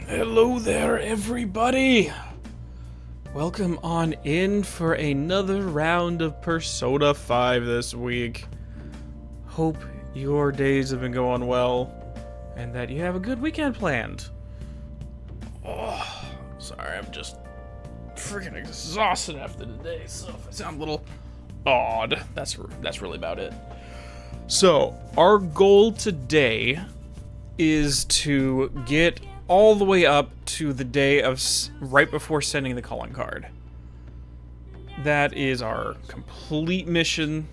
Hello there, everybody! Welcome on in for another round of Persona 5 this week. Hope your days have been going well, and that you have a good weekend planned. Oh, sorry, I'm just freaking exhausted after the day, so if I sound a little odd, that's really about it. So, our goal today is to get all the way up to the day of right before sending the calling card. That is our complete mission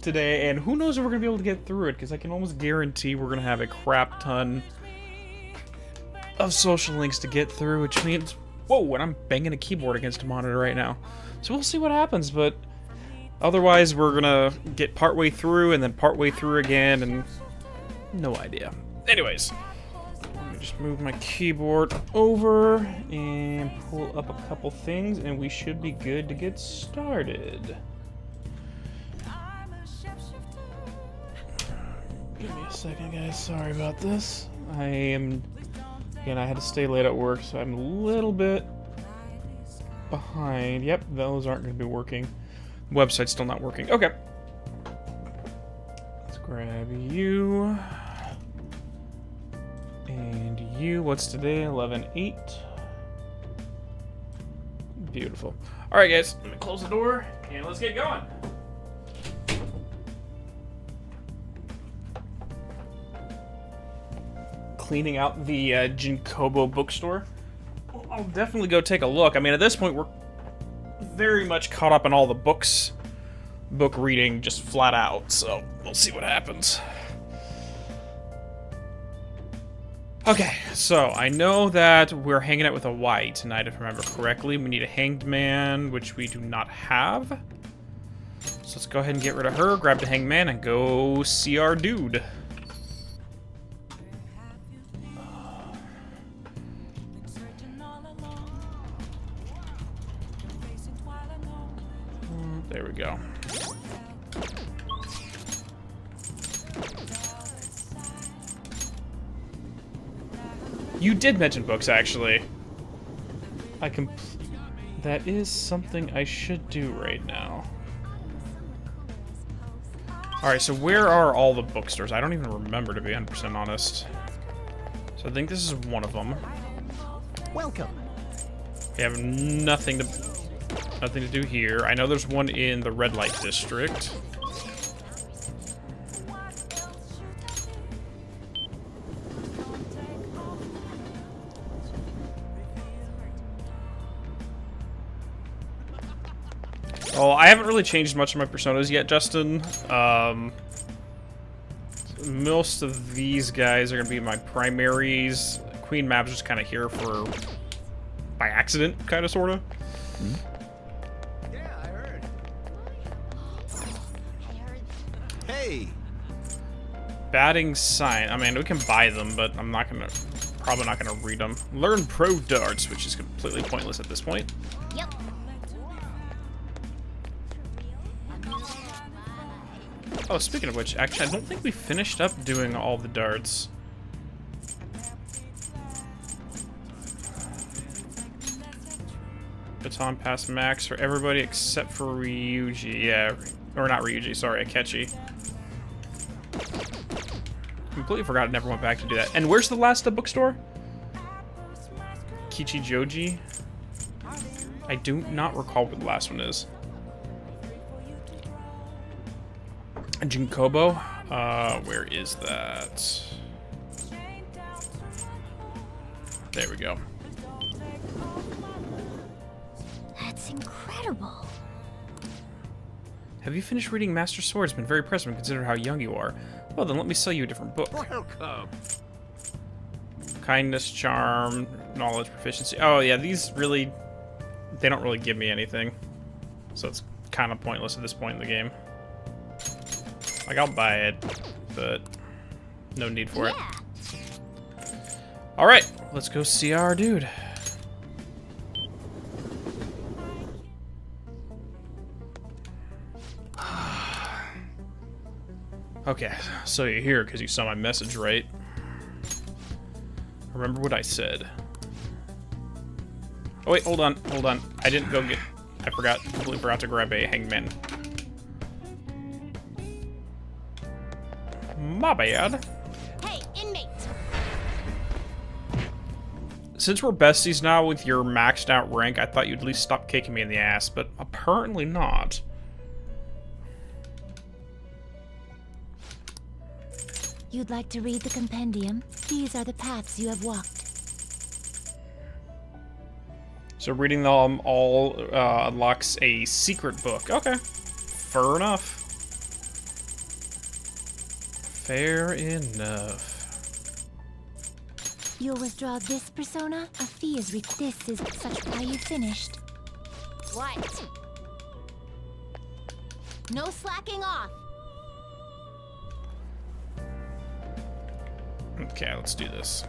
today, and who knows if we're gonna be able to get through it, because I can almost guarantee we're gonna have a crap ton of social links to get through, which means, whoa, and I'm banging a keyboard against a monitor right now. So we'll see what happens, but otherwise we're gonna get partway through and then partway through again, and no idea. Anyways, let me just move my keyboard over and pull up a couple things, and we should be good to get started. Give me a second, guys. Sorry about this. Again, I had to stay late at work, so I'm a little bit behind. Yep, those aren't going to be working. The website's still not working. Okay. Let's grab you. And you. What's today? 11/8. Beautiful. Alright, guys. Let me close the door, and let's get going. Cleaning out the Jinkobo bookstore. I'll definitely go take a look. I mean, at this point, we're very much caught up in all the books. Book reading just flat out, so we'll see what happens. Okay, so I know that we're hanging out with a Y tonight, if I remember correctly. We need a hanged man, which we do not have. So let's go ahead and get rid of her, grab the hanged man, and go see our dude. There we go. You did mention books, actually. That is something I should do right now. Alright, so where are all the bookstores? I don't even remember, to be 100% honest. So I think this is one of them. Welcome. We have nothing to do here. I know there's one in the red light district. Oh, I haven't really changed much of my personas yet, Justin. Most of these guys are going to be my primaries. Queen Mab's just kind of here for... by accident, kind of, sort of. Yeah, I heard. Hey! Batting sign. I mean, we can buy them, but I'm not going to... probably not going to read them. Learn pro darts, which is completely pointless at this point. Yep. Oh, speaking of which, actually, I don't think we finished up doing all the darts. Baton pass max for everybody except for Ryuji. Yeah, or not Ryuji, sorry, Akechi. Completely forgot I never went back to do that. And where's the last bookstore? Kichijoji? I do not recall where the last one is. Jinkobo? Where is that? There we go. That's incredible. Have you finished reading Master Sword? It's been very impressive considering how young you are. Well, then let me sell you a different book. Welcome. Kindness, charm, knowledge, proficiency. Oh, yeah, these really... they don't really give me anything. So it's kind of pointless at this point in the game. Like, I'll buy it, but no need for it. Alright, let's go see our dude. Okay, so you're here because you saw my message, right? Remember what I said. Oh wait, hold on. I didn't go get... I completely forgot to grab a hangman. My bad. Hey, inmate. Since we're besties now with your maxed out rank, I thought you'd at least stop kicking me in the ass, but apparently not. You'd like to read the compendium? These are the paths you have walked. So reading them all unlocks a secret book. Okay, fair enough. Fair enough. You'll withdraw this persona? A fee is this is such why you finished. What? No slacking off. Okay, let's do this.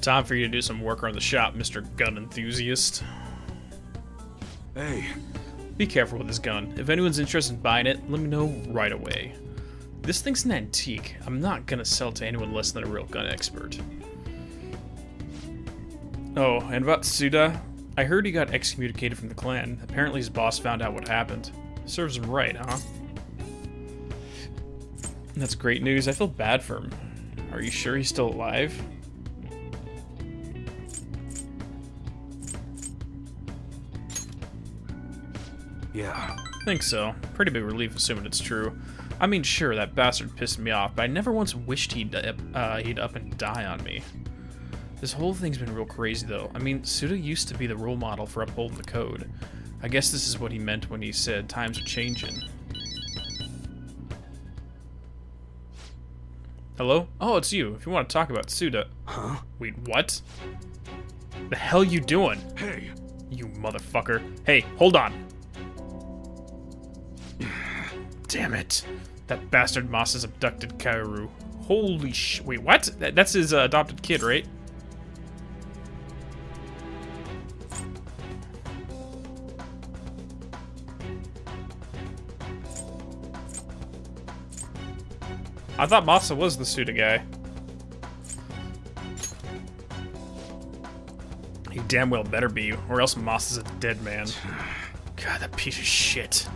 Time for you to do some work around the shop, Mr. Gun Enthusiast. Hey. Be careful with this gun. If anyone's interested in buying it, let me know right away. This thing's an antique. I'm not gonna sell it to anyone less than a real gun expert. Oh, and about Tsuda, I heard he got excommunicated from the clan. Apparently his boss found out what happened. Serves him right, huh? That's great news. I feel bad for him. Are you sure he's still alive? Yeah. I think so. Pretty big relief assuming it's true. I mean, sure, that bastard pissed me off, but I never once wished he'd up and die on me. This whole thing's been real crazy, though. I mean, Suda used to be the role model for upholding the code. I guess this is what he meant when he said times are changing. Hello? Oh, it's you. If you want to talk about Suda. Huh? Wait, what? The hell you doing? Hey. You motherfucker. Hey, hold on. Damn it. That bastard Masa's abducted Haru. Holy sh... Wait, what? That's his adopted kid, right? I thought Masa was the Suda guy. He damn well better be, or else Masa's a dead man. God, that piece of shit.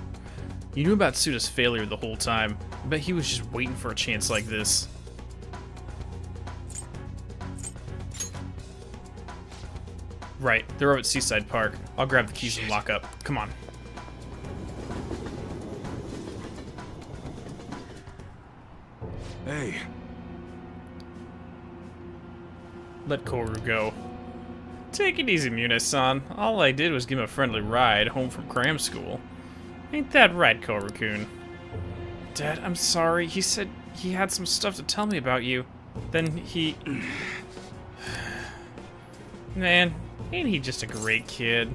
You knew about Suda's failure the whole time. I bet he was just waiting for a chance like this. Right, they're over at Seaside Park. I'll grab the keys and lock up. Come on. Hey. Let Koru go. Take it easy, Mune-san. All I did was give him a friendly ride home from cram school. Ain't that right, Koru-kun? Dad, I'm sorry. He said he had some stuff to tell me about you. Then he... Man, ain't he just a great kid?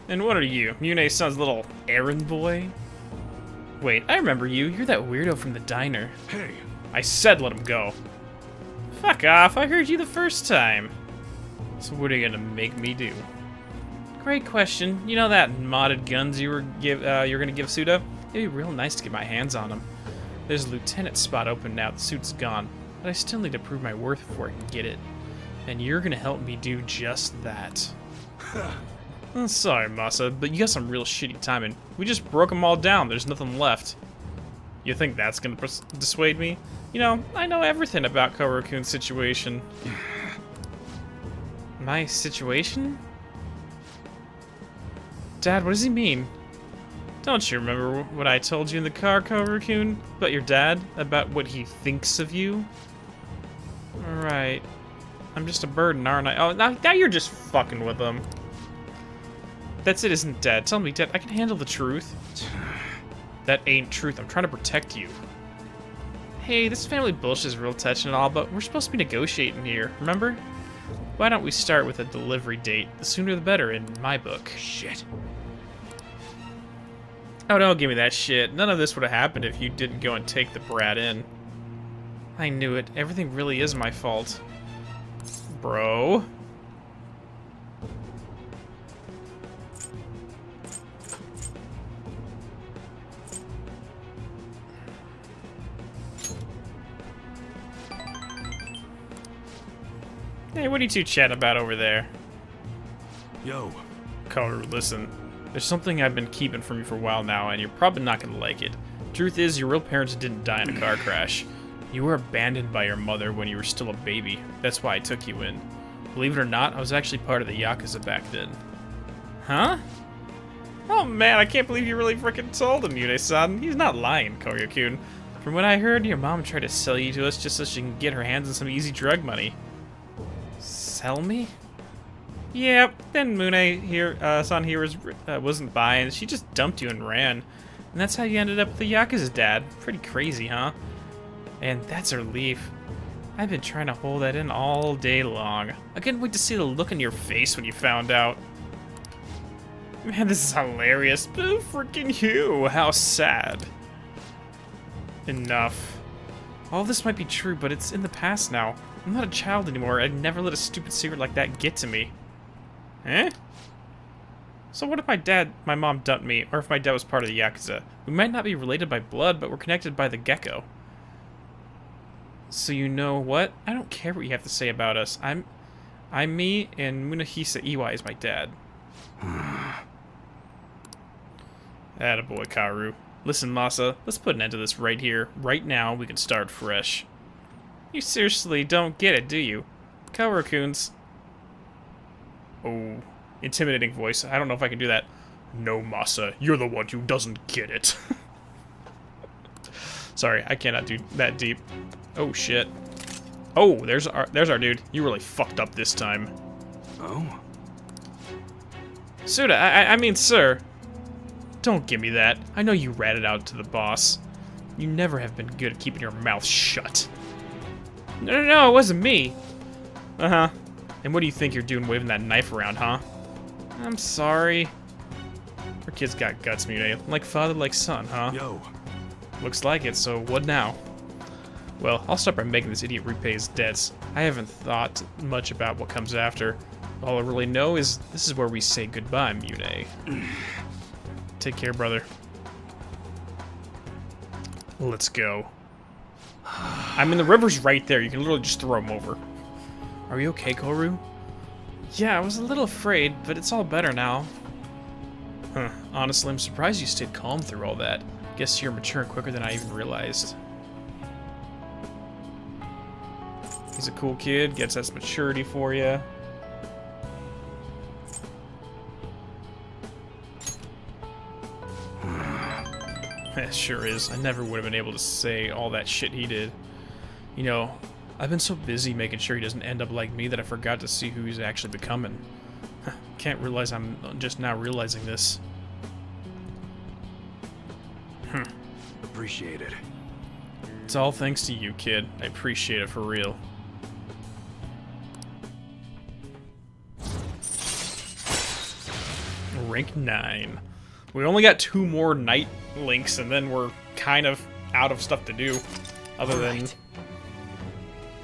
And what are you, Mune-san's little errand boy? Wait, I remember you. You're that weirdo from the diner. Hey. I said let him go. Fuck off, I heard you the first time. So what are you gonna make me do? Great question. You know that modded guns you're gonna give Suda? It'd be real nice to get my hands on them. There's a lieutenant spot open now, the suit's gone. But I still need to prove my worth before I can get it. And you're gonna help me do just that. Sorry, Masa, but you got some real shitty timing. We just broke them all down. There's nothing left. You think that's gonna dissuade me? You know, I know everything about Koru-kun's situation. My situation? Dad, what does he mean? Don't you remember what I told you in the car, Koru-kun? About your dad? About what he thinks of you? Alright. I'm just a burden, aren't I? Oh, now you're just fucking with him. That's it, isn't Dad? Tell me, Dad, I can handle the truth. That ain't truth. I'm trying to protect you. Hey, this family bullshit is real touching and all, but we're supposed to be negotiating here, remember? Why don't we start with a delivery date? The sooner the better, in my book. Shit. Oh, don't give me that shit. None of this would have happened if you didn't go and take the brat in. I knew it. Everything really is my fault. Bro. Hey, what are you two chatting about over there? Yo. Kaoru, listen. There's something I've been keeping from you for a while now, and you're probably not gonna like it. Truth is, your real parents didn't die in a car crash. You were abandoned by your mother when you were still a baby. That's why I took you in. Believe it or not, I was actually part of the Yakuza back then. Huh? Oh man, I can't believe you really frickin' told him, Mune-san. He's not lying, Koryu-kun. From what I heard, your mom tried to sell you to us just so she can get her hands on some easy drug money. Sell me? Yep, then Mune here, san here wasn't buying. She just dumped you and ran. And that's how you ended up with the Yakuza's dad. Pretty crazy, huh? And that's a relief. I've been trying to hold that in all day long. I couldn't wait to see the look on your face when you found out. Man, this is hilarious. Boo freaking you. How sad. Enough. All this might be true, but it's in the past now. I'm not a child anymore. I'd never let a stupid secret like that get to me. Eh? So what if my mom dumped me, or if my dad was part of the Yakuza? We might not be related by blood, but we're connected by the gecko. So you know what? I don't care what you have to say about us. I'm me, and Munahisa Iwai is my dad. Attaboy, Karu. Listen, Masa, let's put an end to this right here. Right now, we can start fresh. You seriously don't get it, do you? Kaoru-kun's... Oh, intimidating voice. I don't know if I can do that. No, Masa, you're the one who doesn't get it. Sorry, I cannot do that deep. Oh, shit. Oh, there's our dude. You really fucked up this time. Oh? Suda, I mean, sir. Don't give me that. I know you ratted out to the boss. You never have been good at keeping your mouth shut. No, it wasn't me. Uh-huh. And what do you think you're doing waving that knife around, huh? I'm sorry. Our kid's got guts, Mune. Like father, like son, huh? Yo. Looks like it, so what now? Well, I'll start by making this idiot repay his debts. I haven't thought much about what comes after. All I really know is this is where we say goodbye, Mune. Take care, brother. Let's go. I mean, the river's right there. You can literally just throw him over. Are you okay, Koru? Yeah, I was a little afraid, but it's all better now. Huh. Honestly, I'm surprised you stayed calm through all that. Guess you're maturing quicker than I even realized. He's a cool kid, gets that maturity for you. It sure is. I never would have been able to say all that shit he did. You know, I've been so busy making sure he doesn't end up like me that I forgot to see who he's actually becoming. Can't realize I'm just now realizing this. Appreciate it. It's all thanks to you, kid. I appreciate it for real. Rank 9. We only got 2 more night links, and then we're kind of out of stuff to do, other than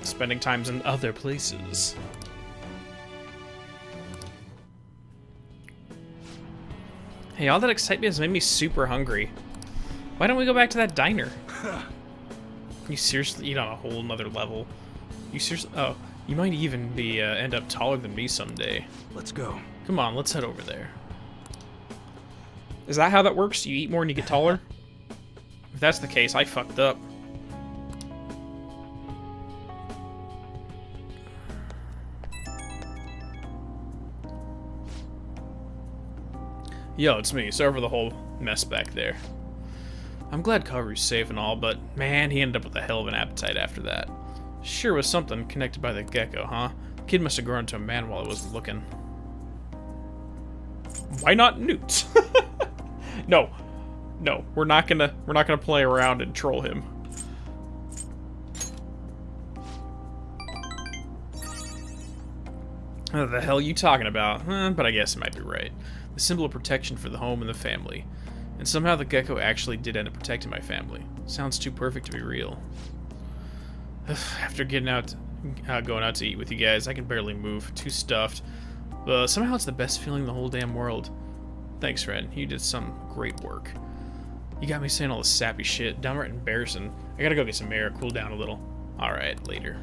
spending times in other places. Hey, all that excitement has made me super hungry. Why don't we go back to that diner? You seriously eat on a whole nother level. You seriously... Oh, you might even be end up taller than me someday. Let's go. Come on, let's head over there. Is that how that works? You eat more and you get taller? If that's the case, I fucked up. Yo, it's me. Sorry for the whole mess back there. I'm glad Karu's safe and all, but man, he ended up with a hell of an appetite after that. Sure was something connected by the gecko, huh? The kid must have grown into a man while I wasn't looking. Why not Newt? No, we're not gonna play around and troll him. What the hell are you talking about? But I guess it might be right. The symbol of protection for the home and the family. And somehow the gecko actually did end up protecting my family. Sounds too perfect to be real. After going out to eat with you guys, I can barely move. Too stuffed. But somehow it's the best feeling in the whole damn world. Thanks, friend. You did some great work. You got me saying all this sappy shit. Downright embarrassing. I gotta go get some air, cool down a little. Alright, later.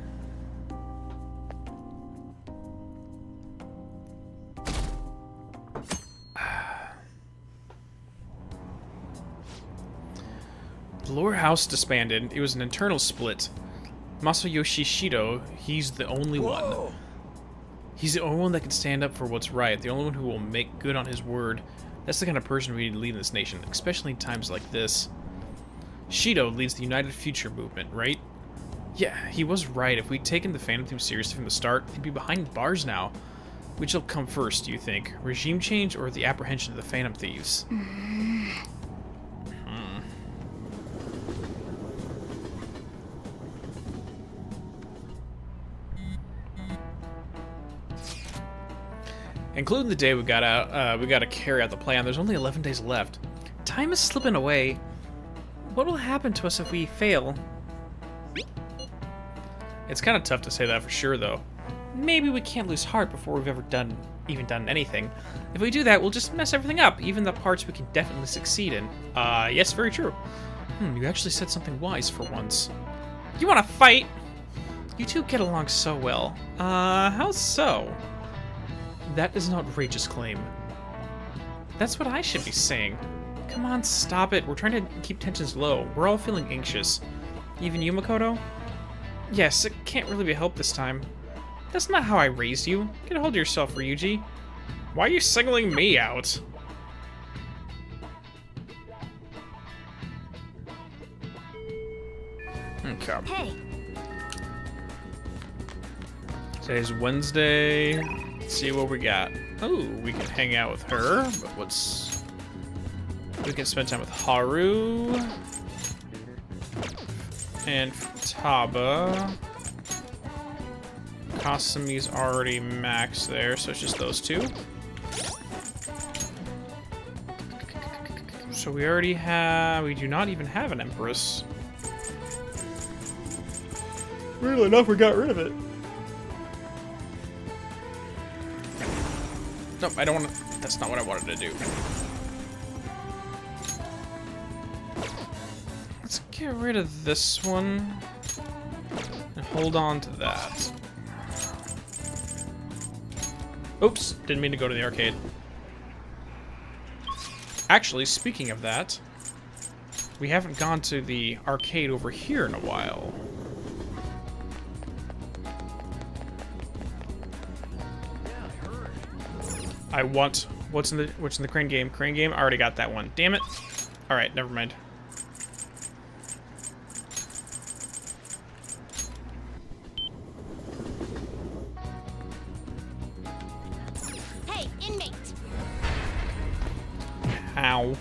The lower house disbanded. It was an internal split. Masayoshi Shido, he's the only one. He's the only one that can stand up for what's right, the only one who will make good on his word. That's the kind of person we need to lead in this nation, especially in times like this. Shido leads the United Future movement, right? Yeah, he was right. If we'd taken the Phantom theme seriously from the start, he'd be behind bars now. Which'll come first, do you think? Regime change or the apprehension of the Phantom thieves? Including the day we got out, we got to carry out the plan. There's only 11 days left. Time is slipping away. What will happen to us if we fail? It's kind of tough to say that for sure, though. Maybe we can't lose heart before we've ever done anything. If we do that, we'll just mess everything up, even the parts we can definitely succeed in. Yes, very true. You actually said something wise for once. You want to fight? You two get along so well. How so? That is an outrageous claim. That's what I should be saying. Come on, stop it. We're trying to keep tensions low. We're all feeling anxious. Even you, Makoto? Yes, it can't really be helped this time. That's not how I raised you. Get a hold of yourself, Ryuji. Why are you singling me out? Okay. Hey. Today's Wednesday. Let's see what we got. Oh, we can hang out with her, but we can spend time with Haru and Taba. Kasumi's already maxed there, so it's just those two. So we do not even have an Empress. Weirdly enough, we got rid of it. Nope, I don't want to. That's not what I wanted to do. Let's get rid of this one and hold on to that. Oops, didn't mean to go to the arcade. Actually, speaking of that, we haven't gone to the arcade over here in a while. I want what's in the crane game? Crane game? I already got that one. Damn it. All right, never mind. Hey, inmate. Ow.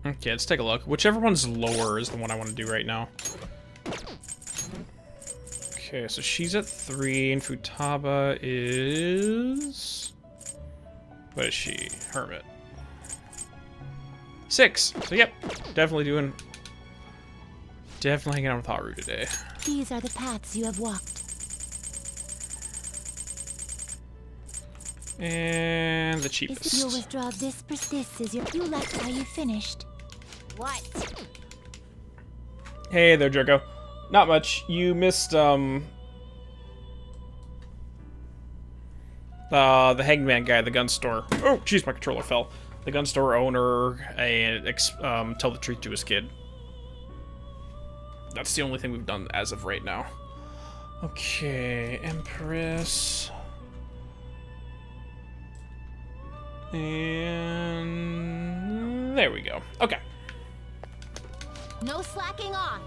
Okay, let's take a look. Whichever one's lower is the one I want to do right now. Okay, so she's at 3, and Futaba is... What is she? Hermit. 6. So yep, definitely hanging out with Haru today. These are the paths you have walked. And the If cheapest. you'll withdraw this is your... You like how you finished. What? Hey there, Jerko. Not much. You missed, the hangman guy, the gun store. Oh, jeez, my controller fell. The gun store owner, and tell the truth to his kid. That's the only thing we've done as of right now. Okay, Empress. And there we go. Okay. No slacking off.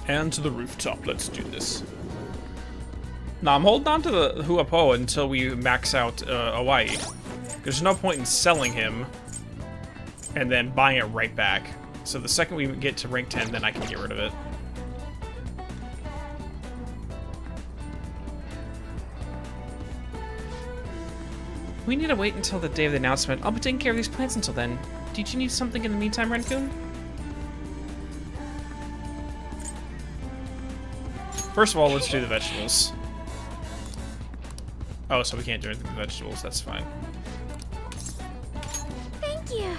And to the rooftop. Let's do this. Now, I'm holding on to the Huapo until we max out Hawaii. There's no point in selling him and then buying it right back. So the second we get to rank 10, then I can get rid of it. We need to wait until the day of the announcement. I'll be taking care of these plants until then. Did you need something in the meantime, Renkun? First of all, let's do the vegetables. Oh, so we can't do anything with vegetables. That's fine. Thank you.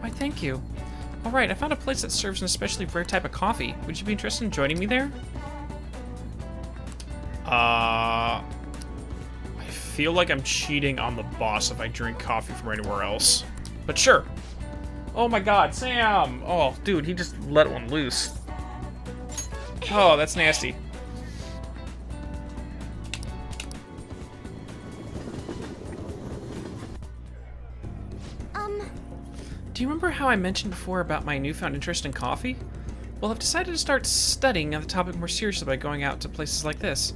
Why, thank you. All right, I found a place that serves an especially rare type of coffee. Would you be interested in joining me there? I feel like I'm cheating on the boss if I drink coffee from anywhere else. But sure. Oh my god, Sam! Oh, dude, he just let one loose. Oh, that's nasty. Do you remember how I mentioned before about my newfound interest in coffee? Well, I've decided to start studying the topic more seriously by going out to places like this.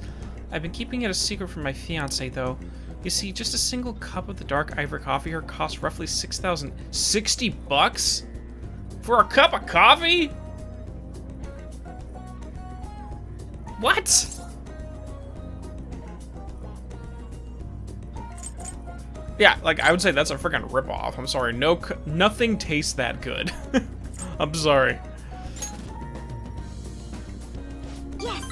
I've been keeping it a secret from my fiancé, though. You see, just a single cup of the dark ivory coffee here costs roughly 60 bucks? For a cup of coffee? What? Yeah, like, I would say that's a freaking ripoff. I'm sorry, nothing tastes that good. I'm sorry. Yes.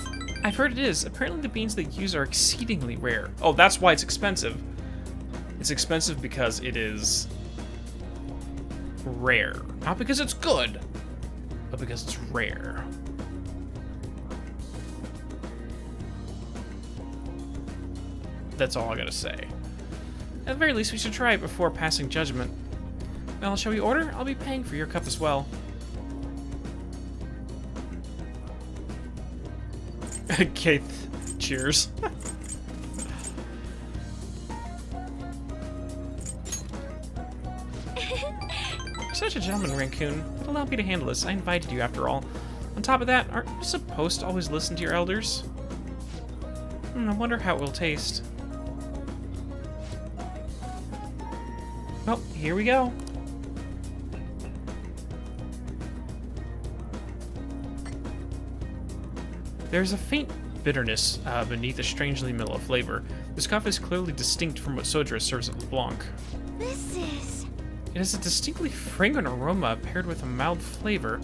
I I've heard it is. Apparently the beans they use are exceedingly rare. Oh, that's why it's expensive. It's expensive because it is rare. Not because it's good, but because it's rare. That's all I gotta say. At the very least, we should try it before passing judgment. Well, shall we order? I'll be paying for your cup as well. Okay, cheers. You're such a gentleman, Raccoon. But allow me to handle this. I invited you, after all. On top of that, aren't you supposed to always listen to your elders? I wonder how it will taste. Well, here we go. There's a faint bitterness beneath a strangely mellow flavor. This coffee is clearly distinct from what Sodra serves at LeBlanc. This is... It has a distinctly fragrant aroma paired with a mild flavor.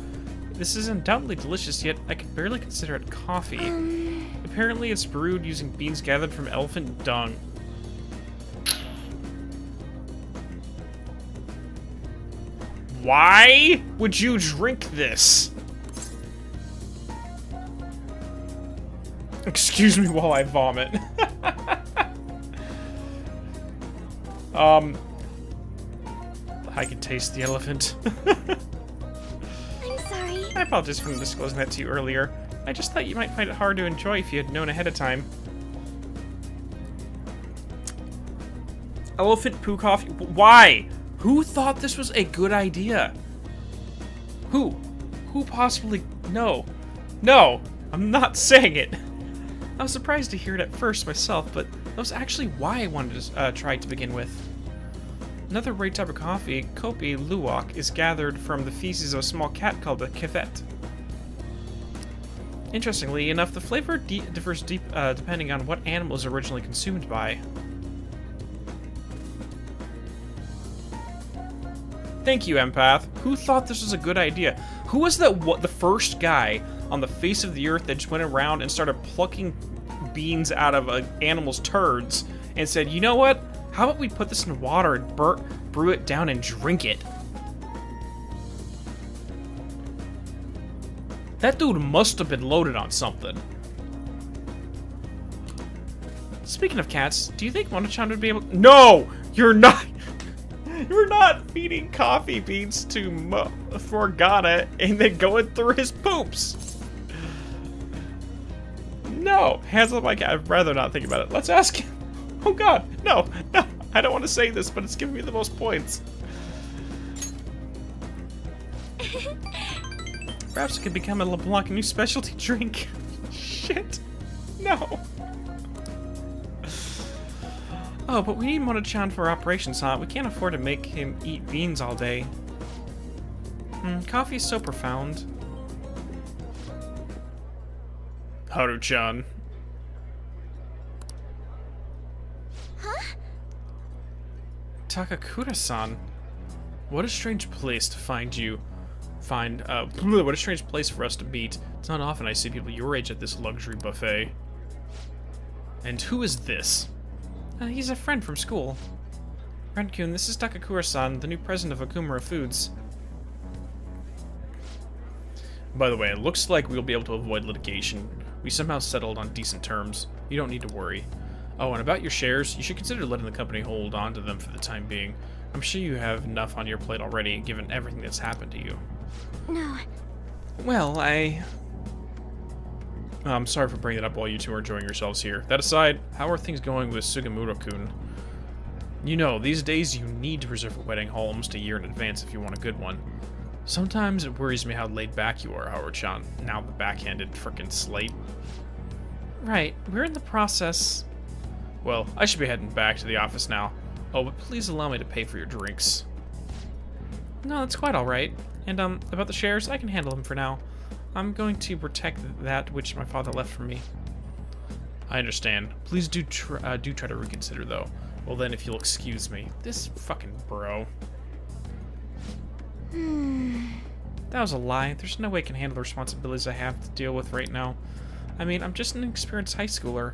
This is undoubtedly delicious, yet I can barely consider it coffee. Apparently it's brewed using beans gathered from elephant dung. Why would you drink this? Excuse me while I vomit. I can taste the elephant. I'm sorry. I apologize for disclosing that to you earlier. I just thought you might find it hard to enjoy if you had known ahead of time. Elephant poo coffee? Why? Who thought this was a good idea? Who? Who possibly? No. No! I'm not saying it. I was surprised to hear it at first myself, but that was actually why I wanted to try to begin with. Another rare type of coffee, Kopi Luwak, is gathered from the feces of a small cat called a kivet. Interestingly enough, the flavor differs depending on what animal is originally consumed by. Thank you, Empath. Who thought this was a good idea? Who was the first guy on the face of the earth that just went around and started plucking beans out of an animal's turds and said, you know what? How about we put this in water and brew it down and drink it? That dude must have been loaded on something. Speaking of cats, do you think Mono-chan would be able... No! You're not... You're not feeding coffee beans to Morgana and then going through his poops. No. Hands on my cat. I'd rather not think about it. Let's ask him. Oh god. No. No. I don't want to say this, but it's giving me the most points. Perhaps it could become a LeBlanc new specialty drink. Shit. No. Oh, but we need Mono-chan for operations, huh? We can't afford to make him eat beans all day. Coffee is so profound. Haru-chan. Huh? Takakura-san. What a strange place to find you. What a strange place for us to meet. It's not often I see people your age at this luxury buffet. And who is this? He's a friend from school. Friend-kun, this is Takakura-san, the new president of Akumura Foods. By the way, it looks like we'll be able to avoid litigation. We somehow settled on decent terms. You don't need to worry. Oh, and about your shares, you should consider letting the company hold on to them for the time being. I'm sure you have enough on your plate already, given everything that's happened to you. No. Well, I'm sorry for bringing it up while you two are enjoying yourselves here. That aside, how are things going with Sugimura-kun? You know, these days you need to reserve a wedding hall almost a year in advance if you want a good one. Sometimes it worries me how laid back you are, Haru-chan. Now the backhanded frickin' slate. Right, we're in the process. Well, I should be heading back to the office now. Oh, but please allow me to pay for your drinks. No, that's quite alright. And, about the shares, I can handle them for now. I'm going to protect that which my father left for me. I understand. Please do try to reconsider, though. Well then, if you'll excuse me. This fucking bro. That was a lie. There's no way I can handle the responsibilities I have to deal with right now. I mean, I'm just an experienced high schooler,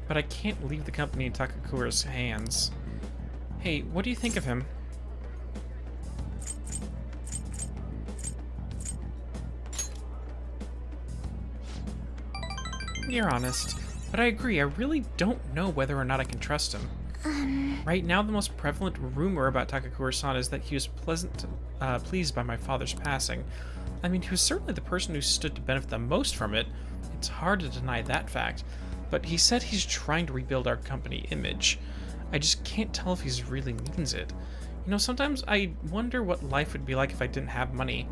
but I can't leave the company in Takakura's hands. Hey, what do you think of him? You're honest, but I agree, I really don't know whether or not I can trust him. Right now, the most prevalent rumor about Takakura-san is that he was pleased by my father's passing. I mean, he was certainly the person who stood to benefit the most from it. It's hard to deny that fact. But he said he's trying to rebuild our company image. I just can't tell if he really means it. You know, sometimes I wonder what life would be like if I didn't have money.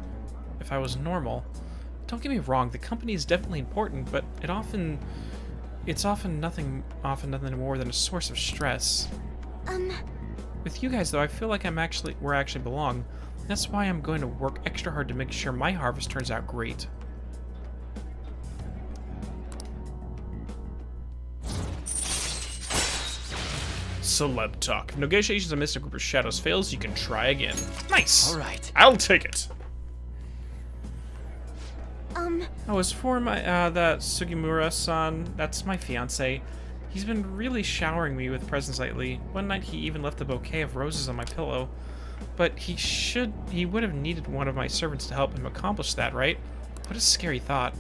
If I was normal. Don't get me wrong, the company is definitely important, but it's often nothing more than a source of stress. With you guys, though, I feel like where I actually belong. That's why I'm going to work extra hard to make sure my harvest turns out great. Celeb talk. If negotiations amidst a group of shadows fails, you can try again. Nice. All right. I'll take it. Oh, as for my that Sugimura-san, that's my fiance. He's been really showering me with presents lately. One night he even left a bouquet of roses on my pillow. But he would have needed one of my servants to help him accomplish that, right? What a scary thought.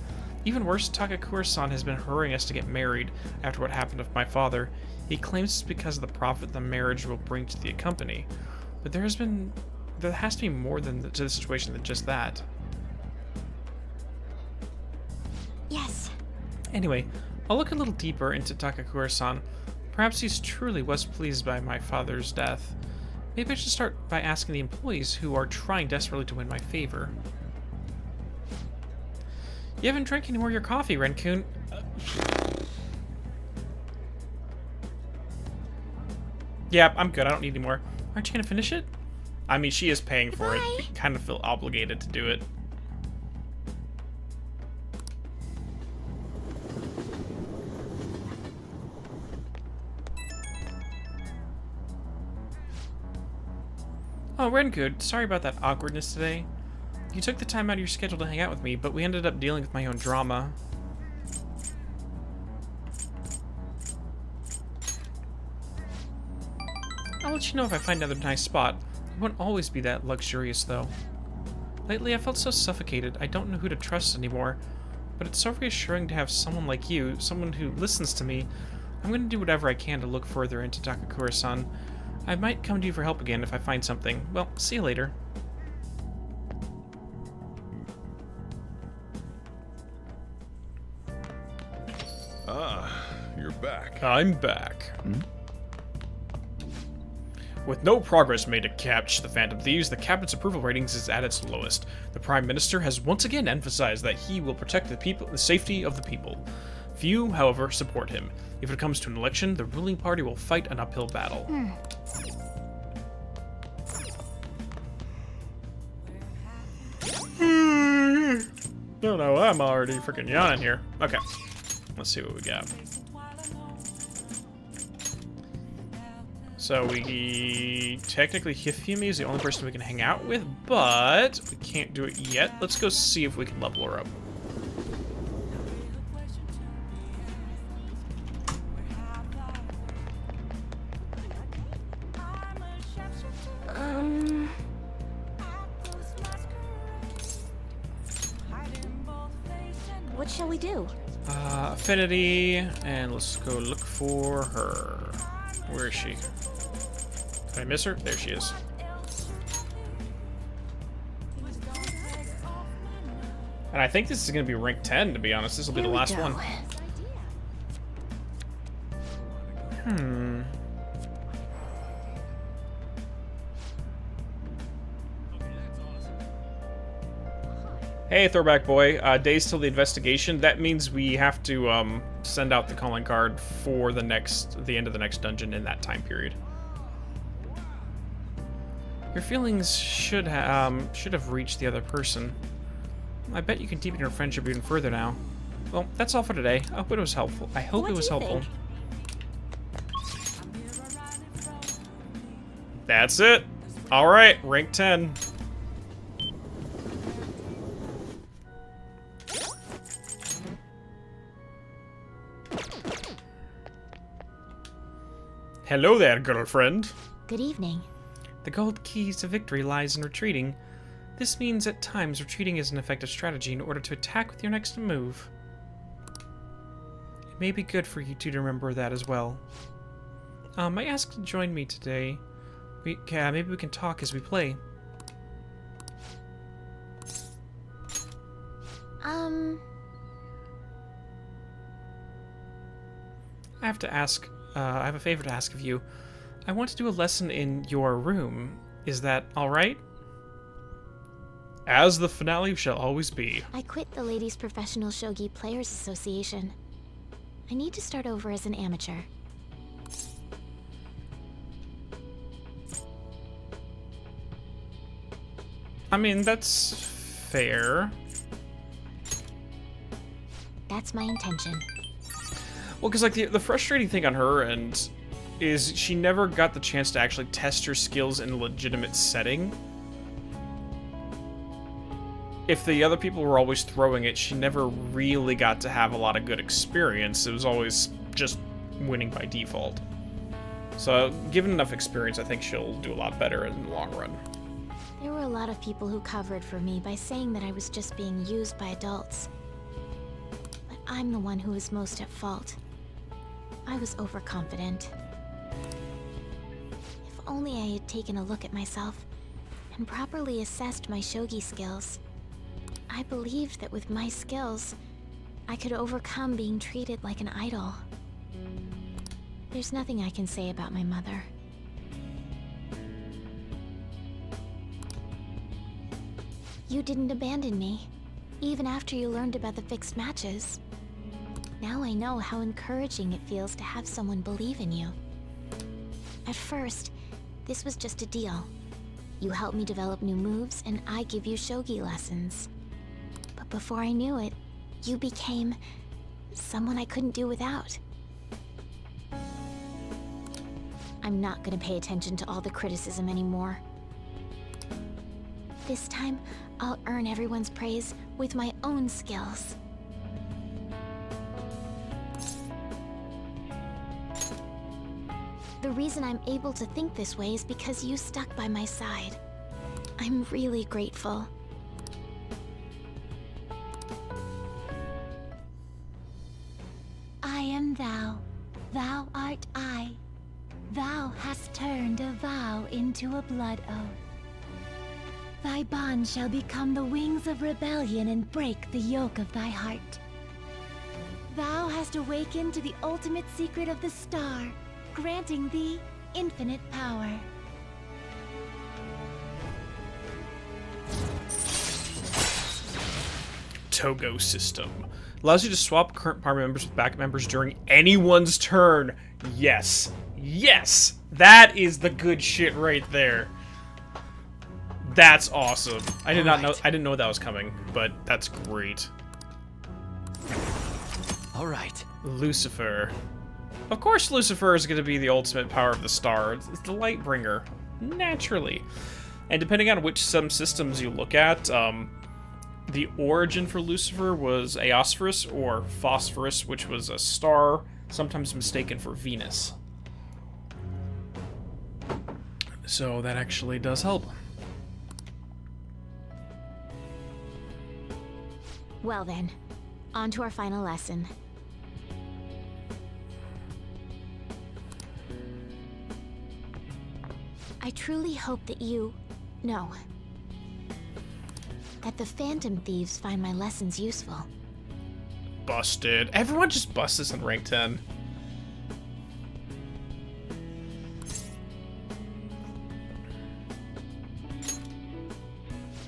Even worse, Takakura-san has been hurrying us to get married after what happened with my father. He claims it's because of the profit the marriage will bring to the company. But there has to be more to the situation than just that. Yes. Anyway, I'll look a little deeper into Takakura-san. Perhaps he truly was pleased by my father's death. Maybe I should start by asking the employees who are trying desperately to win my favor. You haven't drank any more of your coffee, Renkun. Yeah, I'm good. I don't need any more. Aren't you gonna finish it? I mean, she is paying for it. I kind of feel obligated to do it. Oh, Renkud, sorry about that awkwardness today. You took the time out of your schedule to hang out with me, but we ended up dealing with my own drama. I'll let you know if I find another nice spot. It won't always be that luxurious, though. Lately, I felt so suffocated, I don't know who to trust anymore. But it's so reassuring to have someone like you, someone who listens to me. I'm going to do whatever I can to look further into Takakura-san. I might come to you for help again if I find something. Well, see you later. Ah, you're back. I'm back. With no progress made to catch the Phantom Thieves, the Cabinet's approval ratings is at its lowest. The Prime Minister has once again emphasized that he will protect the safety of the people. Few, however, support him. If it comes to an election, the ruling party will fight an uphill battle. No, no, I'm already freaking yawning here. Okay, let's see what we got. So technically Hifumi is the only person we can hang out with, but we can't do it yet. Let's go see if we can level her up. What shall we do? Affinity, and let's go look for her. Where is she? Did I miss her? There she is. And I think this is going to be rank 10, to be honest. This will be the last one. Hey, Throwback Boy. Days till the investigation. That means we have to send out the calling card for the end of the next dungeon in that time period. Your feelings should have reached the other person. I bet you can deepen your friendship even further now. Well, that's all for today. I hope it was helpful. What it was do you helpful. think? That's it. All right, rank 10. Hello there, girlfriend. Good evening. The gold key to victory lies in retreating. This means at times retreating is an effective strategy in order to attack with your next move. It may be good for you two to remember that as well. I asked to join me today. Maybe we can talk as we play. I have to ask, I have a favor to ask of you. I want to do a lesson in your room. Is that alright? As the finale shall always be. I quit the Ladies Professional Shogi Players Association. I need to start over as an amateur. I mean, that's fair. That's my intention. Well, because like the frustrating thing on her end is she never got the chance to actually test her skills in a legitimate setting. If the other people were always throwing it, she never really got to have a lot of good experience. It was always just winning by default. So, given enough experience, I think she'll do a lot better in the long run. There were a lot of people who covered for me by saying that I was just being used by adults. But I'm the one who was most at fault. I was overconfident. If only I had taken a look at myself and properly assessed my shogi skills. I believed that with my skills, I could overcome being treated like an idol. There's nothing I can say about my mother. You didn't abandon me, even after you learned about the fixed matches. Now I know how encouraging it feels to have someone believe in you. At first, this was just a deal. You help me develop new moves, and I give you shogi lessons. But before I knew it, you became someone I couldn't do without. I'm not gonna pay attention to all the criticism anymore. This time, I'll earn everyone's praise with my own skills. The reason I'm able to think this way is because you stuck by my side. I'm really grateful. I am thou, thou art I. Thou hast turned a vow into a blood oath. Thy bond shall become the wings of rebellion and break the yoke of thy heart. Thou hast awakened to the ultimate secret of the star, granting thee infinite power. Togo system. Allows you to swap current party members with backup members during anyone's turn. Yes. Yes! That is the good shit right there. That's awesome. I didn't know that was coming, but that's great. Alright. Lucifer. Of course Lucifer is going to be the ultimate power of the star. It's the light bringer. Naturally. And depending on which some systems you look at, the origin for Lucifer was Aeosphorus or Phosphorus, which was a star, sometimes mistaken for Venus. So that actually does help. Well then, on to our final lesson. I truly hope that that the Phantom Thieves find my lessons useful. Busted. Everyone just busts this in rank 10.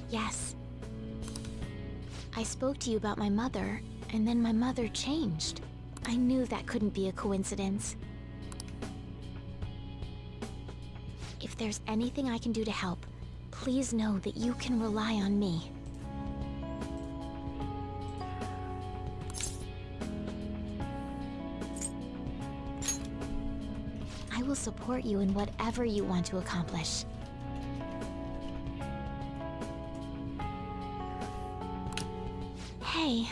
Yes. I spoke to you about my mother, and then my mother changed. I knew that couldn't be a coincidence. If there's anything I can do to help, please know that you can rely on me. I will support you in whatever you want to accomplish. Hey.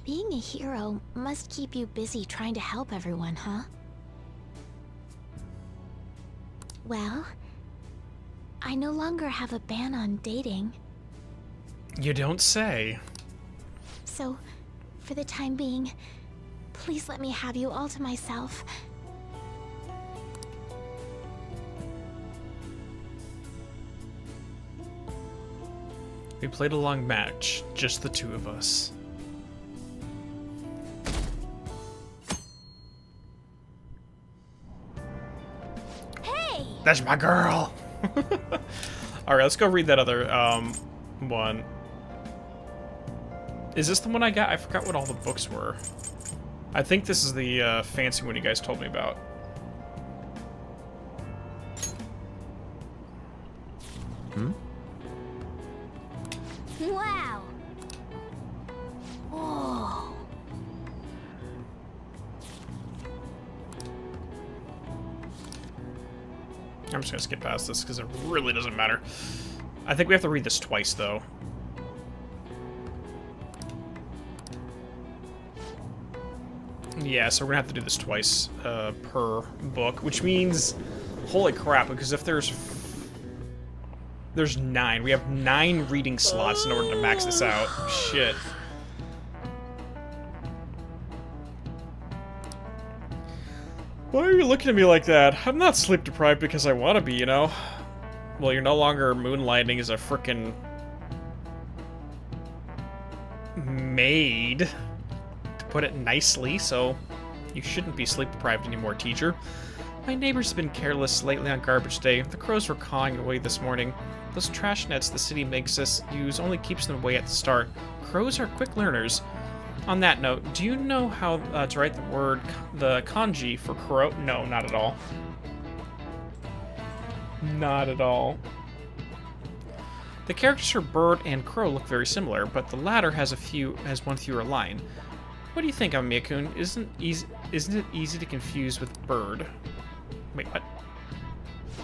Being a hero must keep you busy trying to help everyone, huh? Well, I no longer have a ban on dating. You don't say. So, for the time being, please let me have you all to myself. We played a long match, just the two of us. Hey! That's my girl! Alright, let's go read that other, one. Is this the one I got? I forgot what all the books were. I think this is the, fancy one you guys told me about. Wow! Whoa! I'm just gonna skip past this because it really doesn't matter. I think we have to read this twice, though. Yeah, so we're gonna have to do this twice per book, which means, holy crap! Because if there's 9, we have 9 reading slots in order to max this out. Shit. Why are you looking at me like that? I'm not sleep deprived because I want to be, you know. Well, you're no longer moonlighting as a frickin' maid, to put it nicely, so you shouldn't be sleep deprived anymore, teacher. My neighbor's been careless lately on garbage day. The crows were cawing away this morning. Those trash nets the city makes us use only keeps them away at the start. Crows are quick learners. On that note, do you know how to write the kanji for crow? No, not at all. Not at all. The characters for bird and crow look very similar, but the latter has one fewer line. What do you think, Amia-kun? Isn't it easy to confuse with bird? Wait, what?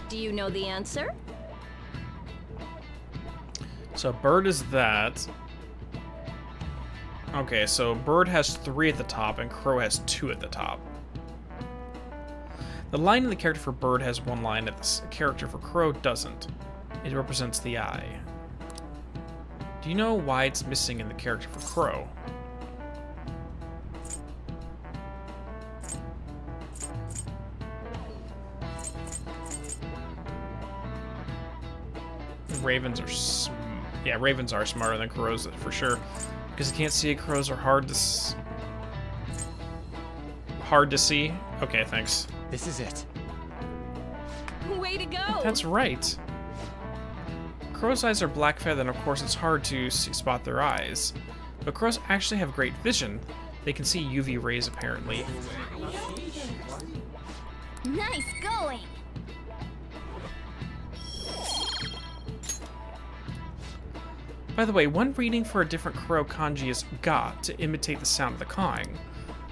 Do you know the answer? So bird is that. Okay, so bird has 3 at the top and crow has 2 at the top. The line in the character for bird has 1 line, and the character for crow doesn't. It represents the eye. Do you know why it's missing in the character for crow? Ravens are ravens are smarter than crows for sure, because you can't see it. Crows are hard to see. Okay, thanks. This is it. Way to go! That's right. Crows' eyes are black feather, and of course it's hard to spot their eyes. But crows actually have great vision. They can see UV rays apparently. Nice going! By the way, one reading for a different crow kanji is ga, to imitate the sound of the cawing.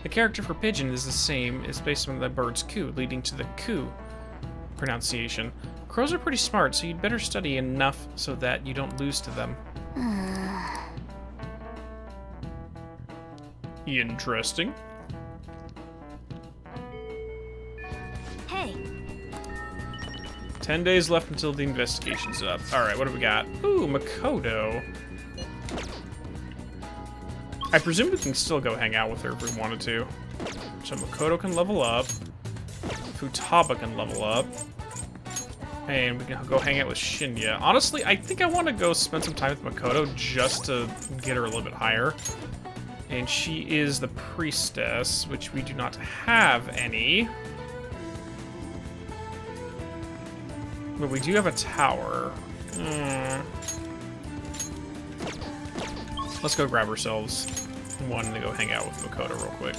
The character for pigeon is the same, is based on the bird's coo, leading to the ku pronunciation. Crows are pretty smart, so you'd better study enough so that you don't lose to them. Interesting. Hey, 10 days left until the investigation's up. Alright, what do we got? Ooh, Makoto. I presume we can still go hang out with her if we wanted to. So Makoto can level up. Futaba can level up. And we can go hang out with Shinya. Honestly, I think I want to go spend some time with Makoto just to get her a little bit higher. And she is the priestess, which we do not have any. But we do have a tower. Let's go grab ourselves one to go hang out with Makoto real quick.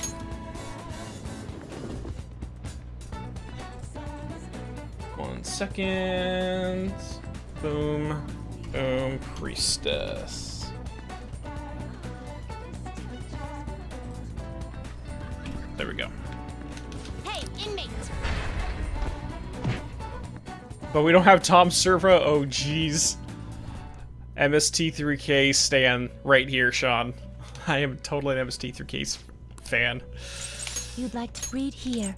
One second. Boom. Boom. Priestess. There we go. hey, inmate! But we don't have Tom Serva? Oh, jeez. MST3K Stan right here, Sean. I am totally an MST through Case fan. You'd like to breed here.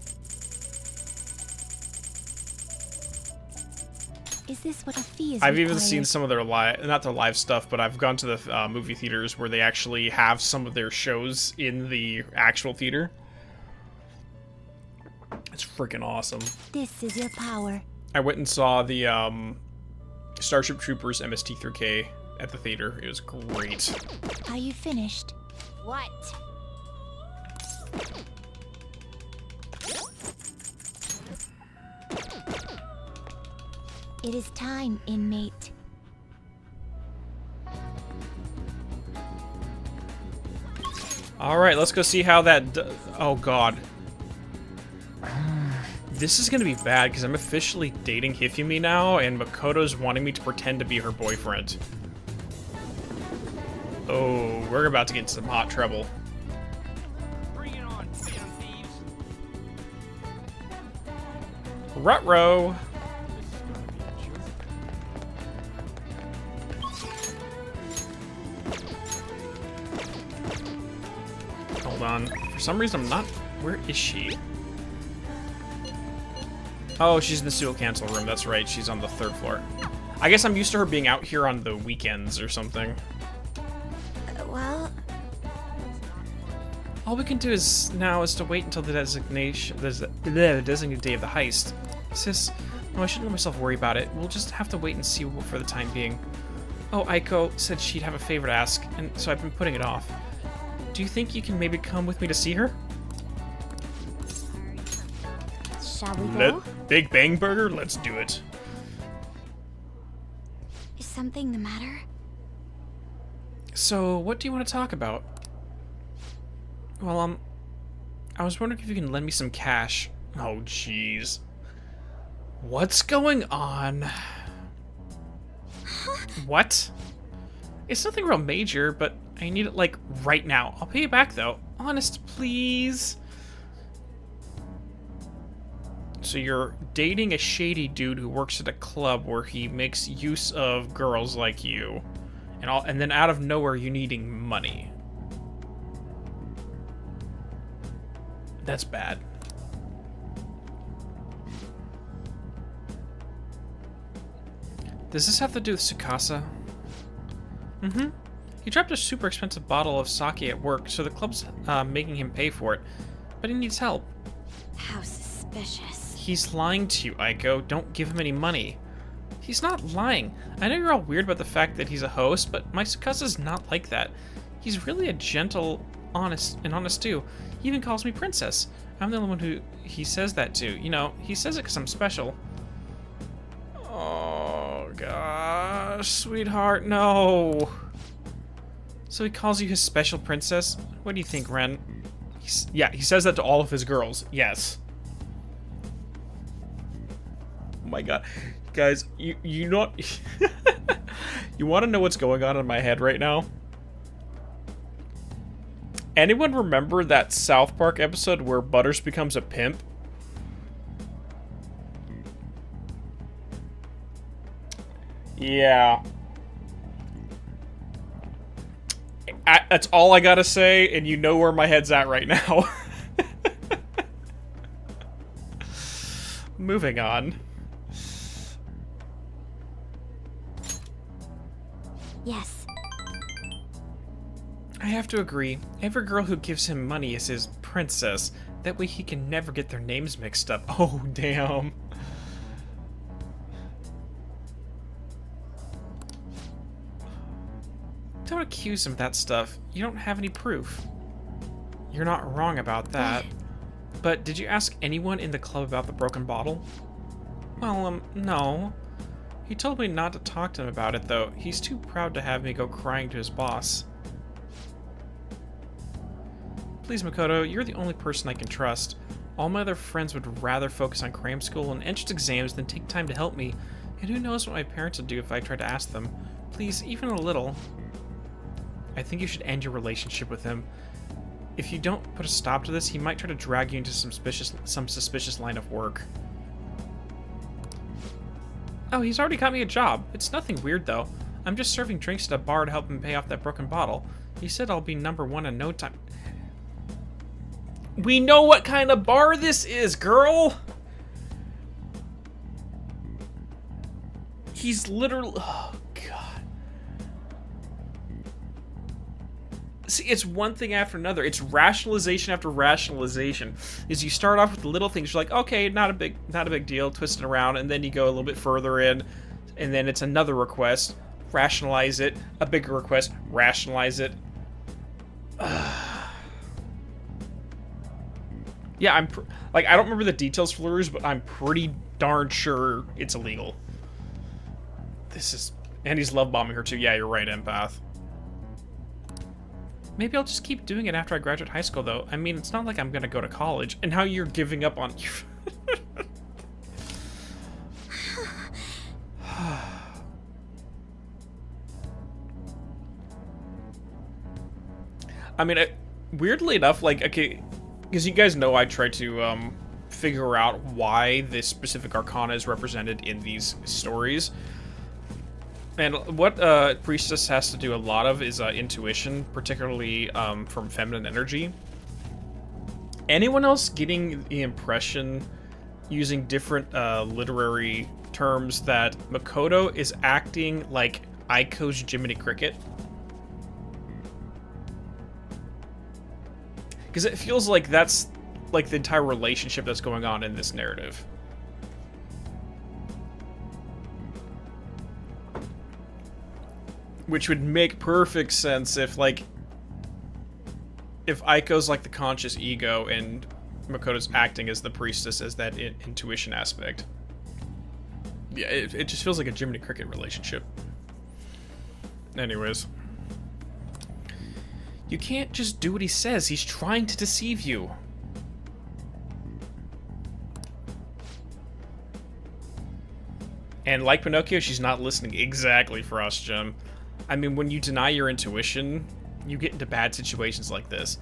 Is this what a fee is? I've even seen some of their not their live stuff, but I've gone to the movie theaters where they actually have some of their shows in the actual theater. It's freaking awesome. This is your power. I went and saw the Starship Troopers MST3K at the theater. It was great. Are you finished? What? It is time, inmate. All right, let's go see how that. Oh God, this is gonna be bad because I'm officially dating Hifumi now, and Makoto's wanting me to pretend to be her boyfriend. Oh, we're about to get into some hot trouble. Bring it on, damn thieves. Ruh-roh. Hold on. For some reason, I'm not. Where is she? Oh, she's in the student cancel room. That's right. She's on the 3rd floor. I guess I'm used to her being out here on the weekends or something. Well, All we can do now is to wait until the designated day of the heist. Sis, no, I shouldn't let myself worry about it. We'll just have to wait and see for the time being. Oh, Aiko said she'd have a favor to ask, and so I've been putting it off. Do you think you can maybe come with me to see her? shall we go? Big Bang Burger? Let's do it. Is something the matter? So, what do you want to talk about? Well, I was wondering if you can lend me some cash. Oh, jeez. What's going on? What? It's nothing real major, but I need it, like, right now. I'll pay you back, though. Honest, please. So you're dating a shady dude who works at a club where he makes use of girls like you. And then out of nowhere, you needing money. That's bad. Does this have to do with Tsukasa? Mm-hmm. He dropped a super expensive bottle of sake at work, so the club's making him pay for it. But he needs help. How suspicious. He's lying to you, Aiko. Don't give him any money. He's not lying. I know you're all weird about the fact that he's a host, but my Tsukasa's not like that. He's really a gentle, honest too. He even calls me princess. I'm the only one who he says that to. You know, he says it because I'm special. Oh, gosh, sweetheart, no. So he calls you his special princess? What do you think, Ren? Yeah, he says that to all of his girls. Yes. Oh my god. Guys, you know you want to know what's going on in my head right now? Anyone remember that South Park episode where Butters becomes a pimp? Yeah. That's all I gotta say, and you know where my head's at right now. Moving on. Yes. I have to agree. Every girl who gives him money is his princess. That way he can never get their names mixed up. Oh, damn. Don't accuse him of that stuff. You don't have any proof. You're not wrong about that. But did you ask anyone in the club about the broken bottle? Well, no. He told me not to talk to him about it, though. He's too proud to have me go crying to his boss. Please, Makoto, you're the only person I can trust. All my other friends would rather focus on cram school and entrance exams than take time to help me. And who knows what my parents would do if I tried to ask them. Please, even a little. I think you should end your relationship with him. If you don't put a stop to this, he might try to drag you into some suspicious line of work. Oh, he's already got me a job. It's nothing weird, though. I'm just serving drinks at a bar to help him pay off that broken bottle. He said I'll be #1 in no time. We know what kind of bar this is, girl! He's literally... Oh, God. See, it's one thing after another. It's rationalization after rationalization. Is you start off with the little things, you're like, okay, not a big deal, twist it around, and then you go a little bit further in, and then it's another request, rationalize it, a bigger request, rationalize it. Yeah, I don't remember the details for Lures, but I'm pretty darn sure it's illegal. And he's love bombing her too. Yeah, you're right, empath. Maybe I'll just keep doing it after I graduate high school, though. I mean, it's not like I'm gonna go to college. And how you're giving up on... I mean, weirdly enough, like, okay, because you guys know I try to figure out why this specific arcana is represented in these stories. And what Priestess has to do a lot of is intuition, particularly from feminine energy. Anyone else getting the impression, using different literary terms, that Makoto is acting like Aiko's Jiminy Cricket? Because it feels like that's like the entire relationship that's going on in this narrative. Which would make perfect sense if, like, if Aiko's like the conscious ego and Makoto's acting as the priestess as that intuition aspect. Yeah, it just feels like a Jiminy Cricket relationship. Anyways. You can't just do what he says. He's trying to deceive you. And like Pinocchio, she's not listening. Exactly, Frost Gem. I mean, when you deny your intuition, you get into bad situations like this.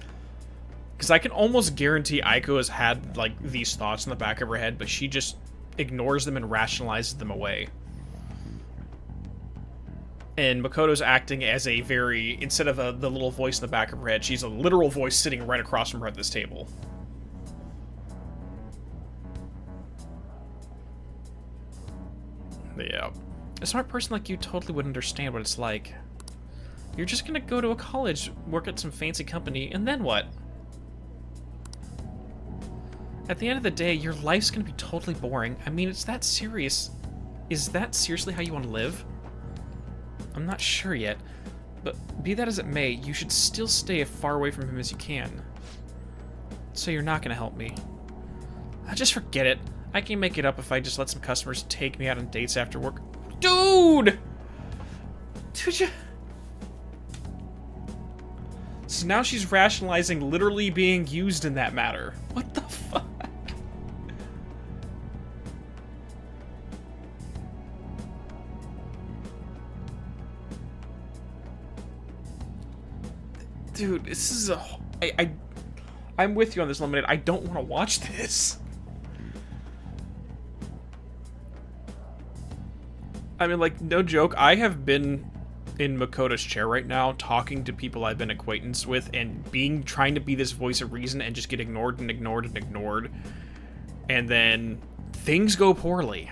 Because I can almost guarantee Aiko has had, like, these thoughts in the back of her head, but she just ignores them and rationalizes them away. And Makoto's acting as a very, instead of the little voice in the back of her head, she's a literal voice sitting right across from her at this table. Yeah. A smart person like you totally would understand what it's like. You're just gonna go to a college, work at some fancy company, and then what? At the end of the day, your life's gonna be totally boring. I mean, it's that serious. Is that seriously how you want to live? I'm not sure yet, but be that as it may, you should still stay as far away from him as you can. So you're not gonna help me. Just forget it. I can make it up if I just let some customers take me out on dates after work. Dude! Dude, you... So now she's rationalizing literally being used in that matter. What the fuck? Dude, this is a... I'm with you on this, Lemonade. I don't want to watch this. I mean, like, no joke, I have been in Makoto's chair right now, talking to people I've been acquaintance with, and trying to be this voice of reason, and just get ignored and ignored and ignored. And then things go poorly.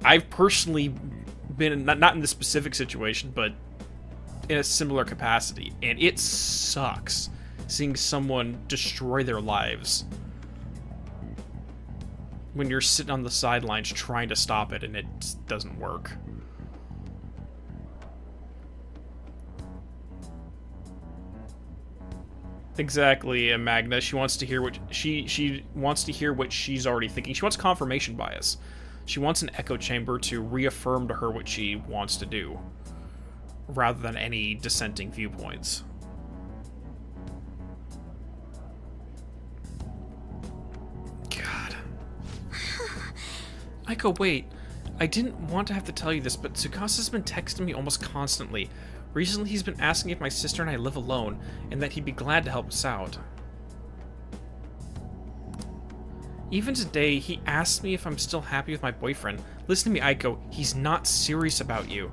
I've personally been, not in this specific situation, but in a similar capacity, and it sucks seeing someone destroy their lives when you're sitting on the sidelines trying to stop it and it doesn't work. Exactly, Magna. She wants to hear what she wants to hear what she's already thinking. She wants confirmation bias. She wants an echo chamber to reaffirm to her what she wants to do, rather than any dissenting viewpoints. God. Aiko, wait. I didn't want to have to tell you this, but Tsukasa's been texting me almost constantly. Recently, he's been asking if my sister and I live alone, and that he'd be glad to help us out. Even today, he asked me if I'm still happy with my boyfriend. Listen to me, Aiko. He's not serious about you.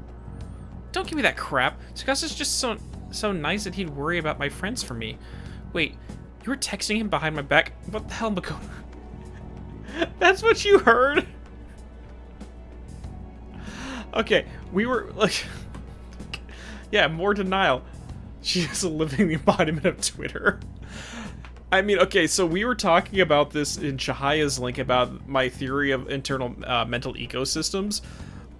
don't give me that crap. Tsukasa's just so nice that he'd worry about my friends for me. Wait, you were texting him behind my back? What the hell, Makoto? That's what you heard? Okay, we were like... yeah, more denial. She is a living embodiment of Twitter. I mean, okay, so we were talking about this in Chahaya's link about my theory of internal mental ecosystems.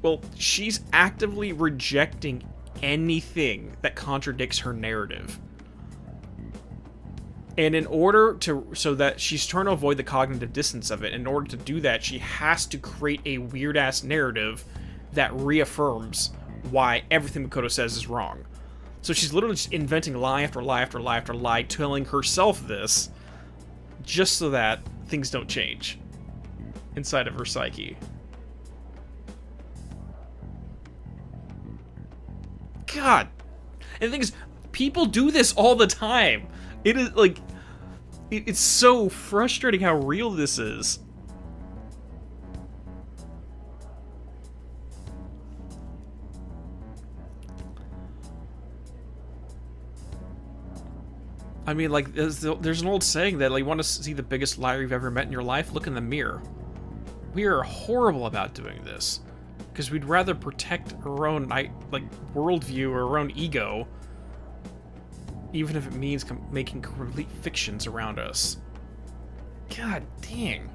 Well, she's actively rejecting anything that contradicts her narrative. And in order to, so that she's trying to avoid the cognitive dissonance of it, in order to do that, she has to create a weird-ass narrative that reaffirms why everything Makoto says is wrong. So she's literally just inventing lie after lie after lie after lie, telling herself this, just so that things don't change inside of her psyche. God. And the thing is, people do this all the time. It is, like, it's so frustrating how real this is. I mean, like, there's an old saying that, like, you want to see the biggest liar you've ever met in your life? Look in the mirror. We are horrible about doing this. Because we'd rather protect our own, like, worldview or our own ego, even if it means making complete fictions around us. God dang.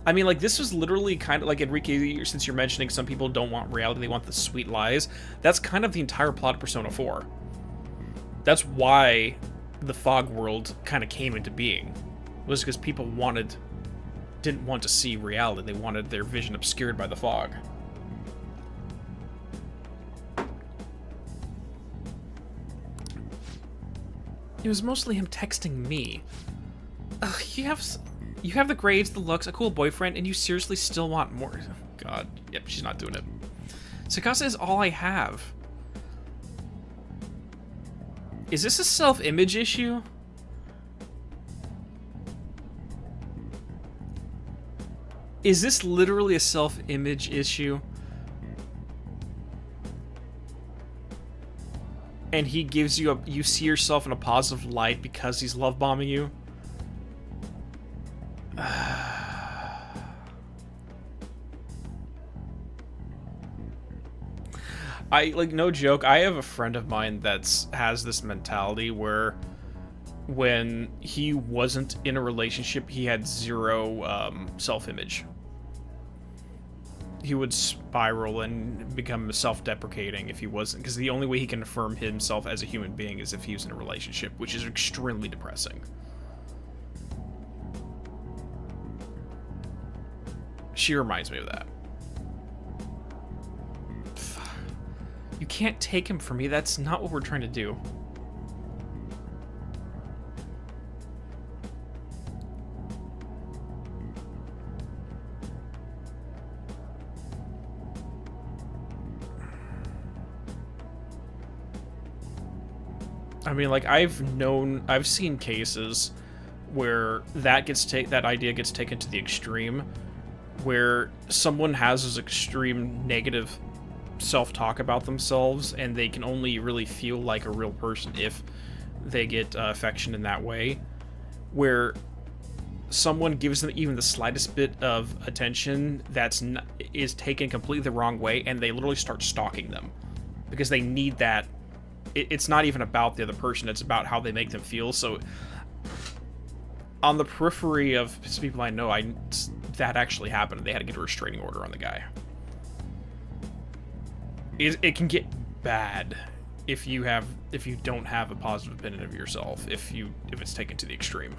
I mean, like, this was literally kind of like, Enrique, since you're mentioning some people don't want reality, they want the sweet lies. That's kind of the entire plot of Persona 4. That's why the fog world kind of came into being. Was because people didn't want to see reality. They wanted their vision obscured by the fog. It was mostly him texting me. Ugh, you have the grades, the looks, a cool boyfriend, and you seriously still want more. God, yep, she's not doing it. Tsukasa is all I have. Is this a self-image issue? Is this literally a self-image issue? And he gives you you see yourself in a positive light because he's love bombing you? Like, no joke, I have a friend of mine has this mentality where when he wasn't in a relationship, he had zero self-image. He would spiral and become self-deprecating if he wasn't, because the only way he can affirm himself as a human being is if he was in a relationship, which is extremely depressing. She reminds me of that. You can't take him from me. That's not what we're trying to do. I mean, like, I've seen cases where that idea gets taken to the extreme, where someone has this extreme negative self-talk about themselves, and they can only really feel like a real person if they get affection in that way, where someone gives them even the slightest bit of attention is taken completely the wrong way, and they literally start stalking them because they need that. It's not even about the other person, it's about how they make them feel. So on the periphery of people I know, that actually happened. They had to get a restraining order on the guy. It can get bad if you don't have a positive opinion of yourself, if it's taken to the extreme.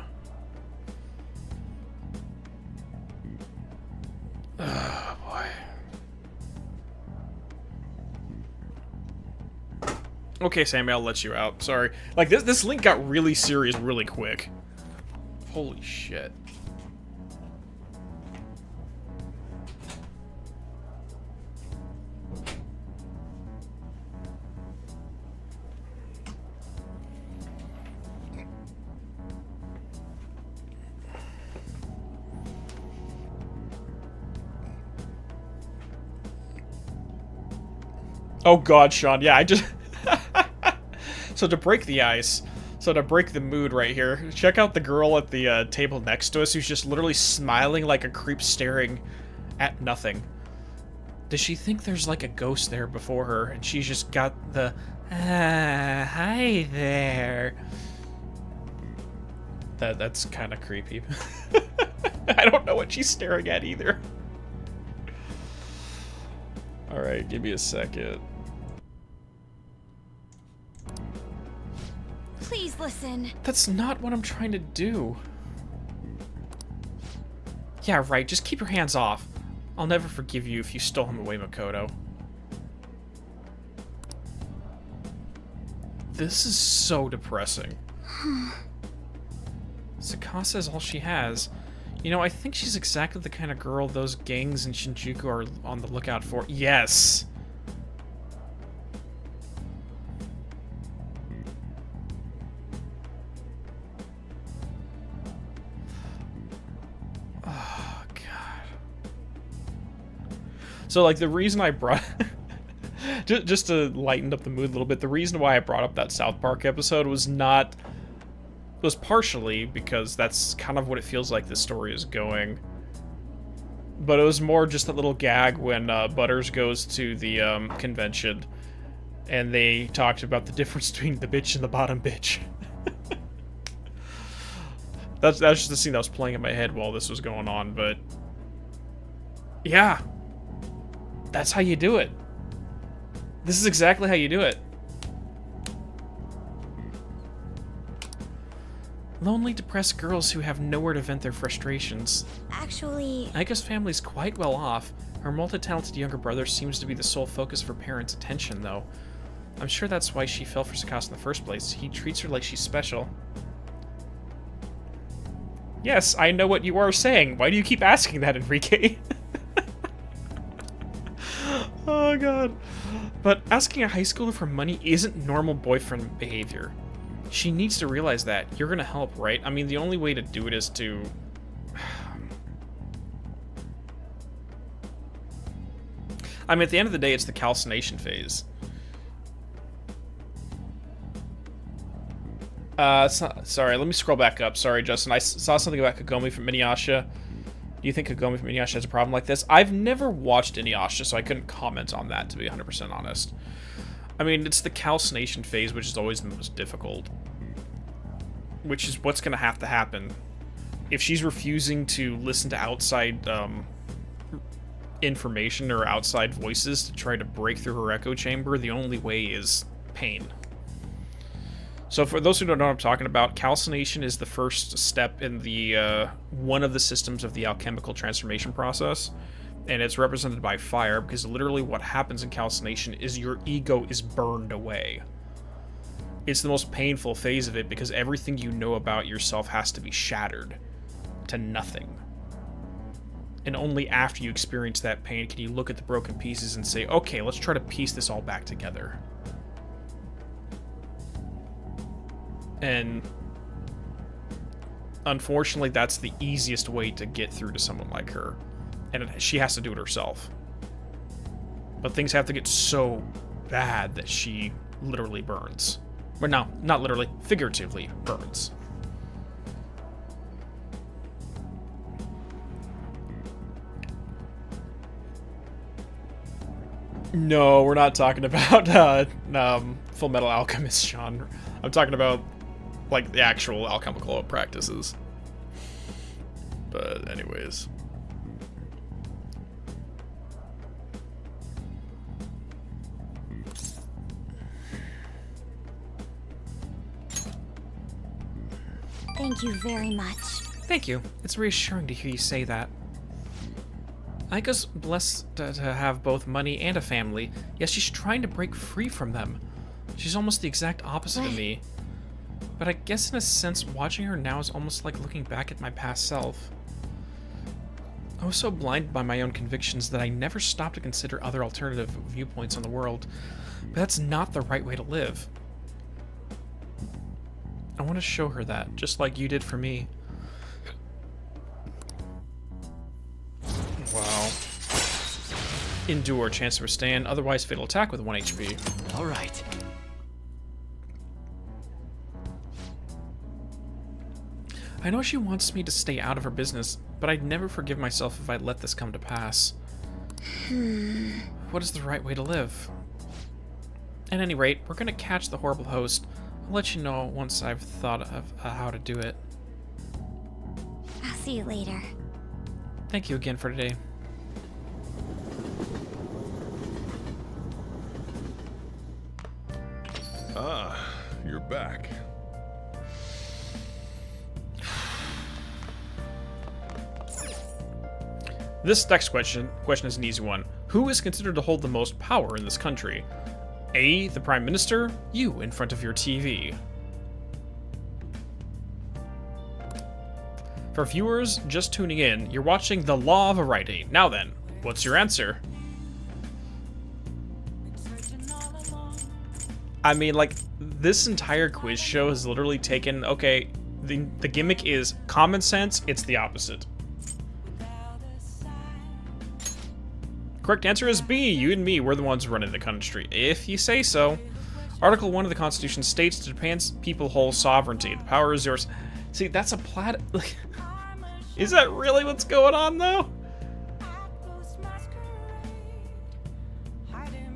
Oh boy. Okay, Sammy, I'll let you out. Sorry. Like, this link got really serious really quick. Holy shit. Oh god, Sean, yeah, I just... So to break the ice, so to break the mood right here, check out the girl at the table next to us who's just literally smiling like a creep staring at nothing. Does she think there's like a ghost there before her and she's just got the, hi there. That's kind of creepy. I don't know what she's staring at either. Alright, give me a second. Please listen. That's not what I'm trying to do. Yeah, right, just keep your hands off. I'll never forgive you if you stole him away, Makoto. This is so depressing. Tsukasa is all she has. You know, I think she's exactly the kind of girl those gangs in Shinjuku are on the lookout for. Yes! Oh, God. So, like, the reason I brought... just to lighten up the mood a little bit, the reason why I brought up that South Park episode was not... was partially because that's kind of what it feels like this story is going. But it was more just a little gag when Butters goes to the convention and they talked about the difference between the bitch and the bottom bitch. That's just the scene that was playing in my head while this was going on, but yeah, that's how you do it. This is exactly how you do it. Lonely, depressed girls who have nowhere to vent their frustrations. Actually... Aika's family's quite well off. Her multi-talented younger brother seems to be the sole focus of her parents' attention, though. I'm sure that's why she fell for Tsukasa in the first place. He treats her like she's special. Yes, I know what you are saying. Why do you keep asking that, Enrique? Oh, God. But asking a high schooler for money isn't normal boyfriend behavior. She needs to realize that. You're gonna help, right? I mean, the only way to do it is to... I mean, at the end of the day, it's the calcination phase. Sorry, let me scroll back up. Sorry, Justin. I saw something about Kagome from Inuyasha. Do you think Kagome from Inuyasha has a problem like this? I've never watched Inuyasha, so I couldn't comment on that, to be 100% honest. I mean, it's the calcination phase, which is always the most difficult. Which is what's going to happen. If she's refusing to listen to outside information or outside voices to try to break through her echo chamber, the only way is pain. So for those who don't know what I'm talking about, calcination is the first step in the one of the systems of the alchemical transformation process. And it's represented by fire, because literally what happens in calcination is your ego is burned away. It's the most painful phase of it, because everything you know about yourself has to be shattered to nothing. And only after you experience that pain can you look at the broken pieces and say, okay, let's try to piece this all back together. And unfortunately, that's the easiest way to get through to someone like her. And she has to do it herself. But things have to get so bad that she literally burns. Or no, not literally, figuratively burns. No, we're not talking about Full Metal Alchemist, Sean. I'm talking about, like, the actual alchemical practices. But anyways... Thank you very much. Thank you. It's reassuring to hear you say that. Aika's blessed to have both money and a family, yet she's trying to break free from them. She's almost the exact opposite of me. But I guess in a sense, watching her now is almost like looking back at my past self. I was so blinded by my own convictions that I never stopped to consider other alternative viewpoints on the world. But that's not the right way to live. I want to show her that, just like you did for me. Wow. endure, chance to withstand, otherwise fatal attack with 1 HP. All right. I know she wants me to stay out of her business, but I'd never forgive myself if I let this come to pass. What is the right way to live? At any rate, we're gonna catch the horrible host. I'll let you know once I've thought of how to do it. I'll see you later. Thank you again for today. Ah, you're back. This next question is an easy one. Who is considered to hold the most power in this country? A, the Prime Minister, you in front of your TV. For viewers just tuning in, you're watching The Law of Variety. Now then, what's your answer? I mean, like, this entire quiz show has literally taken, okay, the gimmick is common sense, it's the opposite. Correct answer is B. You and me, we're the ones running the country. If you say so. Article 1 of the Constitution states Japan's people hold sovereignty. The power is yours. See, that's a plat... Is that really what's going on, though?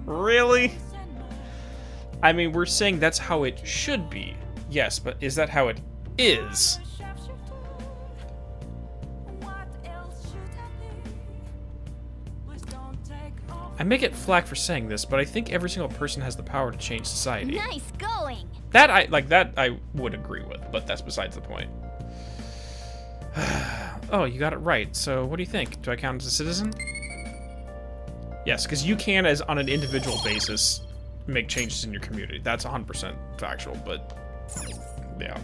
Really? I mean, we're saying that's how it should be. Yes, but is that how it is? I may get flack for saying this, but I think every single person has the power to change society. Nice going. That I would agree with, but that's besides the point. Oh, you got it right. So what do you think? Do I count as a citizen? Yes, because you can, as on an individual basis, make changes in your community. That's 100% factual, but yeah.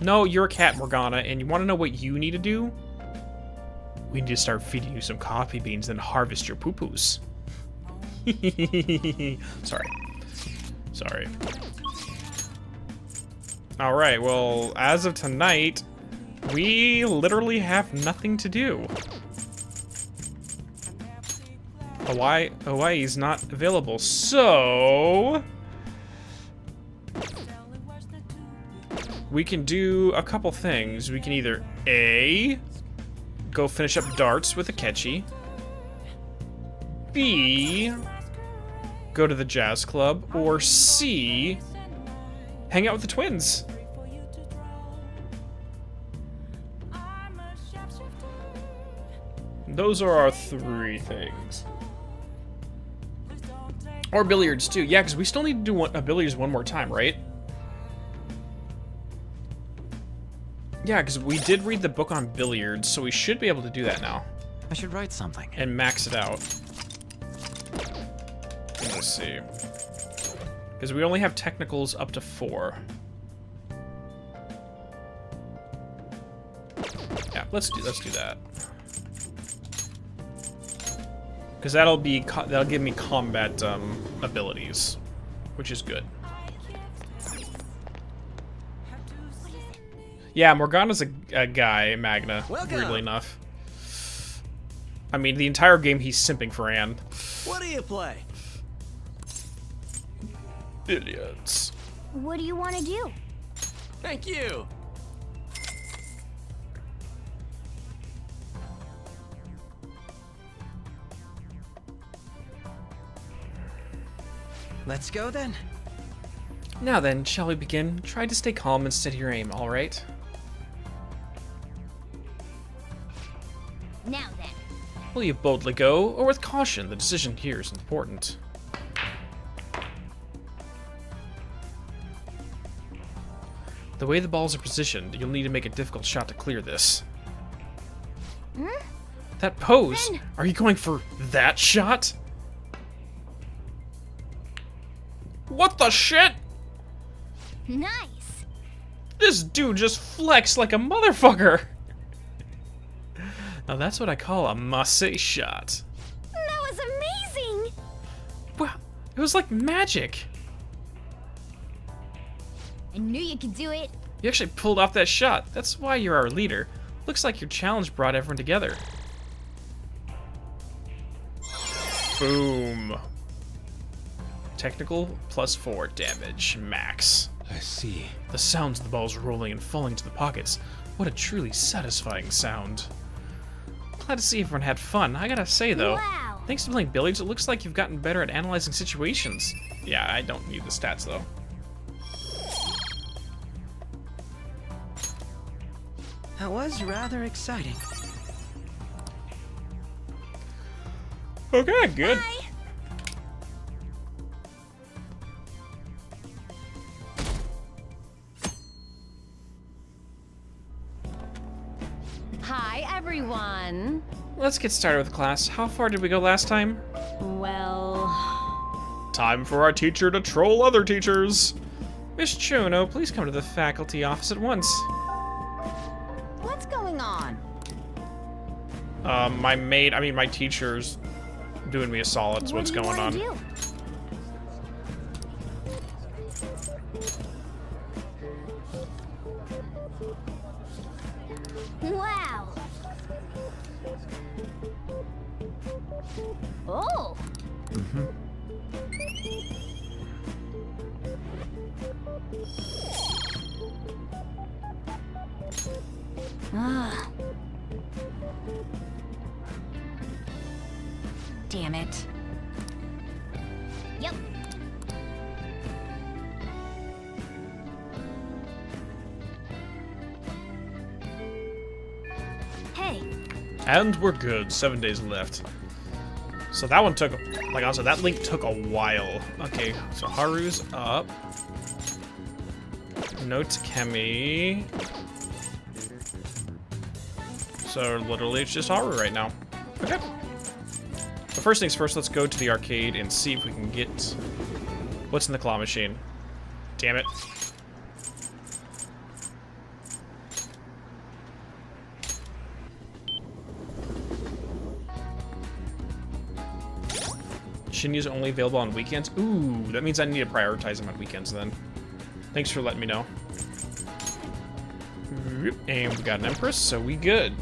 No, you're a cat, Morgana, and you want to know what you need to do? We need to start feeding you some coffee beans and harvest your poo-poos. Sorry. Alright, well, as of tonight, we literally have nothing to do. Hawaii's not available, so... we can do a couple things. We can either A... go finish up darts with Akechi. B... go to the jazz club. Or C... hang out with the twins. Those are our three things. Or billiards too. Yeah, because we still need to do billiards one more time, right? Yeah, because we did read the book on billiards, so we should be able to do that now. I should write something. And max it out. Let's see. Because we only have technicals up to 4. Yeah, let's do that. Because that'll give me combat abilities, which is good. Yeah, Morgana's a guy, Magna, weirdly enough. I mean, the entire game he's simping for Anne. What do you play? Billiards. What do you want to do? Thank you. Let's go then. Now then, shall we begin? Try to stay calm and steady your aim, alright? Now then. Will you boldly go, or with caution? The decision here is important. The way the balls are positioned, you'll need to make a difficult shot to clear this. That pose! Ben. Are you going for that shot? What the shit? Nice. This dude just flexed like a motherfucker! Now that's what I call a Masse shot. That was amazing. Wow, it was like magic. I knew you could do it. You actually pulled off that shot. That's why you're our leader. Looks like your challenge brought everyone together. Boom. Technical +4 damage, max. I see. The sounds of the balls rolling and falling into the pockets. What a truly satisfying sound. Glad to see everyone had fun. I gotta say though, Wow. thanks to playing billiards, it looks like you've gotten better at analyzing situations. Yeah, I don't need the stats though. That was rather exciting. Okay, good. Bye. Hi, everyone. Let's get started with class. How far did we go last time? Well, Time for our teacher to troll other teachers. Miss Chono, please come to the faculty office at once. What's going on? My teacher's doing me a solid, so what's What do you going on? wanna do? Wow. Oh. Ah. Damn it. Yep. Hey. And we're good. 7 days left. So that one took, like I said, that link took a while. Okay, so Haru's up. No Takemi. So literally it's just Haru right now. Okay. But first things first, let's go to the arcade and see if we can get what's in the claw machine. Damn it. Shinya's only available on weekends? Ooh, that means I need to prioritize them on weekends then. Thanks for letting me know. And we got an Empress, so we good.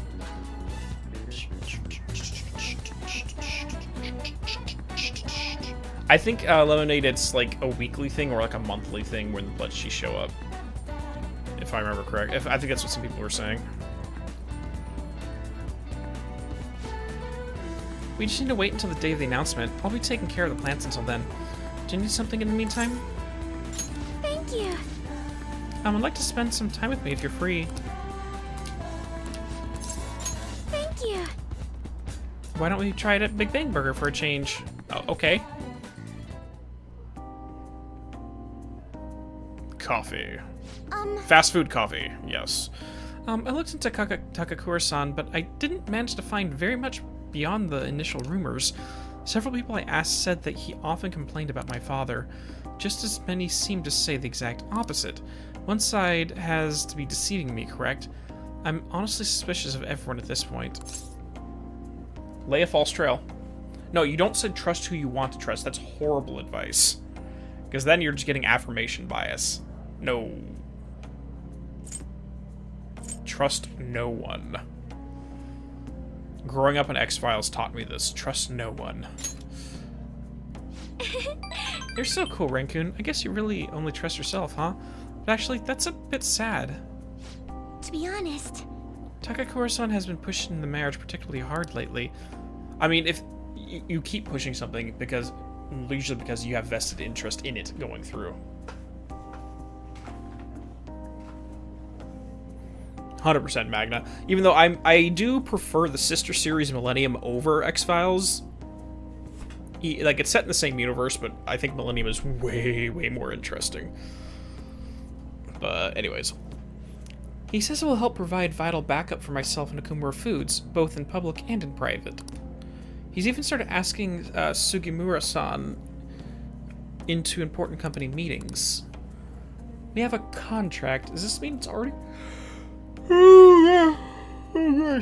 I think Lemonade, it's like a weekly thing or like a monthly thing when lets she show up. If I remember correct. I think that's what some people were saying. We just need to wait until the day of the announcement. I'll be taking care of the plants until then. Do you need something in the meantime? Thank you. I'd like to spend some time with me if you're free. Thank you. Why don't we try it at Big Bang Burger for a change? Oh, okay. Coffee. Fast food coffee, yes. I looked into Takakura-san, but I didn't manage to find very much beyond the initial rumors. Several people I asked said that he often complained about my father. Just as many seemed to say the exact opposite. One side has to be deceiving me, correct? I'm honestly suspicious of everyone at this point. Lay a false trail. No, you don't say trust who you want to trust. That's horrible advice. Because then you're just getting affirmation bias. No. Trust no one. Growing up in X-Files taught me this. Trust no one. You're so cool, Rancune. I guess you really only trust yourself, huh? But actually, that's a bit sad. To be honest, Takakura-san has been pushing the marriage particularly hard lately. I mean, if you keep pushing something usually because you have vested interest in it going through. 100% Magna. Even though I do prefer the sister series Millennium over X-Files. Like, it's set in the same universe, but I think Millennium is way, way more interesting. But anyways. He says it will help provide vital backup for myself and Nakamura Foods, both in public and in private. He's even started asking Sugimura-san into important company meetings. We have a contract. Does this mean it's already... Oh,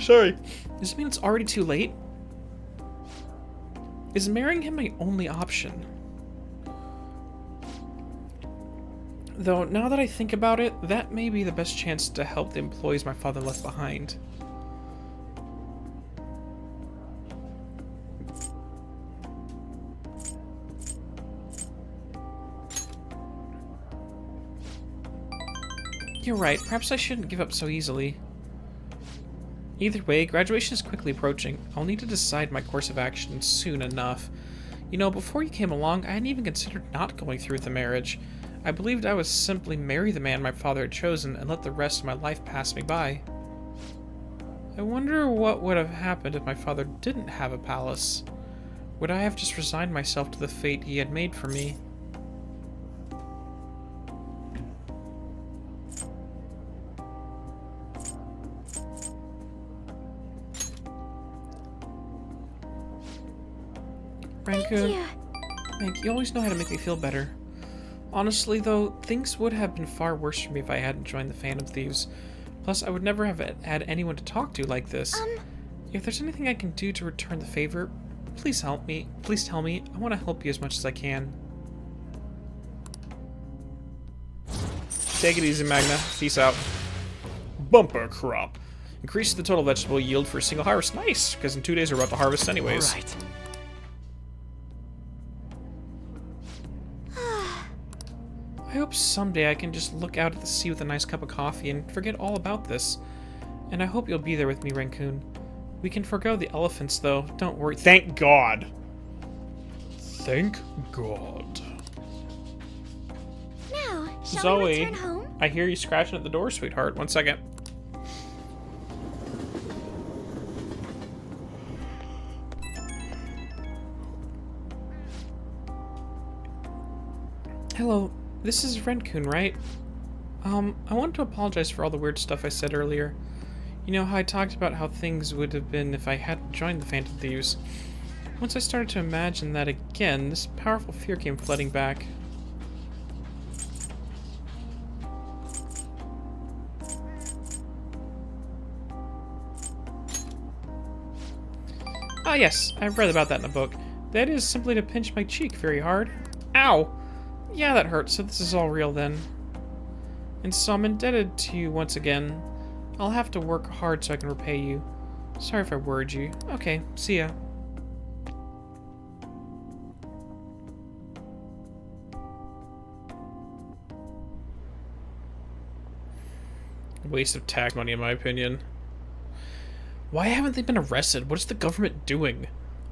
sorry. Does this mean it's already too late? Is marrying him my only option? Though, now that I think about it, that may be the best chance to help the employees my father left behind. You're right. Perhaps I shouldn't give up so easily. Either way, graduation is quickly approaching. I'll need to decide my course of action soon enough. You know, before you came along, I hadn't even considered not going through with the marriage. I believed I would simply marry the man my father had chosen and let the rest of my life pass me by. I wonder what would have happened if my father didn't have a palace. Would I have just resigned myself to the fate he had made for me? Raccoon, Thank you. you always know how to make me feel better. Honestly, though, things would have been far worse for me if I hadn't joined the Phantom Thieves. Plus, I would never have had anyone to talk to like this. If there's anything I can do to return the favor, please help me. Please tell me. I want to help you as much as I can. Take it easy, Magna. Peace out. Bumper crop. Increase the total vegetable yield for a single harvest. Nice, because in 2 days we're about to harvest anyways. All right. I hope someday I can just look out at the sea with a nice cup of coffee and forget all about this. And I hope you'll be there with me, Raccoon. We can forgo the elephants, though. Don't worry. Thank God. Thank God. Now, shall Zoe, we return home? I hear you scratching at the door, sweetheart. 1 second. Hello, this is Raccoon, right? I wanted to apologize for all the weird stuff I said earlier. You know how I talked about how things would have been if I hadn't joined the Phantom Thieves. Once I started to imagine that again, this powerful fear came flooding back. Ah yes, I've read about that in a book. That is simply to pinch my cheek very hard. Ow! Yeah, that hurt, so this is all real then. And so I'm indebted to you once again. I'll have to work hard so I can repay you. Sorry if I worried you. Okay, see ya. Waste of tag money, in my opinion. Why haven't they been arrested? What is the government doing?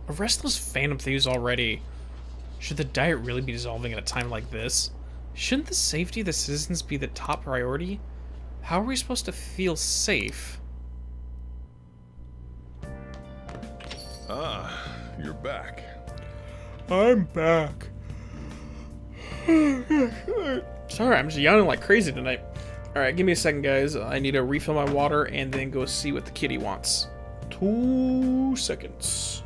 Arrest those Phantom Thieves already. Should the diet really be dissolving at a time like this? Shouldn't the safety of the citizens be the top priority? How are we supposed to feel safe? Ah, you're back. I'm back. Sorry, I'm just yawning like crazy tonight. Alright, give me a second, guys. I need to refill my water and then go see what the kitty wants. 2 seconds.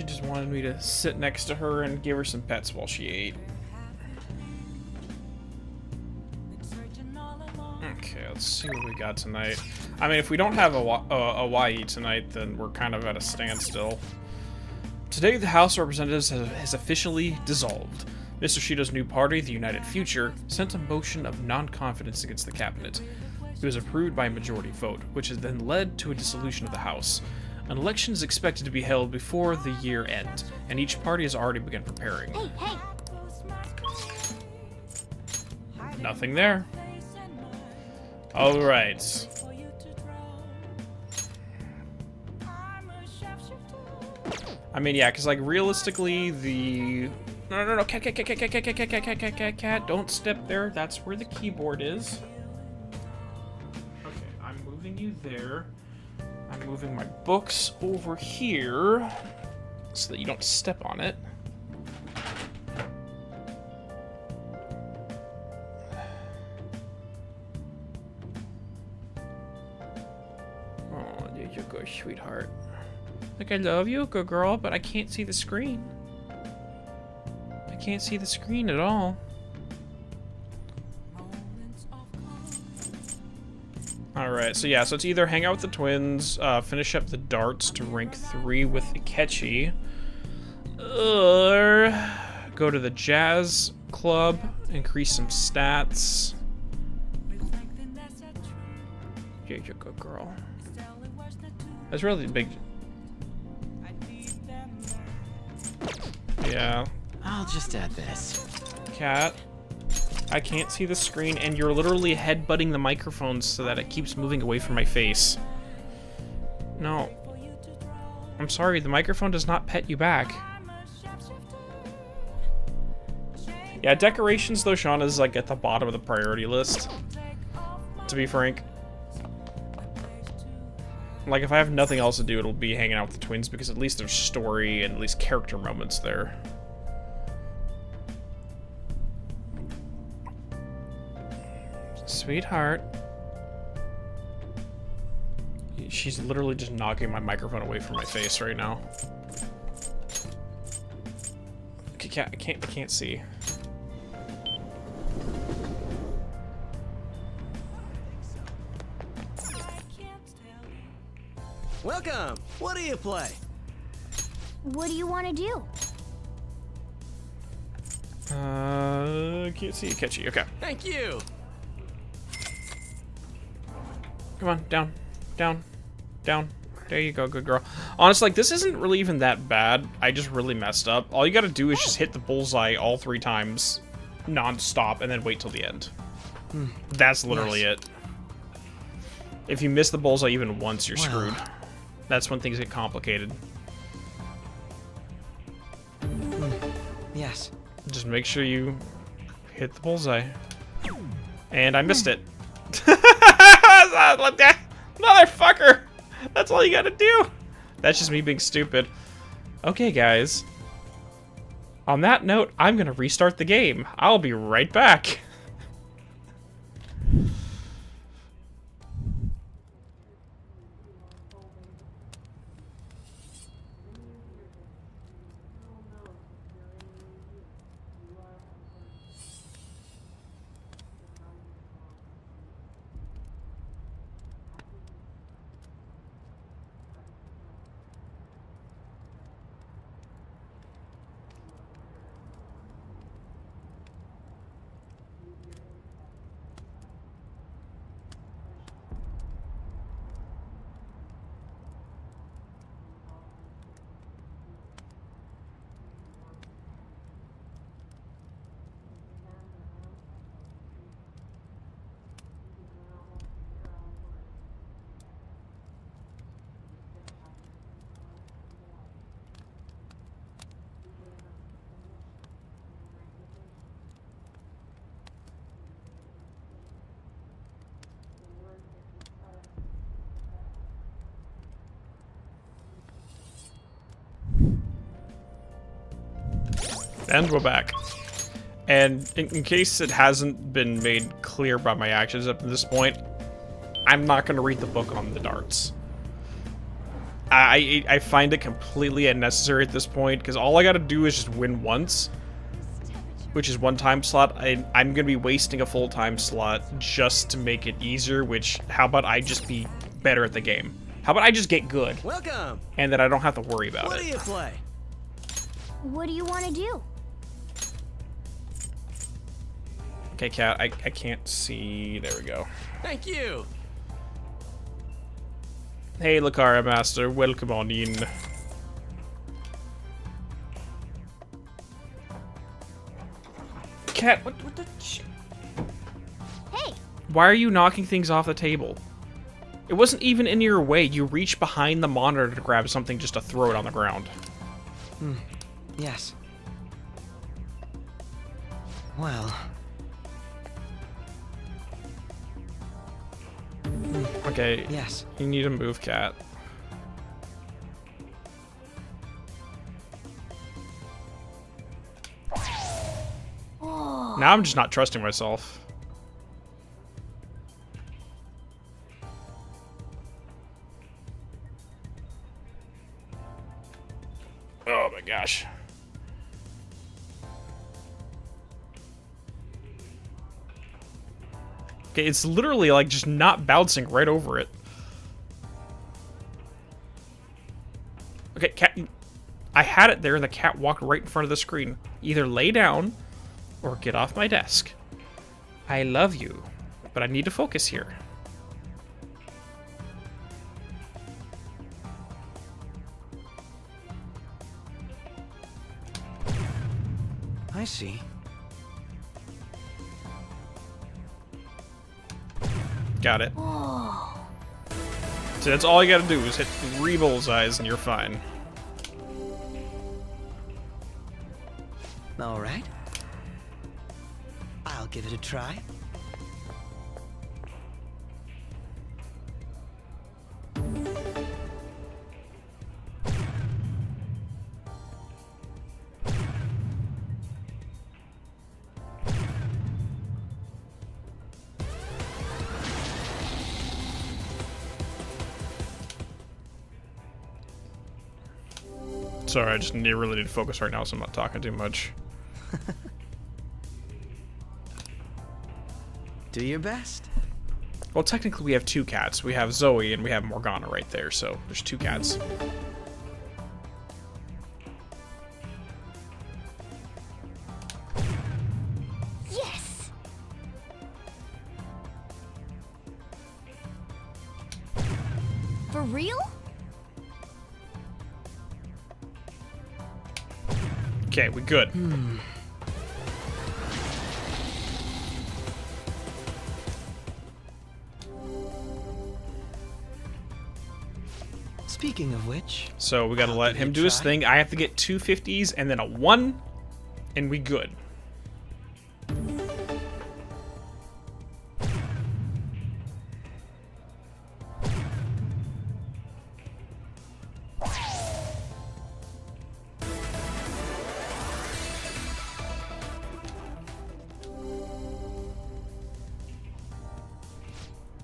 just wanted me to sit next to her and give her some pets while she ate. Okay, let's see what we got tonight. I mean, if we don't have a YE tonight, then we're kind of at a standstill. Today, the House of Representatives has officially dissolved. Mr. Shido's new party, the United Future, sent a motion of non-confidence against the cabinet. It was approved by a majority vote, which has then led to a dissolution of the House. An election is expected to be held before the year end, and each party has already begun preparing. Hey, hey! Nothing there. Alright. I mean, yeah, because, like, realistically, the... No, cat, don't step there. That's where the keyboard is. Okay, I'm moving you there. I'm moving my books over here so that you don't step on it. Oh, there you go, sweetheart. Like, I love you, good girl, but I can't see the screen. I can't see the screen at all. Alright, so yeah, so it's either hang out with the twins, finish up the darts to rank 3 with Ikechi, or go to the jazz club, increase some stats. Yeah, you're a good girl. That's really big. Yeah. I'll just add this. Cat, I can't see the screen, and you're literally headbutting the microphone so that it keeps moving away from my face. No. I'm sorry, the microphone does not pet you back. Yeah, decorations, though, Sean, is, like, at the bottom of the priority list. To be frank. Like, if I have nothing else to do, it'll be hanging out with the twins, because at least there's story and at least character moments there. Sweetheart. She's literally just knocking my microphone away from my face right now. I can't see. Welcome! What do you play? What do you want to do? Can't see Ikechi. Okay. Thank you! Come on, down, down, down. There you go, good girl. Honestly, like, this isn't really even that bad. I just really messed up. All you gotta do is just hit the bullseye all 3 times, non-stop, and then wait till the end. That's literally it. If you miss the bullseye even once, you're screwed. That's when things get complicated. Yes. Just make sure you hit the bullseye. And I missed it. Motherfucker! That's all you gotta do! That's just me being stupid. Okay, guys. On that note, I'm gonna restart the game. I'll be right back. And we're back. And in case it hasn't been made clear by my actions up to this point, I'm not going to read the book on the darts. I find it completely unnecessary at this point, because all I gotta do is just win once, which is one time slot. I'm gonna be wasting a full time slot just to make it easier, which, how about I just be better at the game? How about I just get good? Welcome. And that I don't have to worry about What it. do you play? What do you want to do? Okay, Cat, I can't see. There we go. Thank you. Hey, Lucaria Master, welcome on in. Cat, what the shit? Hey, Why are you knocking things off the table? It wasn't even in your way. You reached behind the monitor to grab something just to throw it on the ground. Yes. Well, Okay, yes. you need to move, Cat. Now I'm just not trusting myself. Oh my gosh. Okay, it's literally like just not bouncing right over it. Okay, cat. I had it there and the cat walked right in front of the screen. Either lay down or get off my desk. I love you, but I need to focus here. I see. Got it. So that's all you gotta do is hit 3 bullseyes and you're fine. All right. I'll give it a try. Sorry, I just really need to focus right now, so I'm not talking too much. Do your best. Well, technically we have 2 cats. We have Zoe and we have Morgana right there, so there's 2 cats. yes! For real? Okay, we good. Speaking of which, So we gotta I'll let give it him a do his try. thing. I have to get 2 50s and then a 1, and we good.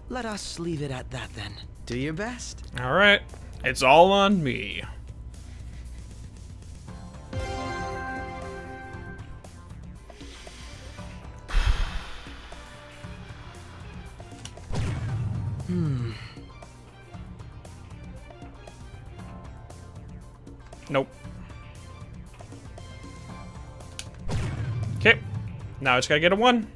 let us leave it at that then. Do your best. Alright, it's all on me. Nope. Okay, now I just gotta get a 1.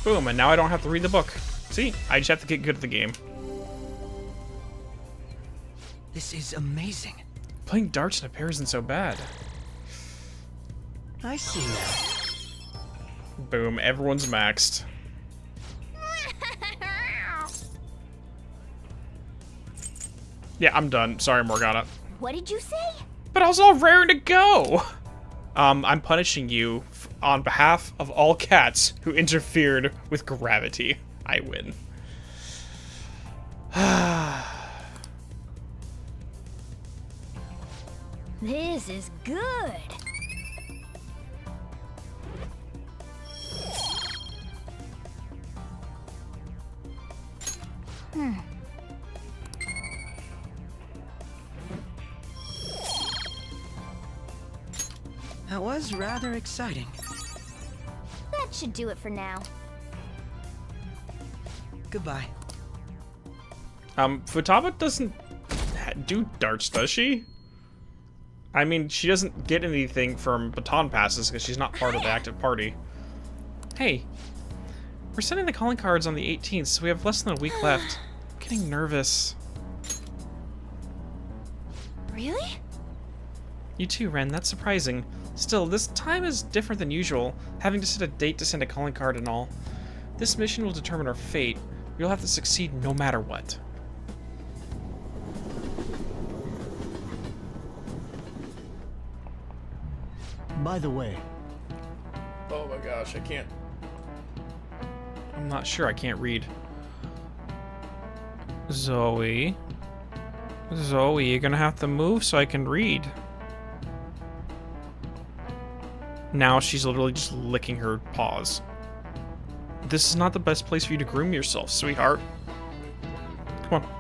Boom, and now I don't have to read the book. See? I just have to get good at the game. This is amazing. Playing darts in a pair isn't so bad. I see now. Boom, everyone's maxed. Yeah, I'm done. Sorry, Morgana. What did you say? But I was all raring to go! I'm punishing you on behalf of all cats who interfered with gravity. I win. This is good. That was rather exciting. That should do it for now. Goodbye. Futaba doesn't do darts, does she? I mean, she doesn't get anything from baton passes because she's not part of the active party. Hey, we're sending the calling cards on the 18th, so we have less than a week left. I'm getting nervous. Really? You too, Ren. That's surprising. Still, this time is different than usual, having to set a date to send a calling card and all. This mission will determine our fate. We'll have to succeed no matter what. By the way, Oh my gosh, I can't. I'm not sure, I can't read. Zoe, you're gonna have to move so I can read. Now she's literally just licking her paws. This is not the best place for you to groom yourself, sweetheart. Come on.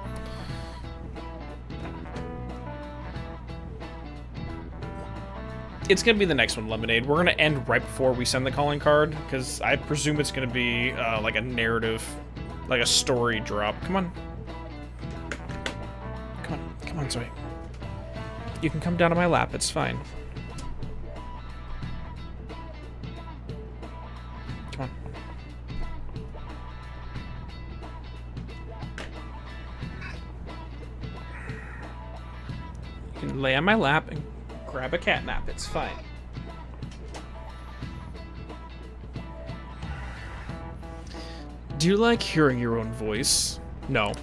It's gonna be the next one, Lemonade. We're gonna end right before we send the calling card, because I presume it's gonna be like a narrative, like a story drop. Come on. Come on, Zoe. You can come down to my lap, it's fine. Come on. You can lay on my lap and grab a cat nap, it's fine. Do you like hearing your own voice? No.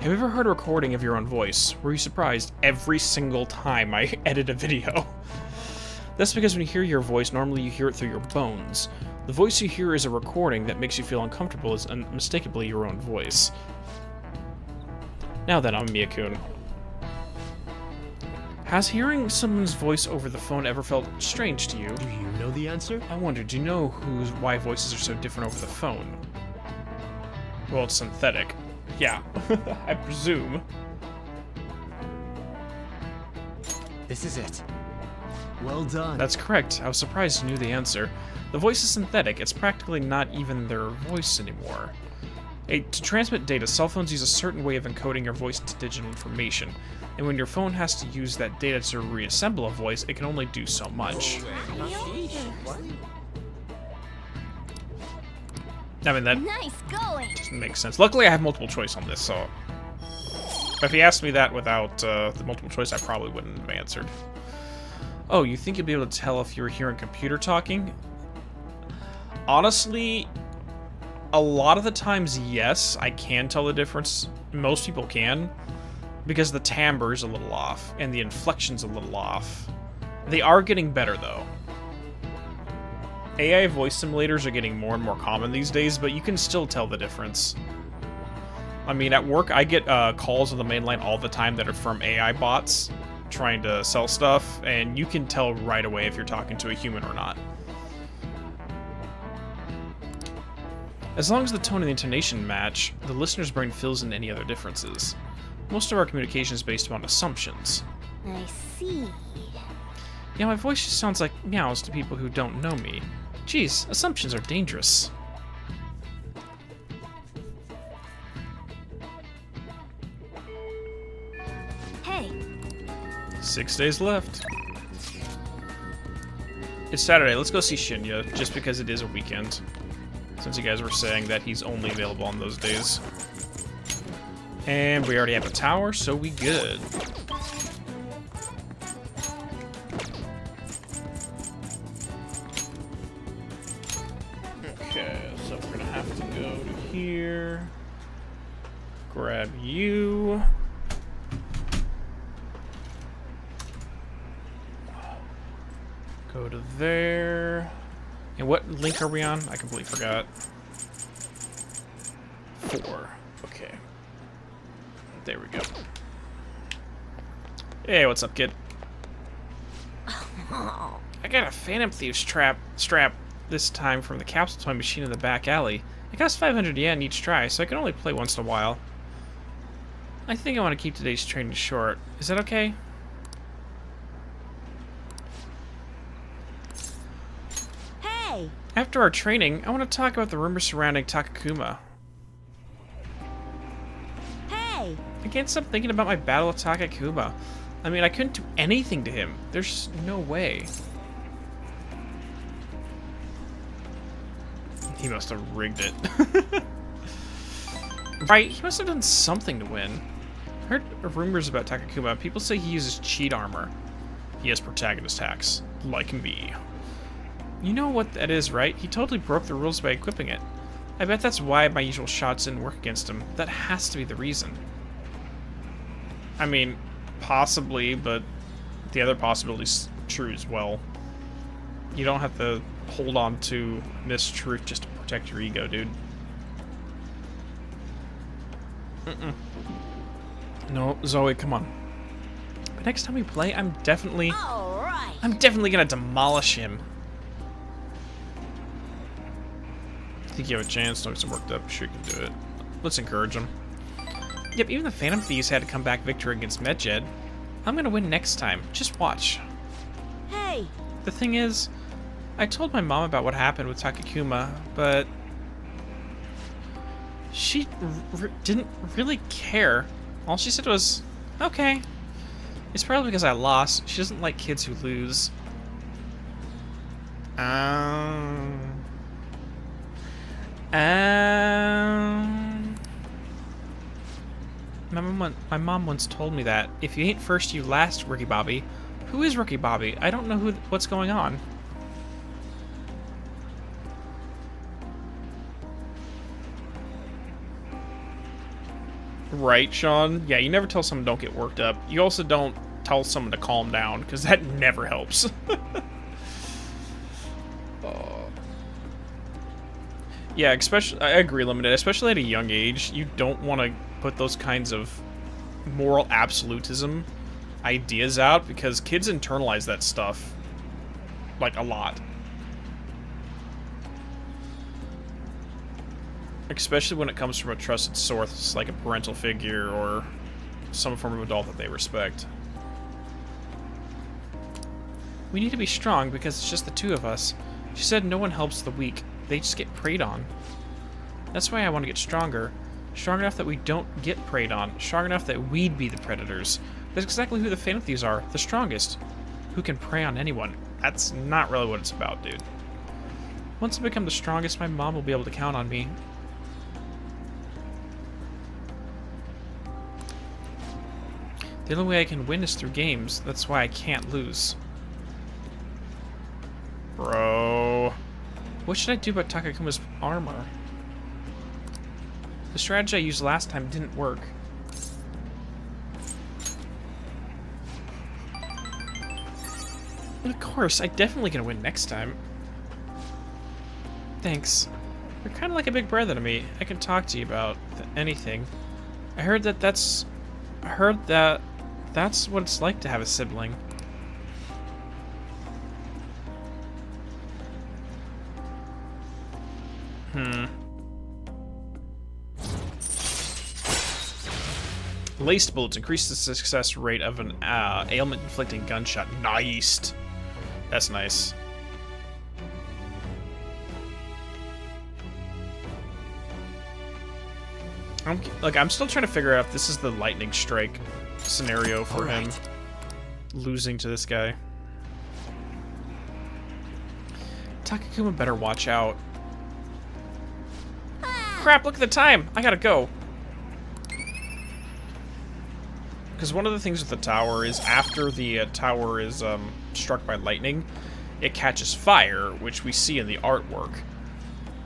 Have you ever heard a recording of your own voice? Were you surprised every single time I edit a video? That's because when you hear your voice, normally you hear it through your bones. The voice you hear is a recording that makes you feel uncomfortable is unmistakably your own voice. Now then, I'm Miyakun. Has hearing someone's voice over the phone ever felt strange to you? do you know the answer? I wonder, do you know why voices are so different over the phone? Well, it's synthetic. Yeah, I presume. This is it. Well done. That's correct. I was surprised you knew the answer. The voice is synthetic. It's practically not even their voice anymore. To transmit data, cell phones use a certain way of encoding your voice into digital information. And when your phone has to use that data to reassemble a voice, it can only do so much. I mean, that Nice going. doesn't make sense. Luckily, I have multiple choice on this, so... If he asked me that without the multiple choice, I probably wouldn't have answered. Oh, you think you'd be able to tell if you were hearing a computer talking? Honestly, a lot of the times, yes, I can tell the difference. Most people can. Because the timbre is a little off, and the inflection's a little off. They are getting better, though. AI voice simulators are getting more and more common these days, but you can still tell the difference. I mean, at work, I get calls on the main line all the time that are from AI bots trying to sell stuff, and you can tell right away if you're talking to a human or not. As long as the tone and the intonation match, the listener's brain fills in any other differences. Most of our communication is based upon assumptions. I see. Yeah, my voice just sounds like meows to people who don't know me. Geez, assumptions are dangerous. Hey, 6 days left. It's Saturday. Let's go see Shinya, just because it is a weekend. Since you guys were saying that he's only available on those days. And we already have a tower, so we good. Okay, so we're gonna have to go to here. Grab you. Go to there. And what link are we on? I completely forgot. 4. Okay. There we go. Hey, what's up, kid? I got a Phantom Thief's strap this time from the capsule toy machine in the back alley. It costs 500 yen each try, so I can only play once in a while. I think I want to keep today's training short. Is that okay? Hey! After our training, I want to talk about the rumors surrounding Takakura. Hey! I can't stop thinking about my battle with Takakura. I mean, I couldn't do anything to him. There's no way. He must have rigged it. Right, he must have done something to win. I heard rumors about Takakura. People say he uses cheat armor. He has protagonist hacks, like me. You know what that is, right? He totally broke the rules by equipping it. I bet that's why my usual shots didn't work against him. That has to be the reason. I mean, possibly, but the other possibility's true as well. You don't have to hold on to mistruth just to protect your ego, dude. No, Zoe, come on. But next time we play, I'm definitely gonna demolish him. Think you have a chance? Don't get so worked up. Sure you can do it. Let's encourage him. Yep, even the Phantom Thieves had to come back victor against Medjed. I'm gonna win next time. Just watch. Hey! The thing is, I told my mom about what happened with Takakura, but she didn't really care. All she said was, okay. It's probably because I lost. She doesn't like kids who lose. My mom once told me that if you ain't first, you last, Ricky Bobby. Who is Ricky Bobby? I don't know what's going on. Right, Sean? Yeah, you never tell someone don't get worked up. You also don't tell someone to calm down, because that never helps. Yeah, especially, I agree, Limited. Especially at a young age, you don't want to put those kinds of moral absolutism ideas out, because kids internalize that stuff, like, a lot. Especially when it comes from a trusted source, like a parental figure or some form of adult that they respect. We need to be strong because it's just the two of us. She said no one helps the weak. They just get preyed on. That's why I want to get stronger. Strong enough that we don't get preyed on. Strong enough that we'd be the predators. That's exactly who the Phantom Thieves are. The strongest. Who can prey on anyone. That's not really what it's about, dude. Once I become the strongest, my mom will be able to count on me. The only way I can win is through games. That's why I can't lose. Bro. What should I do about Takakura's armor? The strategy I used last time didn't work. Of course, I'm definitely gonna win next time. Thanks. You're kind of like a big brother to me. I can talk to you about anything. I heard that that's what it's like to have a sibling. Laced bullets increase the success rate of an ailment-inflicting gunshot. Nice. That's nice. I'm still trying to figure out if this is the lightning strike scenario for him losing to this guy. Takakura better watch out. Crap, look at the time! I gotta go. Because one of the things with the tower is after the tower is struck by lightning, it catches fire, which we see in the artwork.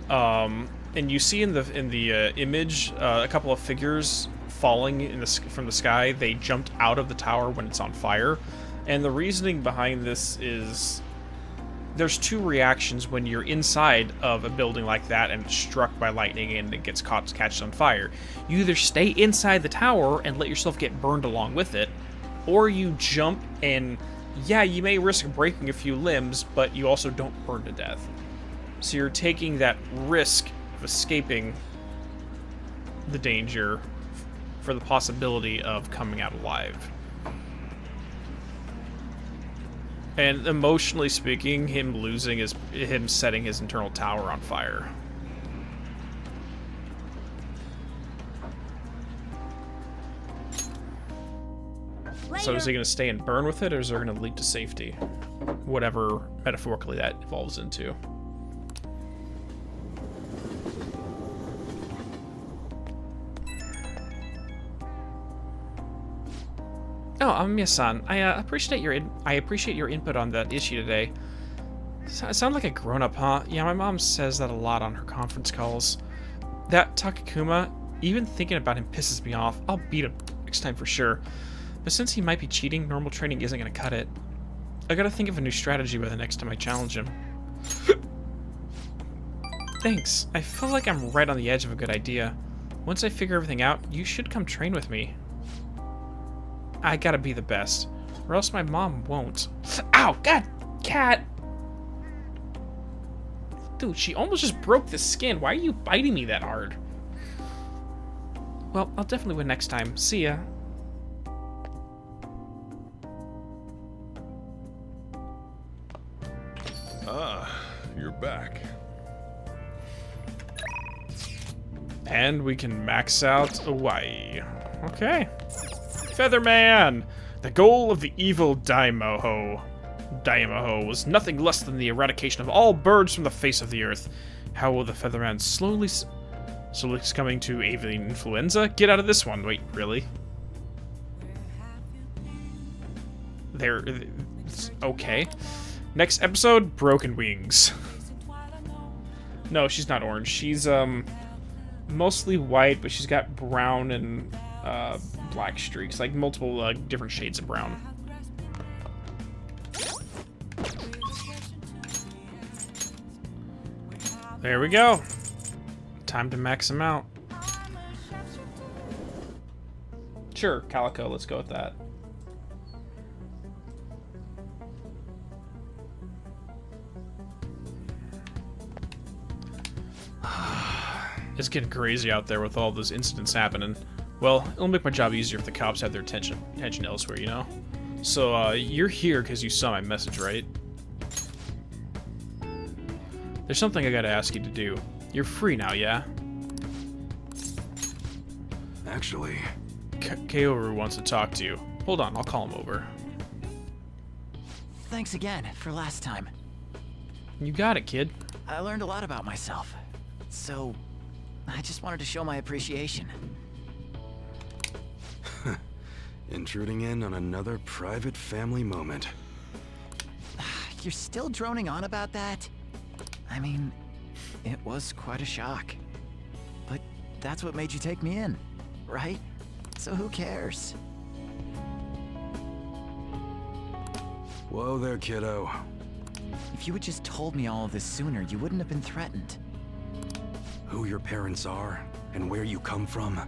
And you see in the image a couple of figures falling from the sky. They jumped out of the tower when it's on fire. And the reasoning behind this is there's two reactions when you're inside of a building like that and struck by lightning and it catches on fire. You either stay inside the tower and let yourself get burned along with it, or you jump and, yeah, you may risk breaking a few limbs, but you also don't burn to death. So you're taking that risk of escaping the danger for the possibility of coming out alive. And emotionally speaking, him setting his internal tower on fire. So is he going to stay and burn with it, or is it going to lead to safety? Whatever, metaphorically, that evolves into. Oh, Miya-san, I appreciate your input on that issue today. I sound like a grown-up, huh? Yeah, my mom says that a lot on her conference calls. That Takakura, even thinking about him pisses me off. I'll beat him next time for sure. But since he might be cheating, normal training isn't going to cut it. I gotta think of a new strategy by the next time I challenge him. Thanks. I feel like I'm right on the edge of a good idea. Once I figure everything out, you should come train with me. I gotta be the best, or else my mom won't. Ow! God! Cat! Dude, she almost just broke the skin. Why are you biting me that hard? Well, I'll definitely win next time. See ya. Ah, you're back. And we can max out Hawaii. Okay. Featherman! The goal of the evil Daimoho was nothing less than the eradication of all birds from the face of the earth. How will the Featherman slowly succumbing to avian influenza? Get out of this one. Wait, really? Okay. Next episode, Broken Wings. No, she's not orange. She's, mostly white, but she's got brown and, black streaks. Like, multiple, different shades of brown. There we go. Time to max them out. Sure, Calico, let's go with that. It's getting crazy out there with all those incidents happening. Well, it'll make my job easier if the cops have their attention elsewhere, you know? So, you're here because you saw my message, right? There's something I gotta ask you to do. You're free now, yeah? Actually... Kaoru wants to talk to you. Hold on, I'll call him over. Thanks again for last time. You got it, kid. I learned a lot about myself. So, I just wanted to show my appreciation. Intruding in on another private family moment. You're still droning on about that? I mean, it was quite a shock. But that's what made you take me in, right? So who cares? Whoa there, kiddo. If you had just told me all of this sooner, you wouldn't have been threatened. Who your parents are and where you come from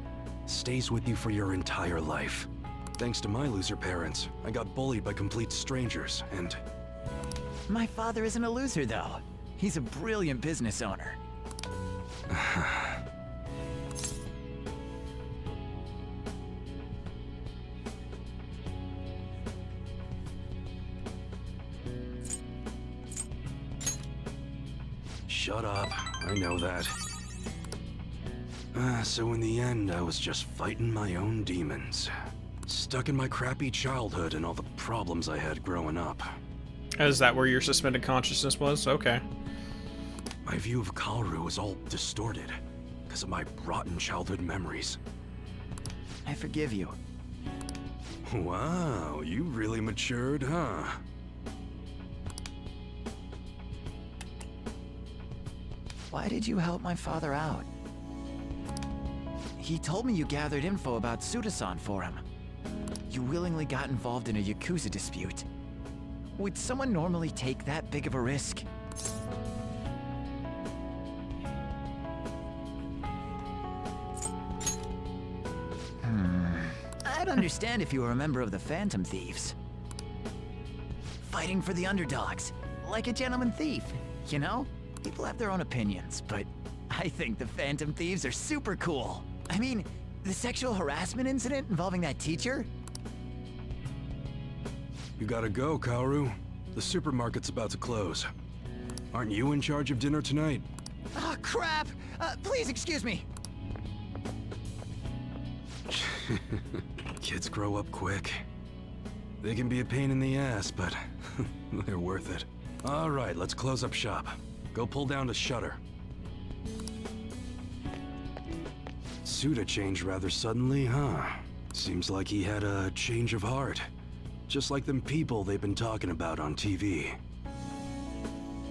stays with you for your entire life. Thanks to my loser parents, I got bullied by complete strangers, and... My father isn't a loser, though. He's a brilliant business owner. Shut up. I know that. So in the end, I was just fighting my own demons. Stuck in my crappy childhood and all the problems I had growing up. Is that where your suspended consciousness was? Okay. My view of Haru was all distorted because of my rotten childhood memories. I forgive you. Wow, you really matured, huh? Why did you help my father out? He told me you gathered info about Suda-san for him. You willingly got involved in a Yakuza dispute. Would someone normally take that big of a risk? I'd understand if you were a member of the Phantom Thieves. Fighting for the underdogs, like a gentleman thief, you know? People have their own opinions, but I think the Phantom Thieves are super cool. I mean, The sexual harassment incident involving that teacher? You gotta go, Haru. The supermarket's about to close. Aren't you in charge of dinner tonight? Oh, crap! Please excuse me. Kids grow up quick. They can be a pain in the ass, but they're worth it. All right, let's close up shop. Go pull down the shutter. Suda changed rather suddenly, huh? Seems like he had a change of heart. Just like them people they've been talking about on TV.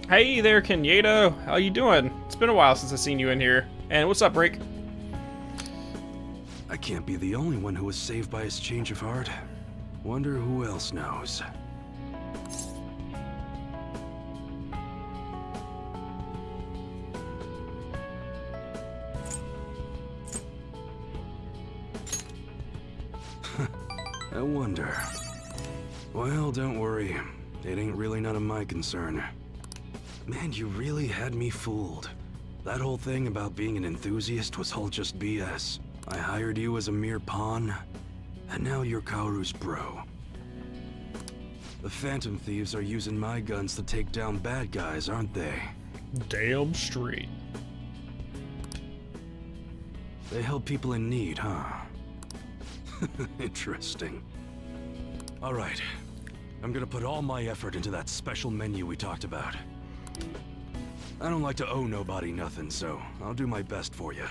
Hey there, Kenyatta. How you doing? It's been a while since I've seen you in here. And what's up, Break? I can't be the only one who was saved by his change of heart. Wonder who else knows. I wonder. Well, don't worry. It ain't really none of my concern. Man, you really had me fooled. That whole thing about being an enthusiast was all just BS. I hired you as a mere pawn, and now you're Kaoru's bro. The Phantom Thieves are using my guns to take down bad guys, aren't they? Damn straight. They help people in need, huh? Interesting. Alright. I'm gonna put all my effort into that special menu we talked about. I don't like to owe nobody nothing, so I'll do my best for you.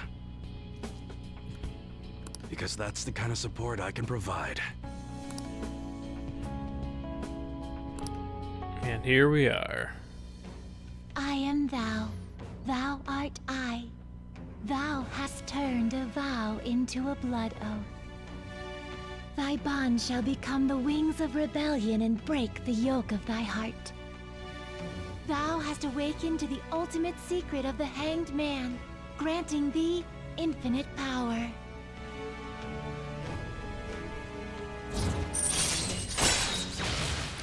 Because that's the kind of support I can provide. And here we are. I am thou, thou art I. Thou hast turned a vow into a blood oath. Thy bond shall become the wings of rebellion and break the yoke of thy heart. Thou hast awakened to the ultimate secret of the hanged man, granting thee infinite power.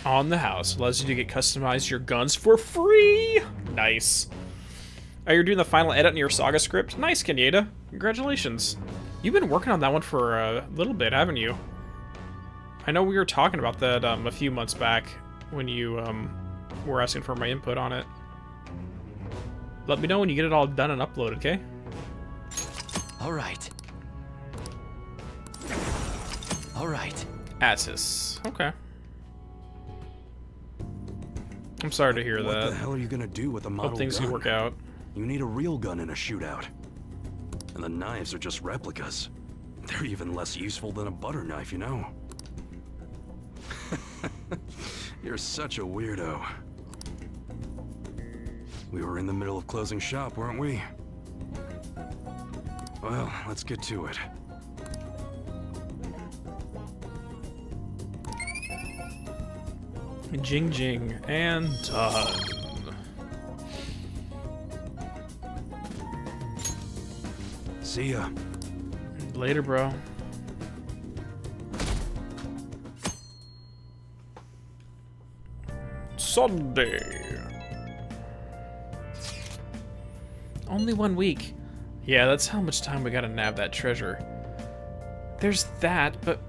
On the house allows you to get customize your guns for free. Nice. Oh, you're doing the final edit in your Saga script? Nice, Kenyatta. Congratulations. You've been working on that one for a little bit, haven't you? I know we were talking about that a few months back when you were asking for my input on it. Let me know when you get it all done and uploaded, okay? All right. All right. Atsis. Okay. I'm sorry to hear What that. the hell are you gonna do with a model Hope things gun? can work out. You need a real gun in a shootout. And the knives are just replicas. They're even less useful than a butter knife, you know? You're such a weirdo. We were in the middle of closing shop, weren't we? Well, let's get to it. Jing jing and done. See ya. Later, bro. Sunday. Only 1 week. Yeah, that's how much time we gotta nab that treasure. There's that, but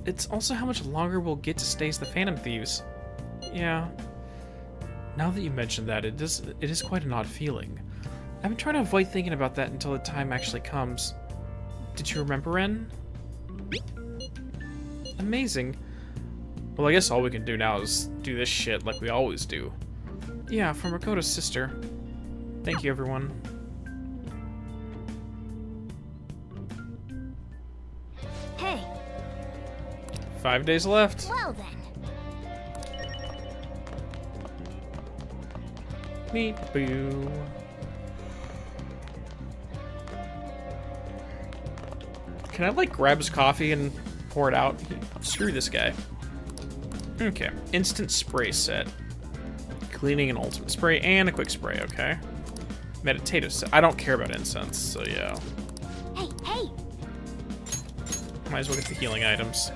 it's also how much longer we'll get to stay as the Phantom Thieves. Yeah. Now that you mention that, it is quite an odd feeling. I've been trying to avoid thinking about that until the time actually comes. Did you remember, Ren? Amazing. Well, I guess all we can do now is do this shit like we always do. Yeah, from Makoto's sister. Thank you, everyone. Hey, 5 days left. well then. Meet boo. Can I, like, grab his coffee and pour it out? Screw this guy. Okay. Instant spray set. Cleaning and ultimate spray and a quick spray, okay. Meditative set. I don't care about incense, so yeah. Hey, hey! Might as well get the healing items.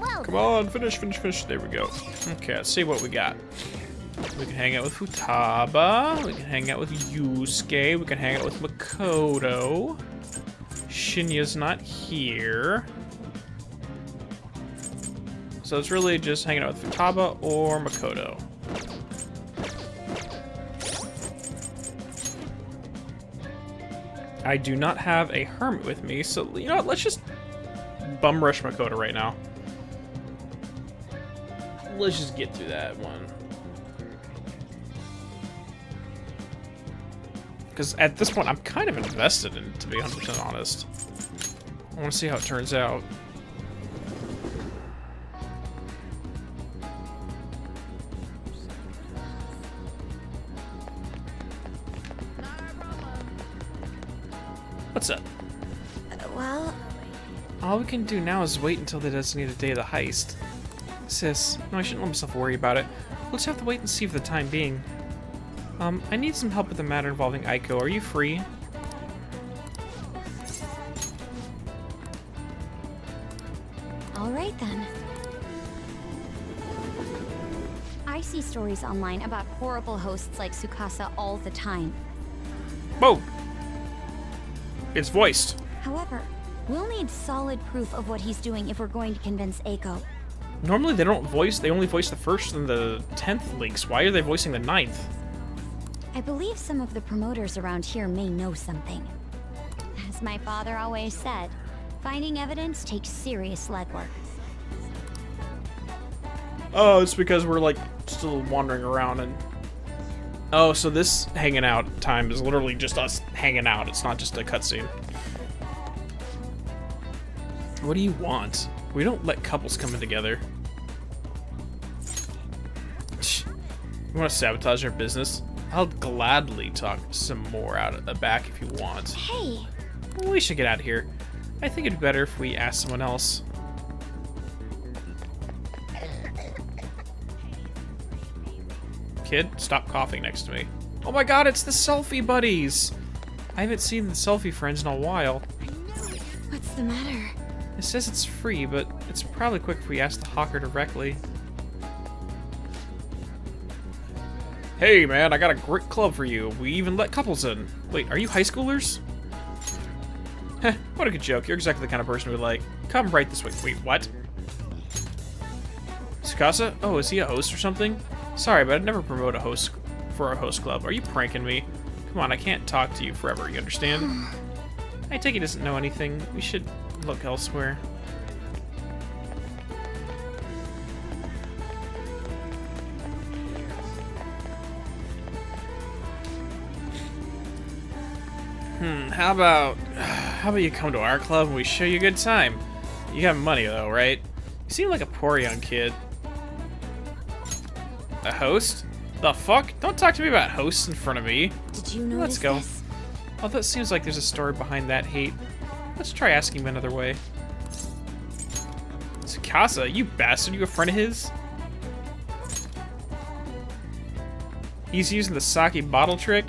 Well Come on, finish. There we go. Okay, let's see what we got. We can hang out with Futaba. We can hang out with Yusuke. We can hang out with Makoto. Shinya's not here. So it's really just hanging out with Futaba or Makoto. I do not have a hermit with me, so you know what? Let's just bum rush Makoto right now. Let's just get through that one. Because at this point, I'm kind of invested in it, to be 100% honest. I want to see how it turns out. What's up? Well, all we can do now is wait until the designated day of the heist. Sis, no, I shouldn't let myself worry about it. We'll just have to wait and see for the time being. I need some help with the matter involving Aiko. Are you free? all right then. I see stories online about horrible hosts like Tsukasa all the time. Whoa! It's voiced. However, we'll need solid proof of what he's doing if we're going to convince Aiko. Normally they don't voice, they only voice the 1st and the 10th links. Why are they voicing the 9th? I believe some of the promoters around here may know something. As my father always said, finding evidence takes serious legwork. Oh, it's because we're like still wandering around and... Oh, so this hanging out time is literally just us hanging out. It's not just a cutscene. What do you want? We don't let couples come in together. You want to sabotage our business? I'll gladly talk some more out of the back if you want. Hey! We should get out of here. I think it'd be better if we asked someone else. Kid, stop coughing next to me. Oh my god, it's the selfie buddies! I haven't seen the selfie friends in a while. What's the matter? It says it's free, but it's probably quick if we ask the hawker directly. Hey man, I got a great club for you. We even let couples in. Wait, are you high schoolers? Heh, what a good joke. You're exactly the kind of person we'd like. Come right this way. Wait, what? Tsukasa? Oh, is he a host or something? Sorry, but I'd never promote a host for a host club. Are you pranking me? Come on, I can't talk to you forever, you understand? I take he doesn't know anything. We should look elsewhere. How about you come to our club and we show you a good time? You have money though, right? You seem like a poor young kid. A host? The fuck? Don't talk to me about hosts in front of me. Did you notice Let's go. this? Although it seems like there's a story behind that hate. Let's try asking him another way. Tsukasa, you bastard, you a friend of his? He's using the sake bottle trick?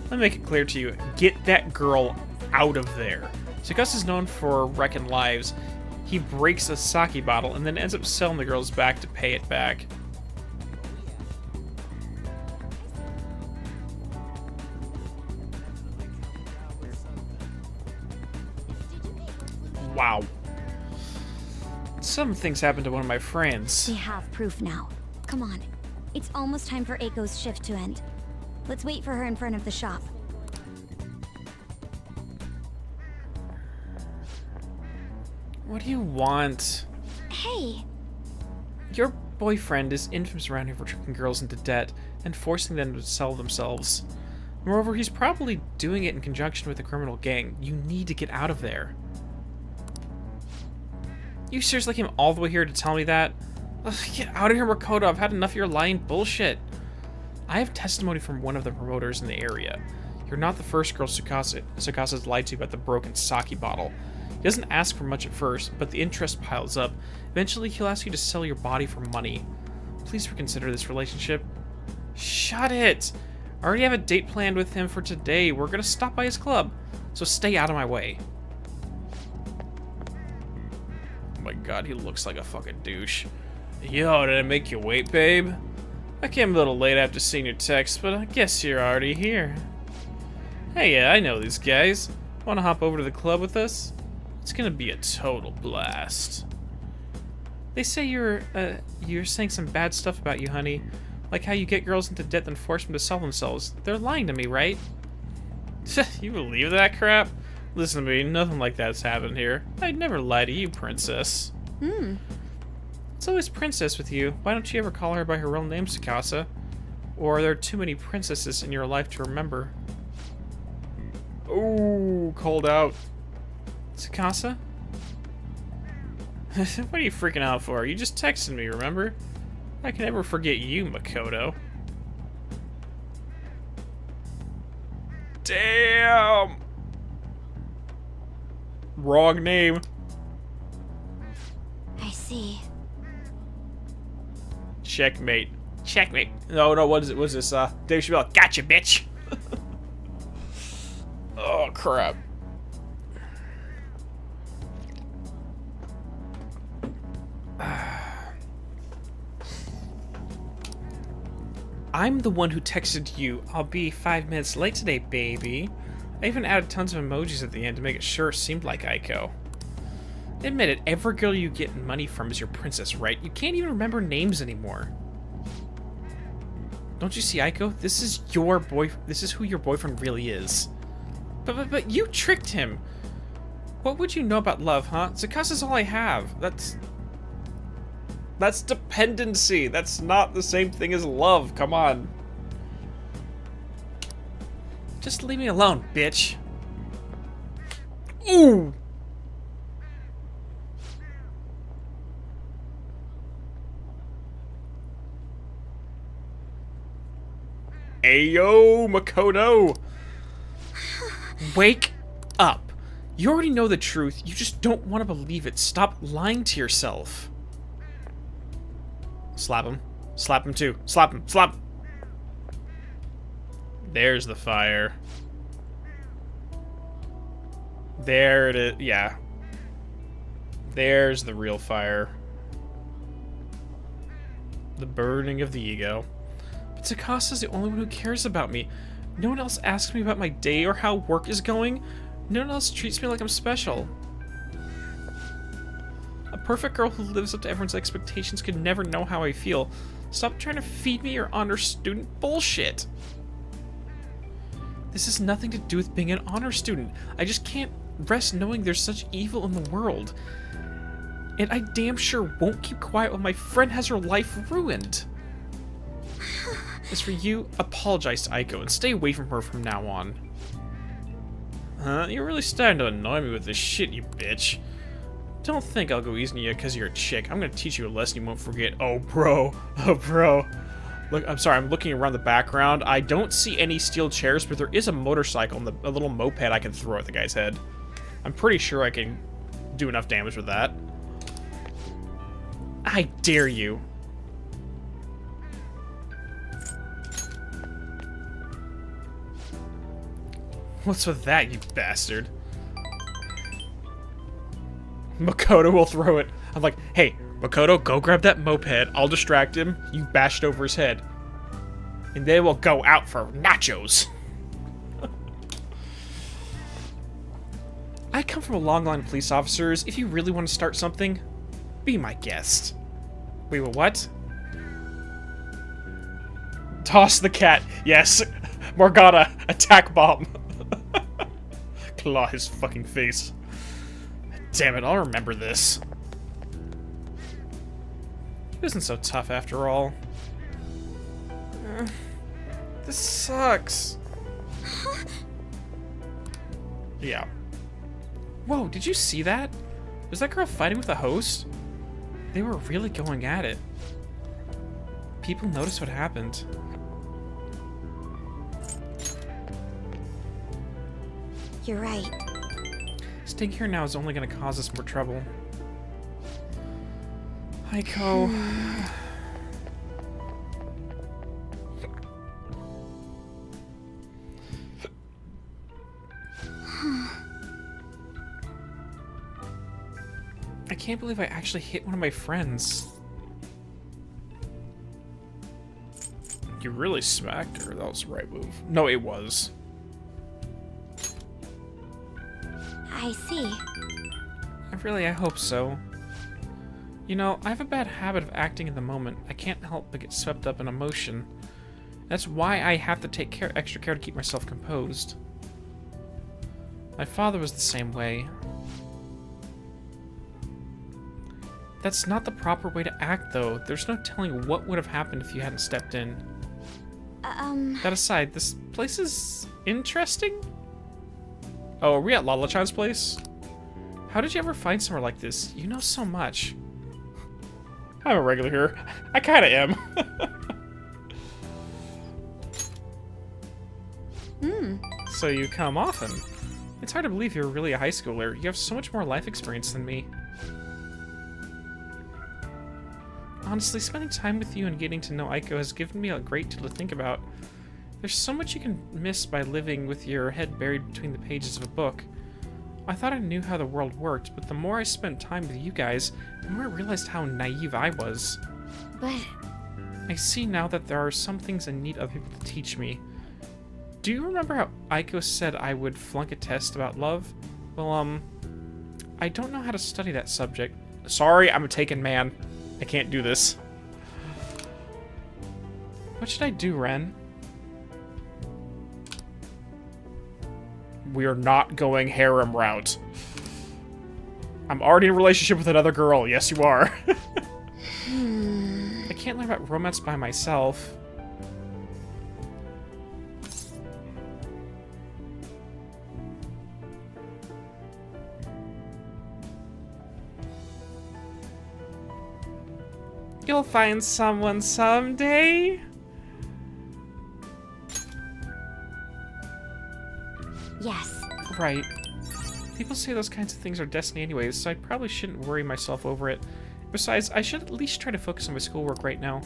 Let me make it clear to you. Get that girl out of there. Tsukasa's known for wrecking lives. He breaks a sake bottle and then ends up selling the girl's back to pay it back. Wow. Some things happened to one of my friends. We have proof now. Come on. It's almost time for Aiko's shift to end. Let's wait for her in front of the shop. What do you want? Hey! Your boyfriend is infamous around here for tricking girls into debt and forcing them to sell themselves. Moreover, he's probably doing it in conjunction with a criminal gang. You need to get out of there. You seriously came all the way here to tell me that? Ugh, get out of here, Makoto. I've had enough of your lying bullshit. I have testimony from one of the promoters in the area. You're not the first girl Tsukasa's lied to about the broken sake bottle. He doesn't ask for much at first, but the interest piles up. Eventually, he'll ask you to sell your body for money. Please reconsider this relationship. Shut it! I already have a date planned with him for today. We're gonna stop by his club, so stay out of my way. my god, he looks like a fucking douche. Yo, did I make you wait, babe? I came a little late after seeing your text, but I guess you're already here. Hey, yeah, I know these guys. Wanna hop over to the club with us? It's gonna be a total blast. They say you're saying some bad stuff about you, honey. Like how you get girls into debt and force them to sell themselves. They're lying to me, right? You believe that crap? Listen to me, nothing like that's happened here. I'd never lie to you, princess. It's always princess with you. Why don't you ever call her by her real name, Tsukasa? Or are there too many princesses in your life to remember? Ooh, called out. Tsukasa? What are you freaking out for? You just texted me, remember? I can never forget you, Makoto. Damn! Wrong name. I see. Checkmate. Checkmate. No, what is it? What's this? Dave Chappelle. Gotcha, bitch! Oh, crap. I'm the one who texted you. I'll be 5 minutes late today, baby. I even added tons of emojis at the end to make it sure it seemed like Aiko. Admit it, every girl you get money from is your princess, right? You can't even remember names anymore. Don't you see, Aiko? This is your this is who your boyfriend really is. But you tricked him. What would you know about love, huh? Tsukasa's all I have. That's dependency. That's not the same thing as love. Come on. Just leave me alone, bitch. Ooh! Ayo, Makoto! Wake up. You already know the truth. You just don't want to believe it. Stop lying to yourself. Slap him. Slap him too. Slap him. Slap him. There's the fire. There it is. Yeah. There's the real fire. The burning of the ego. But Tsukasa's the only one who cares about me. No one else asks me about my day or how work is going. No one else treats me like I'm special. A perfect girl who lives up to everyone's expectations could never know how I feel. Stop trying to feed me your honor student bullshit. This has nothing to do with being an honor student. I just can't rest knowing there's such evil in the world. And I damn sure won't keep quiet when my friend has her life ruined. As for you, apologize to Aiko and stay away from her from now on. You're really starting to annoy me with this shit, you bitch. Don't think I'll go easy on you because you're a chick. I'm gonna teach you a lesson you won't forget. Oh, bro. Oh, bro. Look, I'm sorry, I'm looking around the background. I don't see any steel chairs, but there is a motorcycle and a little moped I can throw at the guy's head. I'm pretty sure I can do enough damage with that. I dare you. What's with that, you bastard? Makoto will throw it. I'm like, hey, Makoto, go grab that moped. I'll distract him. You bash it over his head. And then we'll go out for nachos. I come from a long line of police officers. If you really want to start something, be my guest. Wait, what? Toss the cat. Yes. Morgana, attack bomb. Claw his fucking face. Damn it, I'll remember this. It isn't so tough after all. This sucks. Yeah. Whoa, did you see that? Was that girl fighting with the host? They were really going at it. People noticed what happened. You're right. Staying here now is only going to cause us more trouble. Aiko. I can't believe I actually hit one of my friends. You really smacked her. That was the right move. No, it was. I see. I hope so. You know, I have a bad habit of acting in the moment. I can't help but get swept up in emotion. That's why I have to take extra care to keep myself composed. My father was the same way. That's not the proper way to act, though. There's no telling what would have happened if you hadn't stepped in. That aside, this place is interesting? Oh, are we at Lala-chan's place? How did you ever find somewhere like this? You know so much. I'm a regular here. I kinda am. So you come often. It's hard to believe you're really a high schooler. You have so much more life experience than me. Honestly, spending time with you and getting to know Aiko has given me a great deal to think about. There's so much you can miss by living with your head buried between the pages of a book. I thought I knew how the world worked, but the more I spent time with you guys, the more I realized how naive I was. But I see now that there are some things I need other people to teach me. Do you remember how Aiko said I would flunk a test about love? Well, I don't know how to study that subject. Sorry, I'm a taken man. I can't do this. What should I do, Ren? We are not going harem route. I'm already in a relationship with another girl. Yes, you are. I can't learn about romance by myself. You'll find someone someday. yes. Right. People say those kinds of things are destiny anyways, so I probably shouldn't worry myself over it. Besides, I should at least try to focus on my schoolwork right now.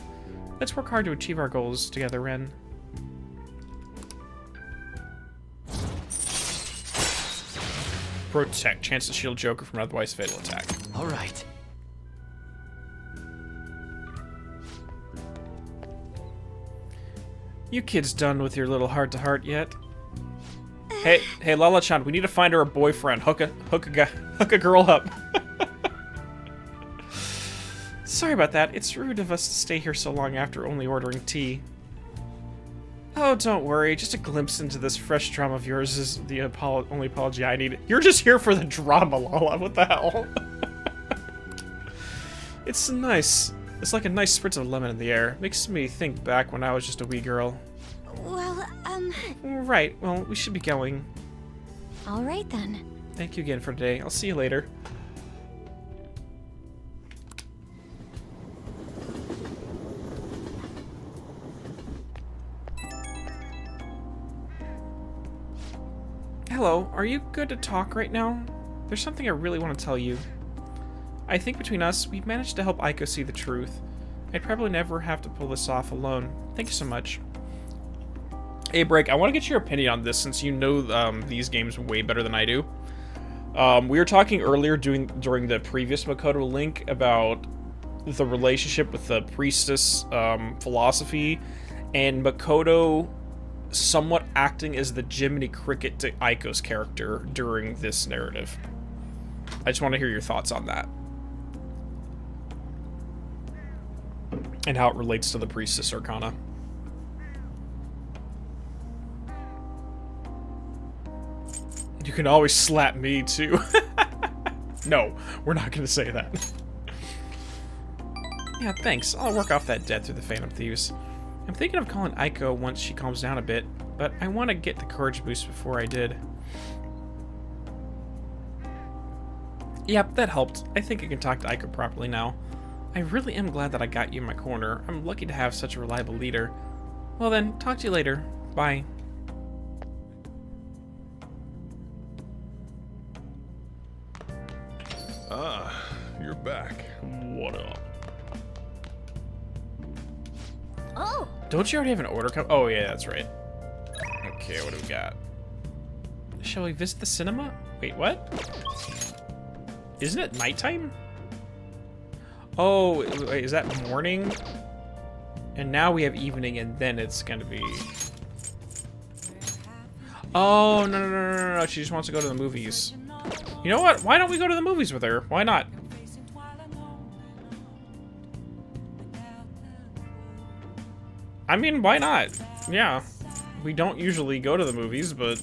Let's work hard to achieve our goals together, Ren. Protect. Chance to shield Joker from an otherwise fatal attack. All right. You kids done with your little heart-to-heart yet? Hey, Lala-chan, we need to find her a boyfriend. Hook a girl up. Sorry about that. It's rude of us to stay here so long after only ordering tea. Oh, don't worry. Just a glimpse into this fresh drama of yours is the only apology I need. You're just here for the drama, Lala. What the hell? It's nice. It's like a nice spritz of lemon in the air. Makes me think back when I was just a wee girl. Well, Right. Well, we should be going. all right then. Thank you again for today. I'll see you later. Hello, are you good to talk right now? There's something I really want to tell you. I think between us, we've managed to help Aiko see the truth. I'd probably never have to pull this off alone. Thank you so much. Hey, Break, I want to get your opinion on this since you know these games way better than I do. We were talking earlier during the previous Makoto link about the relationship with the priestess philosophy and Makoto somewhat acting as the Jiminy Cricket to Aiko's character during this narrative. I just want to hear your thoughts on that. And how it relates to the priestess Arcana. You can always slap me, too. No, we're not going to say that. Yeah, thanks. I'll work off that debt through the Phantom Thieves. I'm thinking of calling Aiko once she calms down a bit, but I want to get the courage boost before I did. Yep, that helped. I think I can talk to Aiko properly now. I really am glad that I got you in my corner. I'm lucky to have such a reliable leader. Well then, talk to you later. Bye. Ah, you're back. What up? Oh, Don't you already have an order come? Oh yeah, that's right. Okay, what do we got? Shall we visit the cinema? Wait, what? Isn't it nighttime? Oh, wait, is that morning? And now we have evening, and then it's gonna be... Oh, no. She just wants to go to the movies. You know what? Why don't we go to the movies with her? Why not? I mean, why not? Yeah. We don't usually go to the movies, but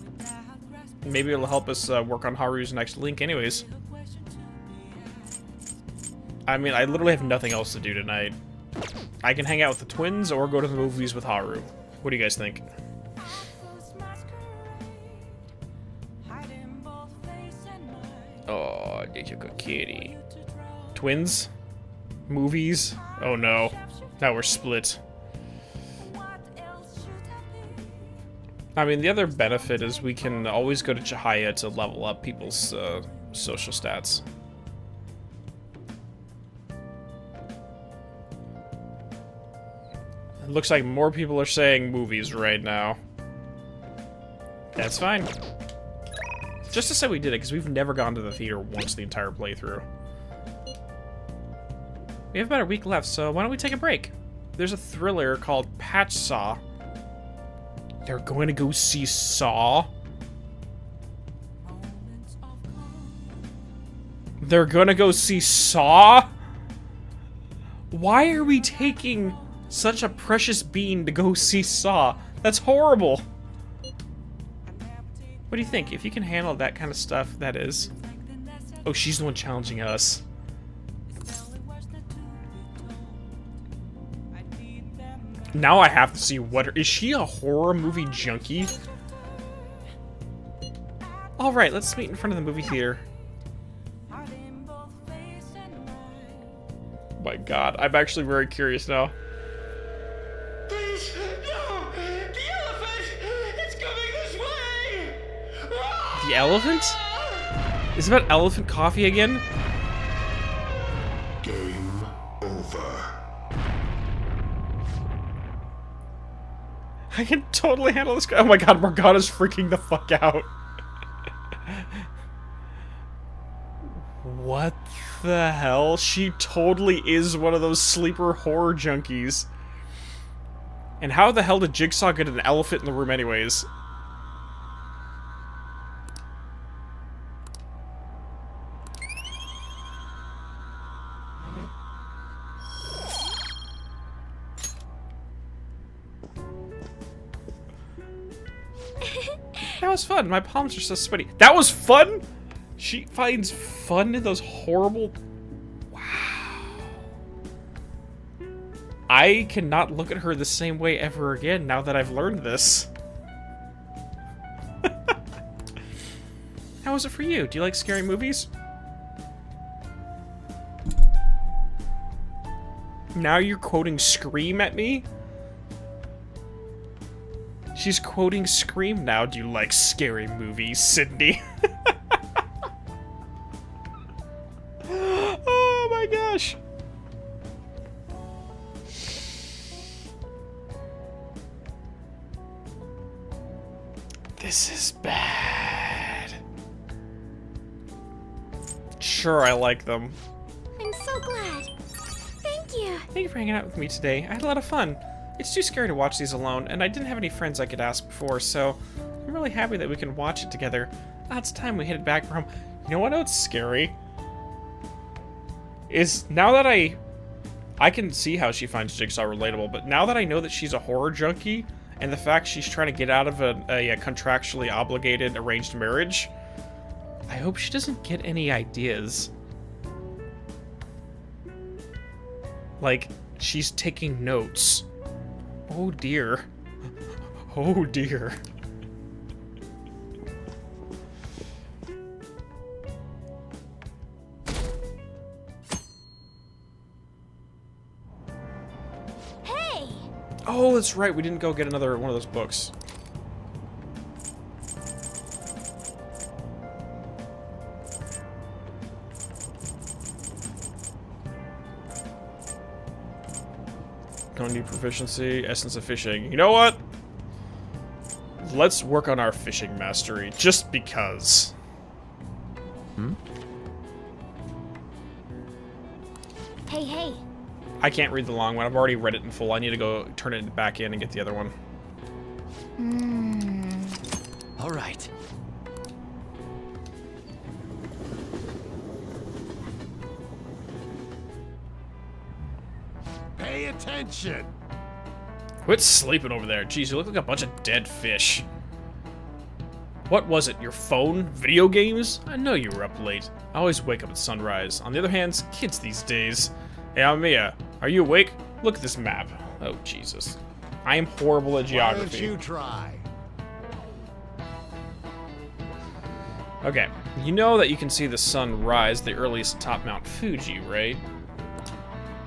maybe it'll help us work on Haru's next link anyways. I mean, I literally have nothing else to do tonight. I can hang out with the twins or go to the movies with Haru. What do you guys think? Oh, did you go kitty? Twins? Movies? Oh no. Now we're split. I mean, the other benefit is we can always go to Chihaya to level up people's social stats. It looks like more people are saying movies right now. That's fine. Just to say we did it, because we've never gone to the theater once the entire playthrough. We have about a week left, so why don't we take a break? There's a thriller called Patch Saw. They're going to go see Saw? They're gonna go see Saw? Why are we taking such a precious bean to go see Saw? That's horrible. What do you think? If you can handle that kind of stuff, that is. Oh, she's the one challenging us. Now I have to see what... Is she a horror movie junkie? Alright, let's meet in front of the movie theater. My god, I'm actually very curious now. Please, no! The elephant! It's coming this way! The elephant? Is it about elephant coffee again? Game over. I can totally handle this guy. Oh my god, Morgana's freaking the fuck out. What the hell? She totally is one of those sleeper horror junkies. And how the hell did Jigsaw get an elephant in the room anyways? That was fun. My palms are so sweaty. That was fun? She finds fun in those horrible... Wow. I cannot look at her the same way ever again now that I've learned this. How was it for you? Do you like scary movies? Now you're quoting Scream at me? She's quoting Scream now. Do you like scary movies, Sydney? Oh my gosh. This is bad. Sure, I like them. I'm so glad. Thank you. Thank you for hanging out with me today. I had a lot of fun. It's too scary to watch these alone, and I didn't have any friends I could ask before, so I'm really happy that we can watch it together. Now it's time we headed back home. You know what else scary? Is now that I can see how she finds Jigsaw relatable, but now that I know that she's a horror junkie, and the fact she's trying to get out of a contractually obligated arranged marriage, I hope she doesn't get any ideas. Like, she's taking notes. Oh dear. Oh dear. Hey! Oh, that's right. We didn't go get another one of those books. New proficiency, essence of fishing. You know what? Let's work on our fishing mastery, just because. Hey, hey. I can't read the long one. I've already read it in full. I need to go turn it back in and get the other one. All right. Pay attention. Quit sleeping over there. Jeez, you look like a bunch of dead fish. What was it, your phone? Video games? I know you were up late. I always wake up at sunrise. On the other hand, kids these days. Hey, Amiya, are you awake? Look at this map. Oh, Jesus. I am horrible at geography. Why don't you try? Okay, you know that you can see the sun rise the earliest atop Mount Fuji, right?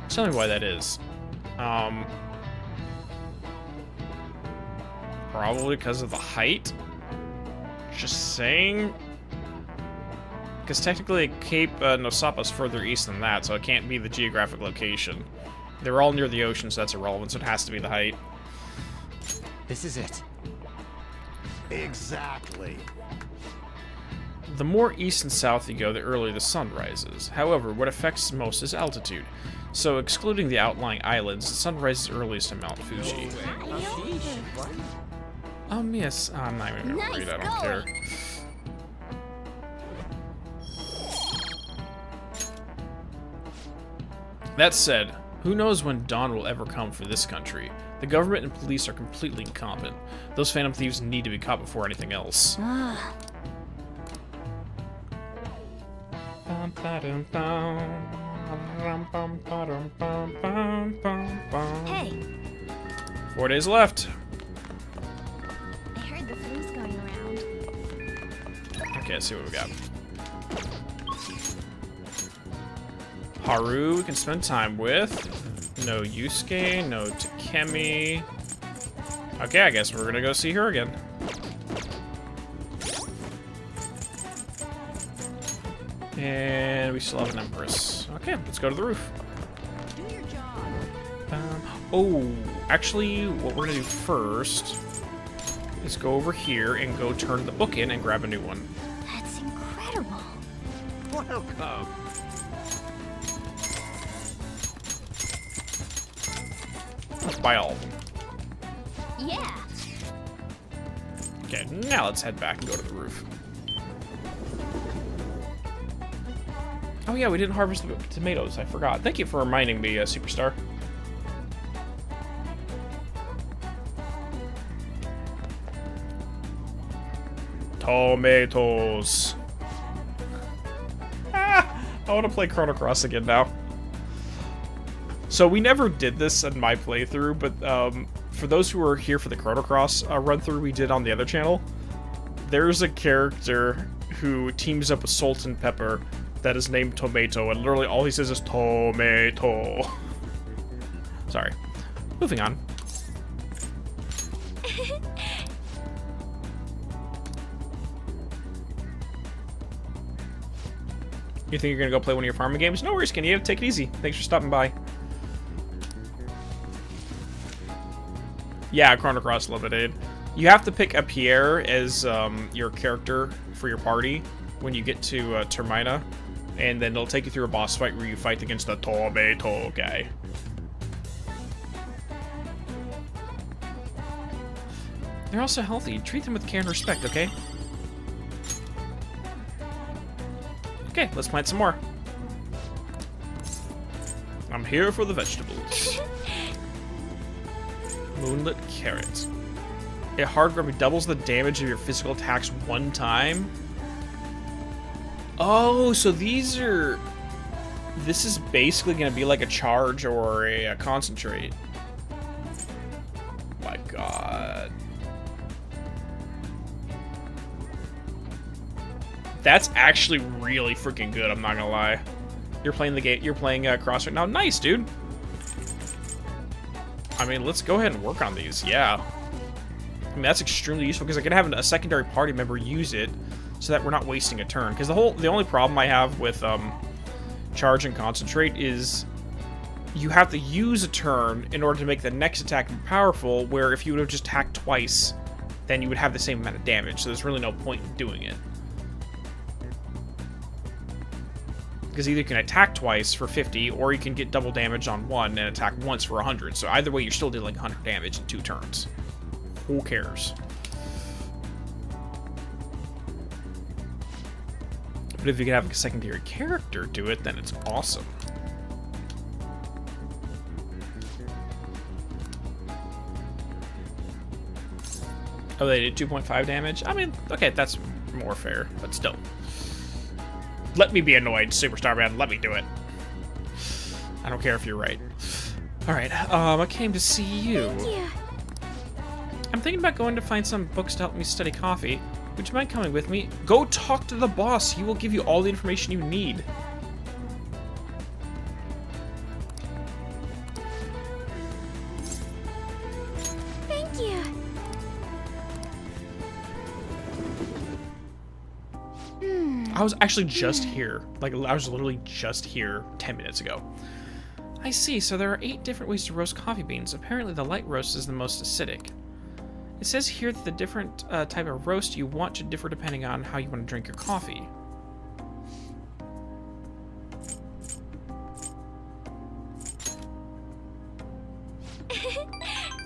Tell me why that is. Probably because of the height? Just saying? Because technically Cape Nosapa's further east than that, so it can't be the geographic location. They're all near the ocean, so that's irrelevant, so it has to be the height. This is it. Exactly. The more east and south you go, the earlier the sun rises. However, what affects most is altitude. So, excluding the outlying islands, the sun rises earliest in Mount Fuji. Yes. I'm not even gonna read. I don't care. That said, who knows when dawn will ever come for this country? The government and police are completely incompetent. Those phantom thieves need to be caught before anything else. Hey. 4 days left. I heard the flu's going around. Okay, let's see what we got. Haru we can spend time with. No Yusuke, no Takemi. Okay, I guess we're gonna go see her again. And we still have an Empress. Okay, let's go to the roof. Do your job. Oh, actually, what we're gonna do first is go over here and go turn the book in and grab a new one. That's incredible. Welcome. Let's buy all of them. Yeah. Okay, now let's head back and go to the roof. Oh yeah, we didn't harvest the tomatoes. I forgot. Thank you for reminding me, Superstar. Tomatoes. Ah, I want to play Chrono Cross again now. So we never did this in my playthrough, but for those who are here for the Chrono Cross run-through we did on the other channel, there's a character who teams up with Salt and Pepper that is named Tomato, and literally all he says is Tomato. Sorry. Moving on. You think you're gonna go play one of your farming games? No worries, Kenny. Take it easy. Thanks for stopping by. Yeah, Chrono Cross Limited. You have to pick a Pierre as your character for your party when you get to Termina, and then they'll take you through a boss fight where you fight against the Tomato guy. They're also healthy. Treat them with care and respect, okay? Okay, let's plant some more. I'm here for the vegetables. Moonlit Carrot. A hard grubby doubles the damage of your physical attacks one time. Oh, so these are... This is basically going to be like a charge or a concentrate. My god. That's actually really freaking good, I'm not gonna lie. You're playing the game, you're playing Cross right now. Nice, dude. I mean, let's go ahead and work on these, yeah. I mean, that's extremely useful because I can have a secondary party member use it so that we're not wasting a turn. Because the only problem I have with charge and concentrate is you have to use a turn in order to make the next attack more powerful, where if you would have just hacked twice, then you would have the same amount of damage, so there's really no point in doing it. Because either you can attack twice for 50, or you can get double damage on one and attack once for 100. So either way, you're still dealing 100 damage in 2 turns. Who cares? But if you can have a secondary character do it, then it's awesome. Oh, they did 2.5 damage? I mean, okay, that's more fair, but still. Let me be annoyed, Superstar Man. Let me do it. I don't care if you're right. Alright, I came to see you. Thank you. I'm thinking about going to find some books to help me study coffee. Would you mind coming with me? Go talk to the boss. He will give you all the information you need. Thank you. I was actually just here. Like, I was literally just here 10 minutes ago. I see, so there are 8 different ways to roast coffee beans. Apparently the light roast is the most acidic. It says here that the different type of roast you want to differ depending on how you want to drink your coffee.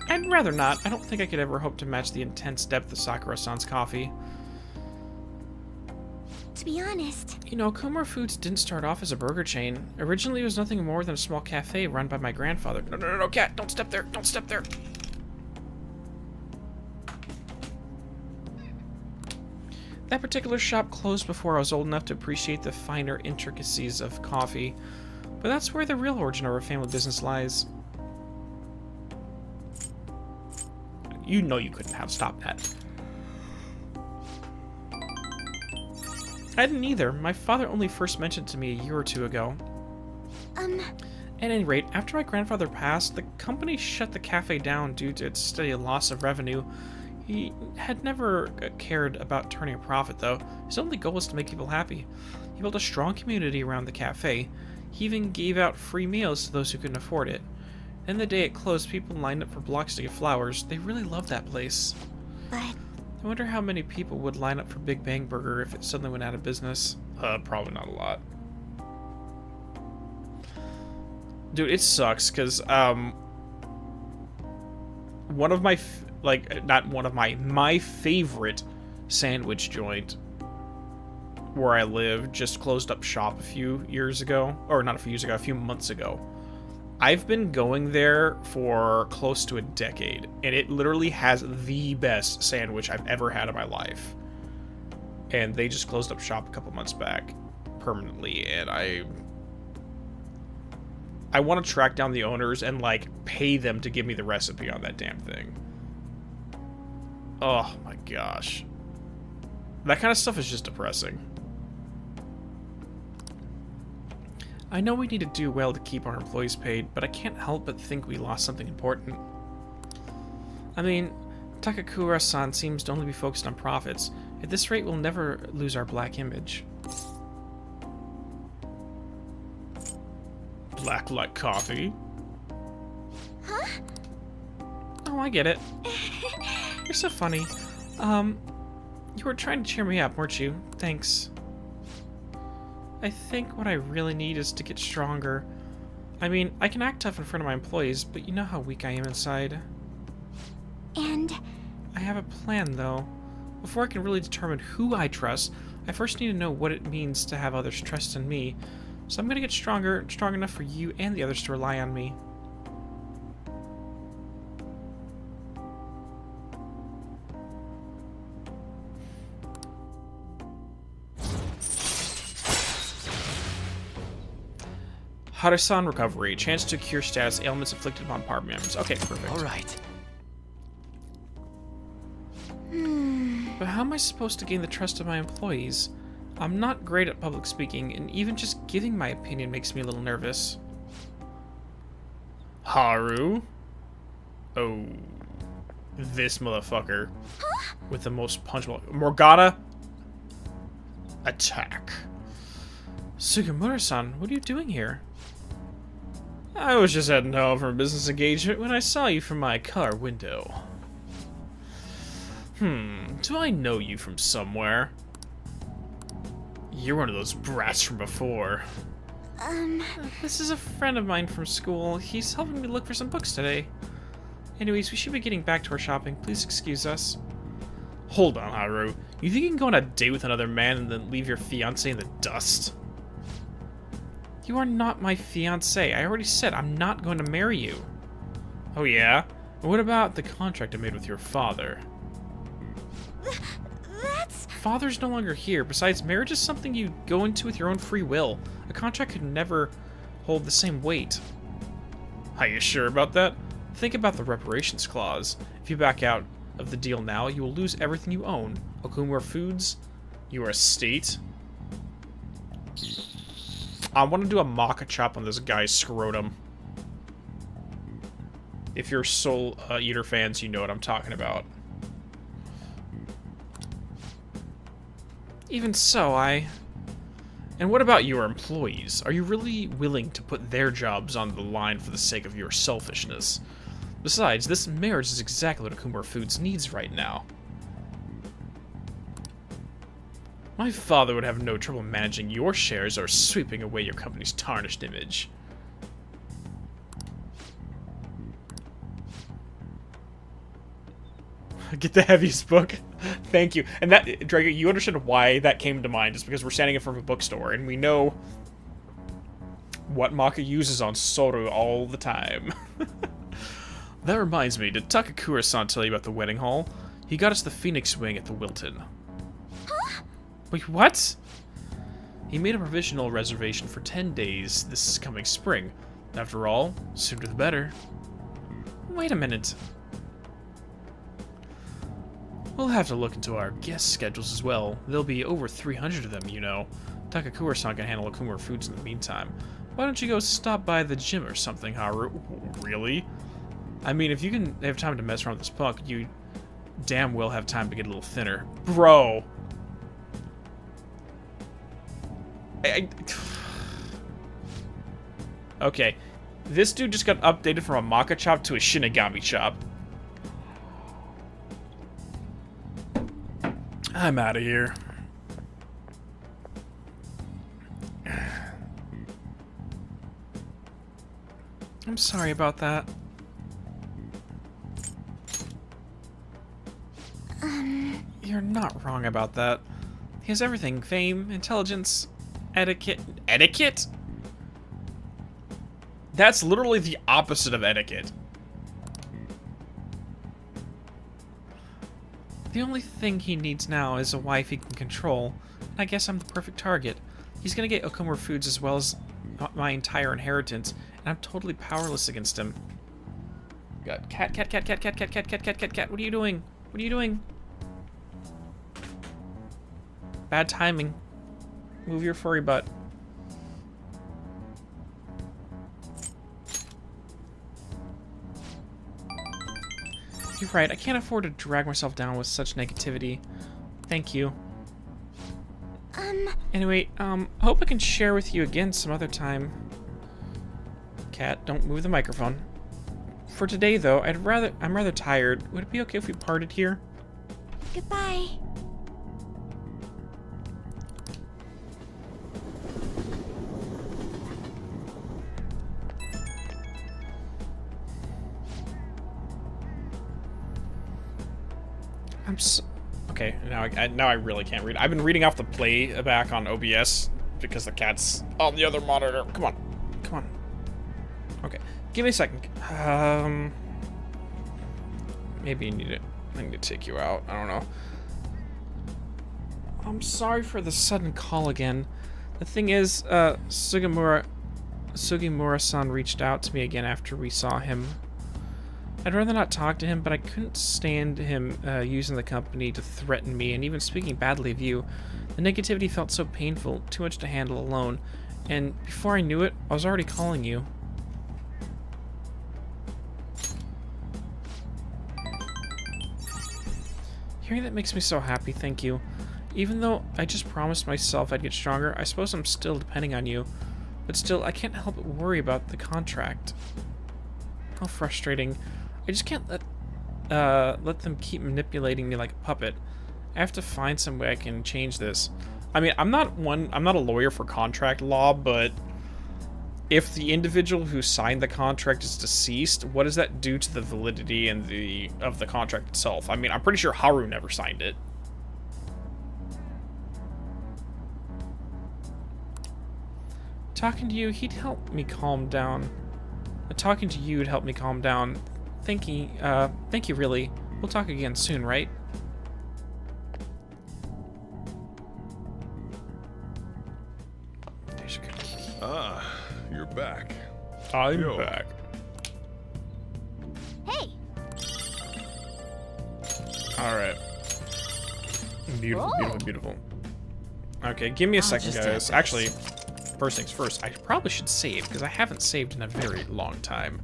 I'd rather not. I don't think I could ever hope to match the intense depth of Sakura-san's coffee. To be honest, You know, Kumar Foods didn't start off as a burger chain. Originally, it was nothing more than a small cafe run by my grandfather. No, cat, don't step there, don't step there. That particular shop closed before I was old enough to appreciate the finer intricacies of coffee. But that's where the real origin of our family business lies. You know you couldn't have stopped that. I didn't either. My father only first mentioned it to me a year or 2 ago. At any rate, after my grandfather passed, the company shut the cafe down due to its steady loss of revenue. He had never cared about turning a profit, though. His only goal was to make people happy. He built a strong community around the cafe. He even gave out free meals to those who couldn't afford it. Then the day it closed, people lined up for blocks to get flowers. They really loved that place. but I wonder how many people would line up for Big Bang Burger if it suddenly went out of business. Probably not a lot. Dude, it sucks, because, one of my, my favorite sandwich joint where I live just closed up shop a few years ago. Or not a few years ago, a few months ago. I've been going there for close to a decade, and it literally has the best sandwich I've ever had in my life. And they just closed up shop a couple months back permanently, and I want to track down the owners and, like, pay them to give me the recipe on that damn thing. Oh my gosh. That kind of stuff is just depressing. I know we need to do well to keep our employees paid, but I can't help but think we lost something important. I mean, Takakura-san seems to only be focused on profits. At this rate, we'll never lose our black image. Black like coffee? huh? Oh, I get it. You're so funny. You were trying to cheer me up, weren't you? Thanks. I think what I really need is to get stronger. I mean, I can act tough in front of my employees, but you know how weak I am inside. And I have a plan, though. Before I can really determine who I trust, I first need to know what it means to have others trust in me. So I'm gonna get stronger, strong enough for you and the others to rely on me. Haru-san recovery. Chance to cure status ailments inflicted upon party members. Okay, perfect. All right. But how am I supposed to gain the trust of my employees? I'm not great at public speaking, and even just giving my opinion makes me a little nervous. Haru? Oh. This motherfucker. With the most punchable... Morgana? Attack. Sugimura-san, what are you doing here? I was just heading home from a business engagement when I saw you from my car window. Do I know you from somewhere? You're one of those brats from before. This is a friend of mine from school. He's helping me look for some books today. Anyways, we should be getting back to our shopping. Please excuse us. Hold on, Haru. You think you can go on a date with another man and then leave your fiancé in the dust? You are not my fiancé. I already said I'm not going to marry you. Oh yeah? What about the contract I made with your father? That's... Father's no longer here. Besides, marriage is something you go into with your own free will. A contract could never hold the same weight. Are you sure about that? Think about the reparations clause. If you back out of the deal now, you will lose everything you own. Okumura Foods, your estate. I want to do a Maka chop on this guy's scrotum. If you're Soul Eater fans, you know what I'm talking about. Even so, And what about your employees? Are you really willing to put their jobs on the line for the sake of your selfishness? Besides, this marriage is exactly what Okumura Foods needs right now. My father would have no trouble managing your shares or sweeping away your company's tarnished image. Get the heaviest book. Thank you. And that, Drago, you understand why that came to mind, just because we're standing in front of a bookstore, and we know what Maka uses on Soru all the time. That reminds me, did Takakura-san tell you about the wedding hall? He got us the Phoenix Wing at the Wilton. Huh? Wait, what? He made a provisional reservation for 10 days this coming spring. After all, sooner the better. Wait a minute. We'll have to look into our guest schedules as well. There'll be over 300 of them, you know. Takakura-san can handle Okumura Foods in the meantime. Why don't you go stop by the gym or something, Haru? Really? I mean, if you can have time to mess around with this punk, you damn well have time to get a little thinner. Bro! Okay. This dude just got updated from a Maka chop to a Shinigami chop. I'm out of here. I'm sorry about that. You're not wrong about that. He has everything. Fame, intelligence, etiquette. Etiquette? That's literally the opposite of etiquette. The only thing he needs now is a wife he can control, and I guess I'm the perfect target. He's gonna get Okumura Foods as well as my entire inheritance, and I'm totally powerless against him. God, cat. What are you doing? What are you doing? Bad timing. Move your furry butt. You're right, I can't afford to drag myself down with such negativity. Thank you. Anyway, hope I can share with you again some other time. Cat, don't move the microphone. For today, though, I'm rather tired. Would it be okay if we parted here? Goodbye. Okay, now I really can't read. I've been reading off the playback on OBS because the cat's on the other monitor. Come on. Okay, give me a second. Maybe I need to take you out. I don't know. I'm sorry for the sudden call again. The thing is, Sugimura-san reached out to me again after we saw him. I'd rather not talk to him, but I couldn't stand him using the company to threaten me and even speaking badly of you. The negativity felt so painful, too much to handle alone, and before I knew it, I was already calling you. Hearing that makes me so happy, thank you. Even though I just promised myself I'd get stronger, I suppose I'm still depending on you. But still, I can't help but worry about the contract. How frustrating. I just can't let them keep manipulating me like a puppet. I have to find some way I can change this. I mean, I'm not a lawyer for contract law, but if the individual who signed the contract is deceased, what does that do to the validity and of the contract itself? I mean, I'm pretty sure Haru never signed it. Talking to you, he'd help me calm down. Talking to you would help me calm down. Thank you, really. We'll talk again soon, right? Ah, you're back. I'm Yo. back. Hey! Alright. Beautiful, Whoa. beautiful, beautiful. Okay, give me a second, just add guys. this. Actually, first things first, I probably should save, because I haven't saved in a very long time.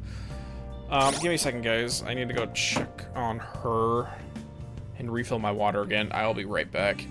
Give me a second, guys. I need to go check on her and refill my water again. I'll be right back.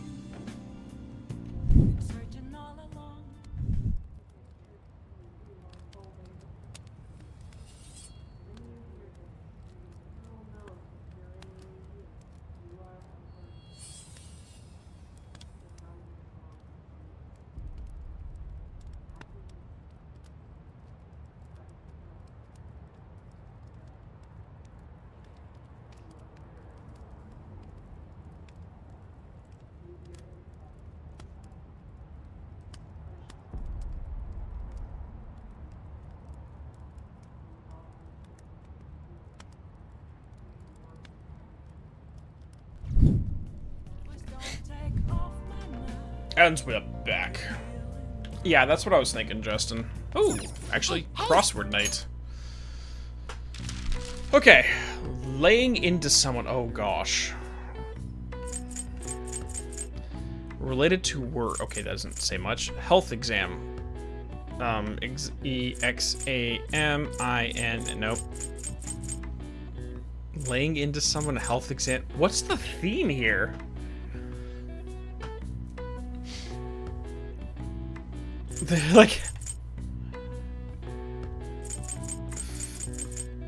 And we're back. Yeah, that's what I was thinking, Justin. Oh, actually, crossword night. Okay, laying into someone. Oh gosh. Related to work. Okay, that doesn't say much. Health exam. EXAMIN. Nope. Laying into someone. Health exam. What's the theme here? Like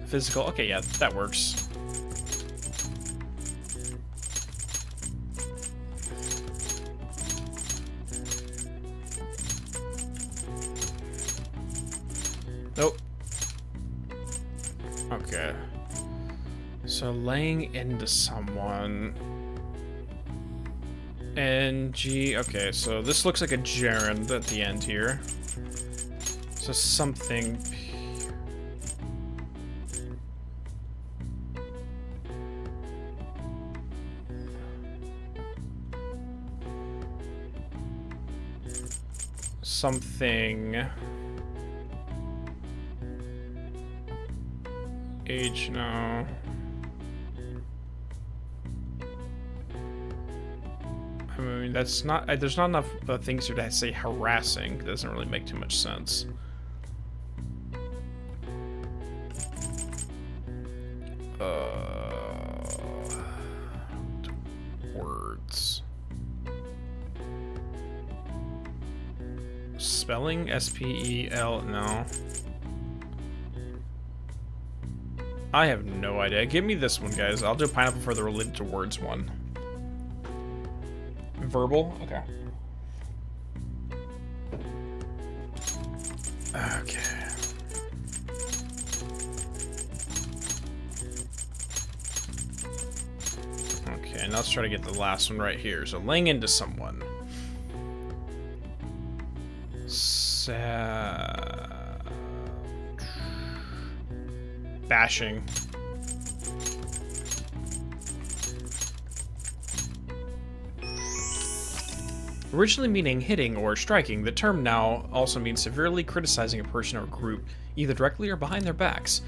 physical. Okay, yeah, that works. Nope. Okay. So laying into someone. NG. Okay, so this looks like a gerund at the end here. So something. Something. Age, no. I mean, that's not. There's not enough things here to say harassing. It doesn't really make too much sense. Words. Spelling. SPEL. No. I have no idea. Give me this one, guys. I'll do pineapple for the related to words one. Verbal? Okay. Okay. Okay, now let's try to get the last one right here. So, laying into someone. Bashing. Originally meaning hitting or striking, the term now also means severely criticizing a person or group, either directly or behind their backs.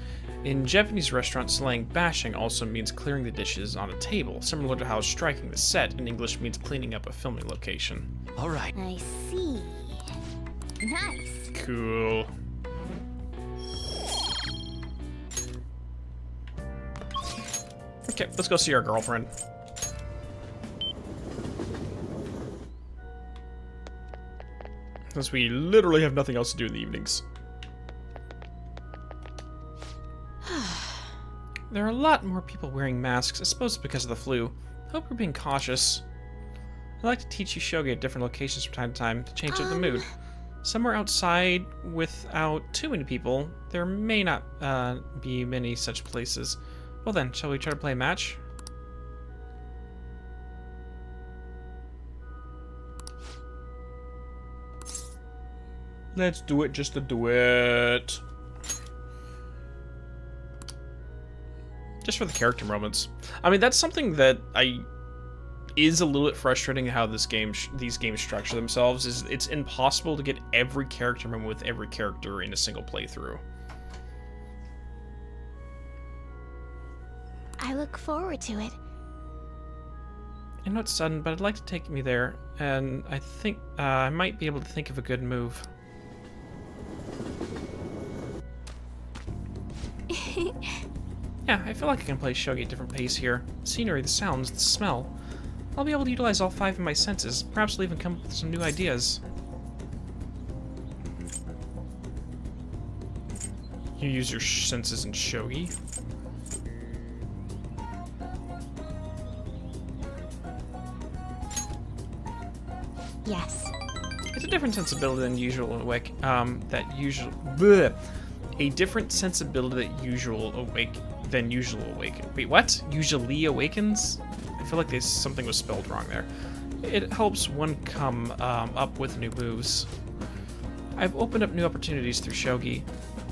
In Japanese restaurants, slang bashing also means clearing the dishes on a table, similar to how striking the set in English means cleaning up a filming location. All right. I see. Nice. Cool. Okay, let's go see our girlfriend. Since we literally have nothing else to do in the evenings. There are a lot more people wearing masks, I suppose because of the flu. Hope you're being cautious. I'd like to teach you Shogi at different locations from time to time to change up the mood. Somewhere outside without too many people. There may not be many such places. Well then, shall we try to play a match? Let's do it just to do it. Just for the character moments. I mean, that's something that is a little bit frustrating how these games structure themselves. Is it's impossible to get every character moment with every character in a single playthrough. I look forward to it. I know it's sudden, but I'd like to take me there, and I think I might be able to think of a good move. Yeah, I feel like I can play Shogi at a different pace here. The scenery, the sounds, the smell. I'll be able to utilize all 5 of my senses. Perhaps I'll even come up with some new ideas. You use your senses in Shogi? Yes. It's a different sensibility than usual awake. A different sensibility than usual awaken. Wait, what? Usually awakens? I feel like something was spelled wrong there. It helps one come up with new moves. I've opened up new opportunities through Shogi.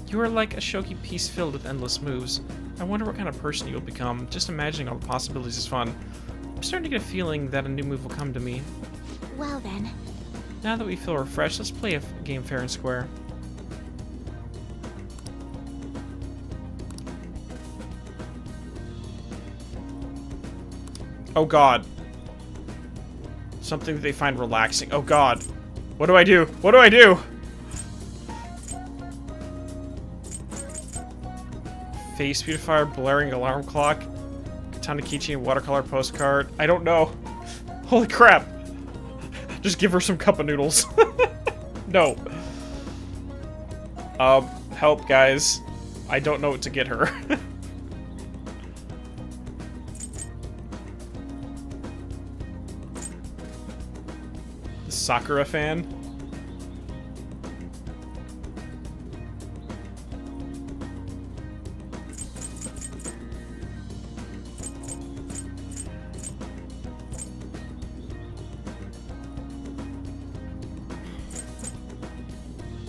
You are like a Shogi piece filled with endless moves. I wonder what kind of person you'll become. Just imagining all the possibilities is fun. I'm starting to get a feeling that a new move will come to me. Well then. Now that we feel refreshed, let's play a game fair and square. Oh god. Something that they find relaxing. Oh god. What do I do? What do I do? Face beautifier, blaring alarm clock, katana keychain, watercolor postcard. I don't know. Holy crap. Just give her some cup of noodles. No. Help, guys. I don't know what to get her. The Sakura fan?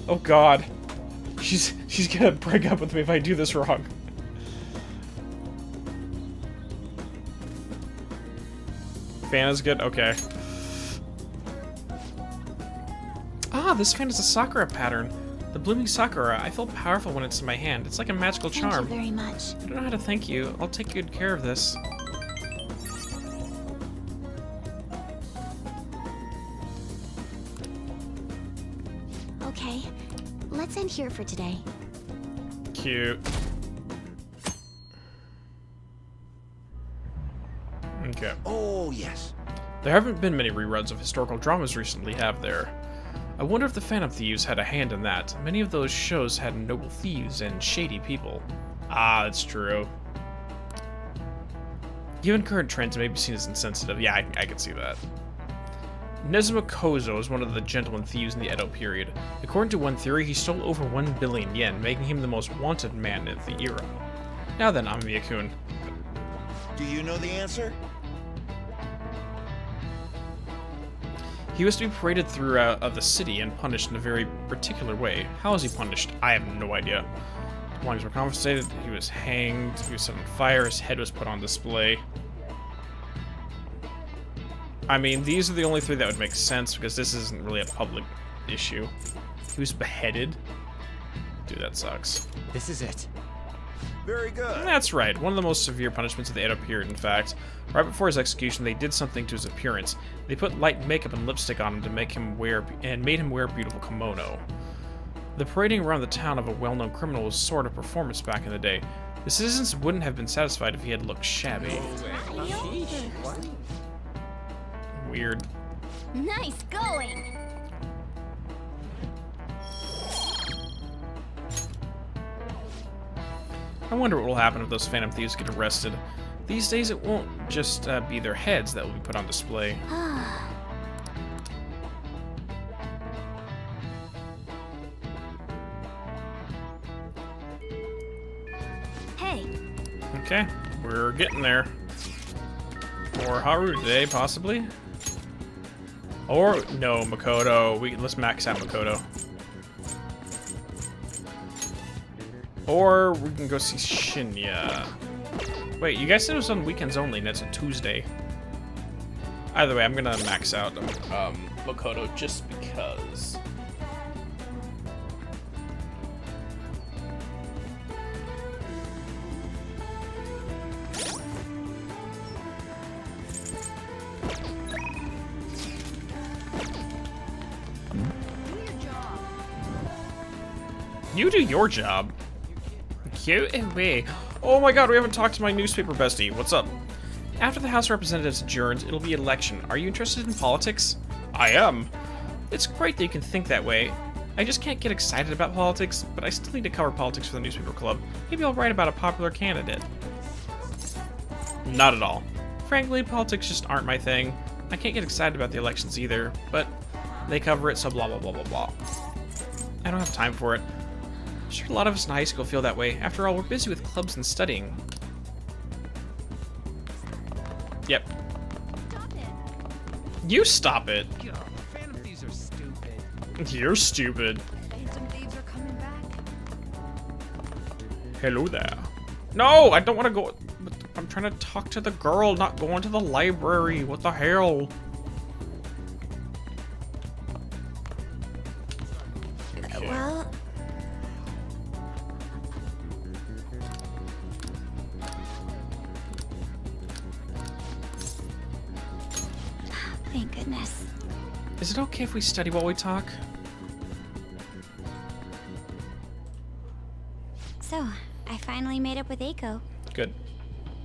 Oh god. She's gonna break up with me if I do this wrong. Fan is good? Okay. Ah, this fan is a Sakura pattern. The blooming Sakura. I feel powerful when it's in my hand. It's like a magical charm. Thank you very much. I don't know how to thank you. I'll take good care of this. Okay, let's end here for today. Cute. Okay. Oh, yes. There haven't been many reruns of historical dramas recently, have there? I wonder if the Phantom Thieves had a hand in that. Many of those shows had noble thieves and shady people. Ah, that's true. Given current trends, it may be seen as insensitive. Yeah, I can see that. Nezuma Kozo is one of the gentleman thieves in the Edo period. According to one theory, he stole over 1 billion yen, making him the most wanted man of the era. Now then, Amamiya-kun. Do you know the answer? He was to be paraded throughout the city and punished in a very particular way. How was he punished? I have no idea. Belongings were confiscated, he was hanged, he was set on fire, his head was put on display. I mean, these are the only 3 that would make sense, because this isn't really a public issue. He was beheaded? Dude, that sucks. This is it. Very good. That's right, one of the most severe punishments of the Edo period, in fact. Right before his execution, they did something to his appearance. They put light makeup and lipstick on him to make him wear, and made him wear a beautiful kimono. The parading around the town of a well-known criminal was sort of performance back in the day. The citizens wouldn't have been satisfied if he had looked shabby. Weird. Nice going! I wonder what will happen if those Phantom Thieves get arrested. These days, it won't just be their heads that will be put on display. Hey, Okay, we're getting there. Or Haru today, possibly. Or no, Makoto. Let's max out Makoto. Or we can go see Shinya. Wait, you guys said it was on weekends only, and it's a Tuesday. Either way, I'm gonna max out Makoto just because. You do your job. Cute away. Oh my god, we haven't talked to my newspaper bestie. What's up? After the House of Representatives adjourns, it'll be election. Are you interested in politics? I am. It's great that you can think that way. I just can't get excited about politics, but I still need to cover politics for the newspaper club. Maybe I'll write about a popular candidate. Not at all. Frankly, politics just aren't my thing. I can't get excited about the elections either, but they cover it, so blah blah blah blah blah. I don't have time for it. I'm sure a lot of us in high school feel that way. After all, we're busy with clubs and studying. Yep. Stop it. You stop it. God, Phantom Thieves are stupid. You're stupid. Phantom thieves are coming back. Hello there. No, I don't want to go. I'm trying to talk to the girl, not going to the library. What the hell? well, thank goodness. Is it okay if we study while we talk? So, I finally made up with Eiko. Good.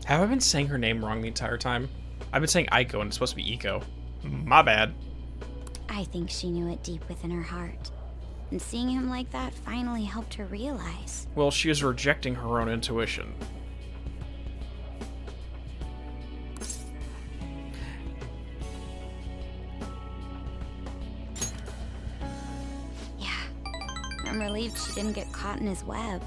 Have I been saying her name wrong the entire time? I've been saying Aiko and it's supposed to be Eiko. My bad. I think she knew it deep within her heart. And seeing him like that finally helped her realize. Well, she is rejecting her own intuition. Yeah, I'm relieved she didn't get caught in his web.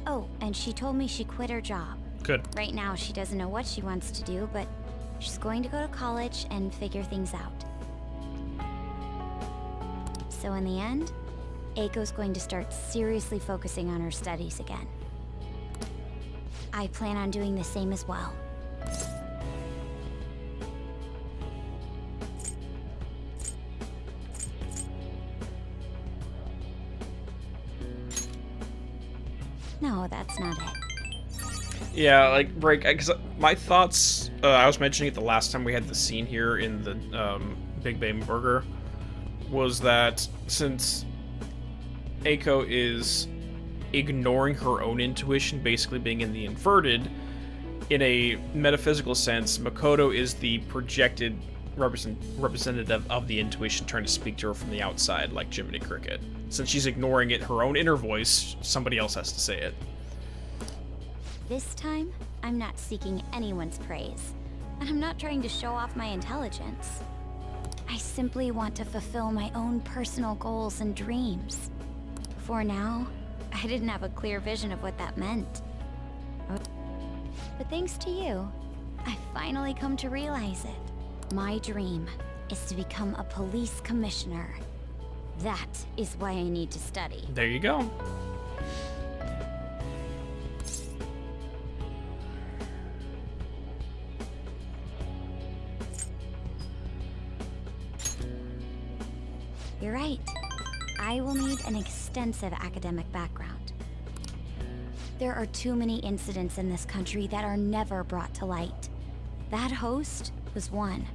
Oh, and she told me she quit her job. Good. Right now, she doesn't know what she wants to do, but she's going to go to college and figure things out. So in the end, Eiko's going to start seriously focusing on her studies again. I plan on doing the same as well. No, that's not it. Yeah, like, break, because my thoughts, I was mentioning it the last time we had the scene here in the Big Bang Burger, was that since Eiko is ignoring her own intuition, basically being in the inverted, in a metaphysical sense, Makoto is the projected representative of the intuition trying to speak to her from the outside, like Jiminy Cricket. Since she's ignoring it, her own inner voice, somebody else has to say it. This time, I'm not seeking anyone's praise, and I'm not trying to show off my intelligence. I simply want to fulfill my own personal goals and dreams. For now, I didn't have a clear vision of what that meant. But thanks to you, I finally come to realize it. My dream is to become a police commissioner. That is why I need to study. There you go. You're right. I will need an extensive academic background. There are too many incidents in this country that are never brought to light. That host was one.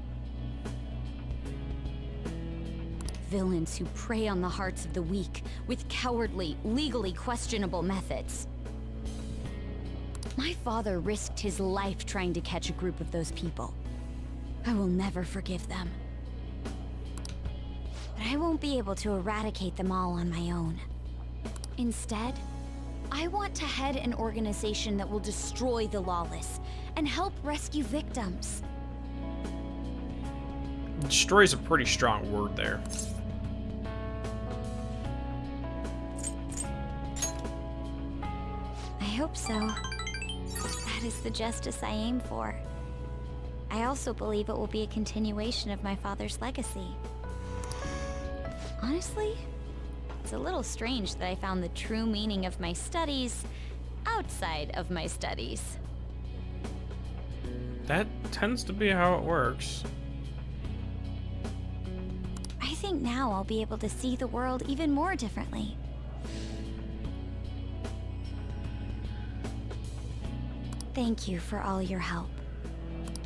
Villains who prey on the hearts of the weak with cowardly, legally questionable methods. My father risked his life trying to catch a group of those people. I will never forgive them. But I won't be able to eradicate them all on my own. Instead, I want to head an organization that will destroy the lawless and help rescue victims. Destroy is a pretty strong word there. hope so. That is the justice I aim for. I also believe it will be a continuation of my father's legacy. Honestly, it's a little strange that I found the true meaning of my studies outside of my studies. That tends to be how it works. I think now I'll be able to see the world even more differently. Thank you for all your help.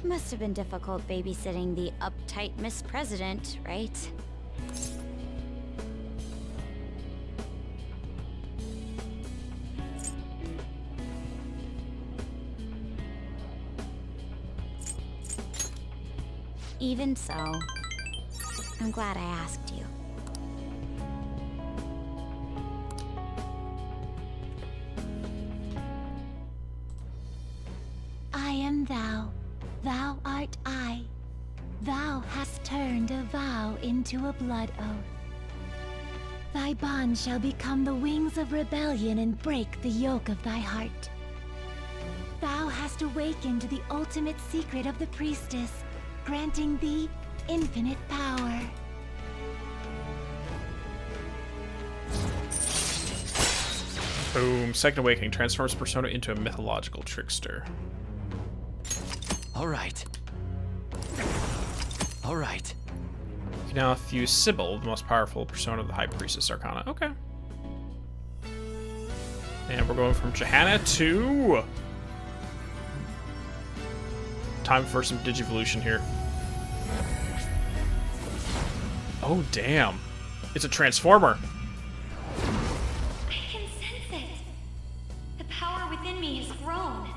Must have been difficult babysitting the uptight Miss President, right? Even so, I'm glad I asked you. I am thou, thou art I. Thou hast turned a vow into a blood oath. Thy bond shall become the wings of rebellion and break the yoke of thy heart. Thou hast awakened the ultimate secret of the priestess, granting thee infinite power. Boom. Second Awakening transforms Persona into a mythological trickster. All right. All right. You can now fuse Sybil, the most powerful persona of the High Priestess Arcana. Okay. And we're going from Johanna to... Time for some Digivolution here. Oh, damn. It's a Transformer. I can sense it. The power within me has grown.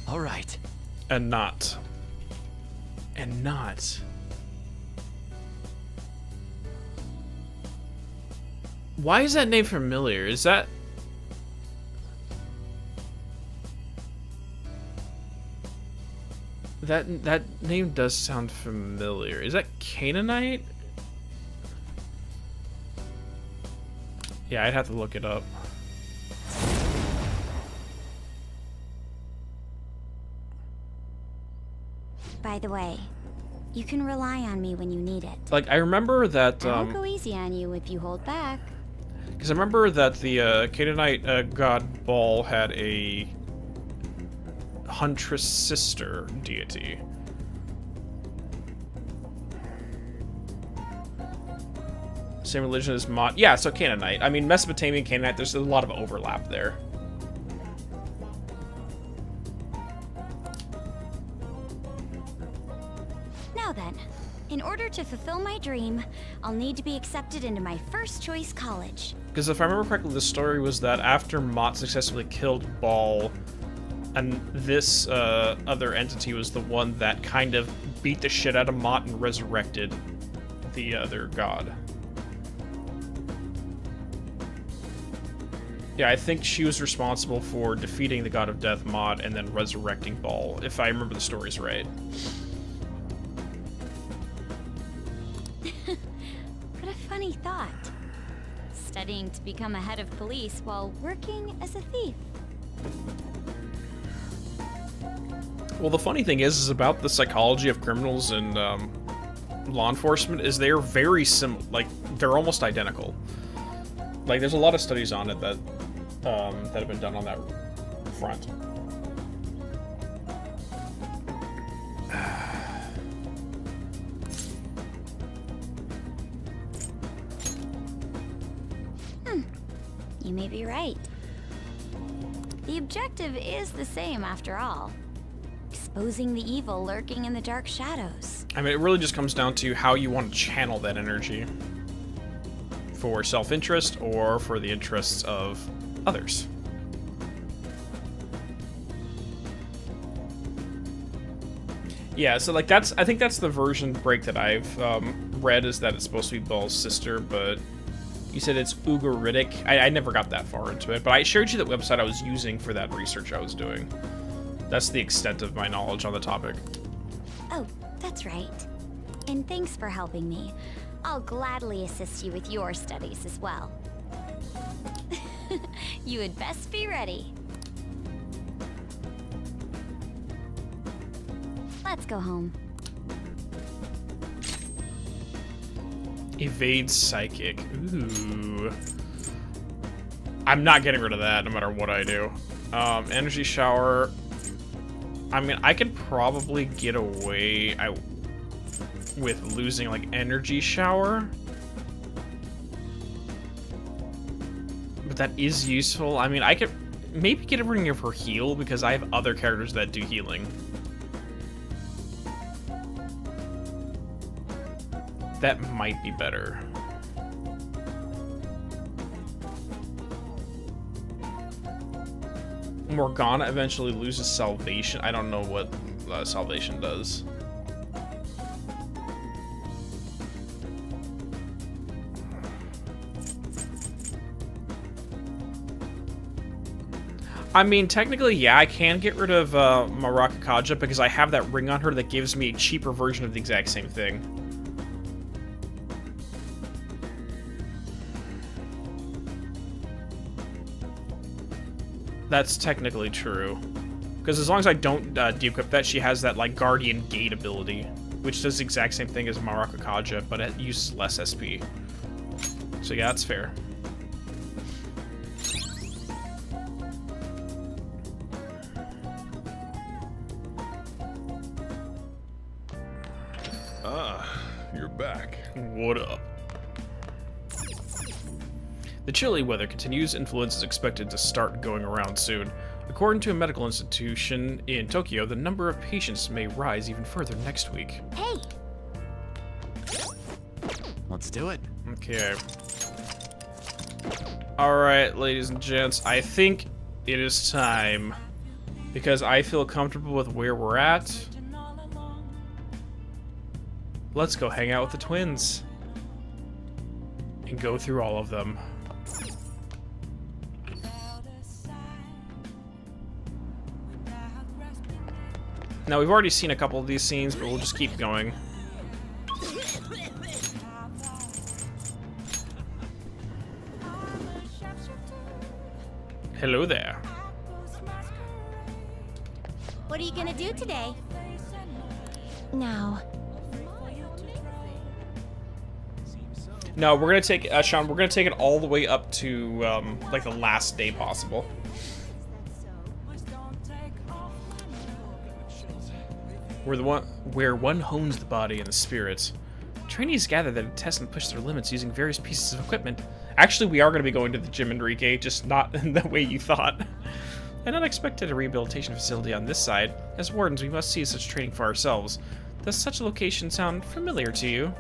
All right. And not. And not. Why is that name familiar? Is that... That name does sound familiar. Is that Canaanite? Yeah, I'd have to look it up. By the way, you can rely on me when you need it. Like, I remember that... I won't go easy on you if you hold back. Because I remember that the Canaanite god Baal had a huntress sister deity. Same religion as Mott. Yeah, so Canaanite. I mean, Mesopotamian Canaanite, there's a lot of overlap there. Now then, in order to fulfill my dream, I'll need to be accepted into my first choice college. Because if I remember correctly, the story was that after Mott successfully killed Baal, and this other entity was the one that kind of beat the shit out of Mott and resurrected the other god. Yeah, I think she was responsible for defeating the god of death, Mott, and then resurrecting Baal, if I remember the stories right. What a funny thought. Studying to become a head of police while working as a thief. Well, the funny thing is about the psychology of criminals and law enforcement is they're very similar. Like, they're almost identical. Like, there's a lot of studies on it that that have been done on that front. You may be right. The objective is the same after all. Exposing the evil lurking in the dark shadows. I mean, it really just comes down to how you want to channel that energy. For self-interest or for the interests of others. Yeah, so like I think that's the version break that I've read, is that it's supposed to be Baal's sister, but you said it's Ugaritic. I never got that far into it, but I showed you the website I was using for that research I was doing. That's the extent of my knowledge on the topic. Oh, that's right. And thanks for helping me. I'll gladly assist you with your studies as well. You had best be ready. Let's go home. Evade psychic. Ooh. I'm not getting rid of that no matter what I do. Energy shower. I mean, I could probably get away with losing, like, energy shower. But that is useful. I mean, I could maybe get rid of her heal because I have other characters that do healing. That might be better. Morgana eventually loses salvation. I don't know what salvation does. I mean, technically, yeah, I can get rid of Marakakaja because I have that ring on her that gives me a cheaper version of the exact same thing. That's technically true. Because as long as I don't de-equip that, she has that, like, Guardian Gate ability, which does the exact same thing as Marakakaja, but it uses less SP. So yeah, that's fair. You're back. What up? The chilly weather continues. Influenza is expected to start going around soon. According to a medical institution in Tokyo, the number of patients may rise even further next week. Hey! Let's do it. Okay. Alright, ladies and gents, I think it is time. Because I feel comfortable with where we're at. Let's go hang out with the twins. And go through all of them. Now, we've already seen a couple of these scenes, but we'll just keep going. Hello there. What are you gonna do today? Now, No, we're gonna take Sean. We're gonna take it all the way up to like the last day possible. Where one hones the body and the spirit. Trainees gather that test and push their limits using various pieces of equipment. Actually, we are going to be going to the gym, Enrique, just not in the way you thought. An unexpected rehabilitation facility on this side. As wardens, we must see such training for ourselves. Does such a location sound familiar to you?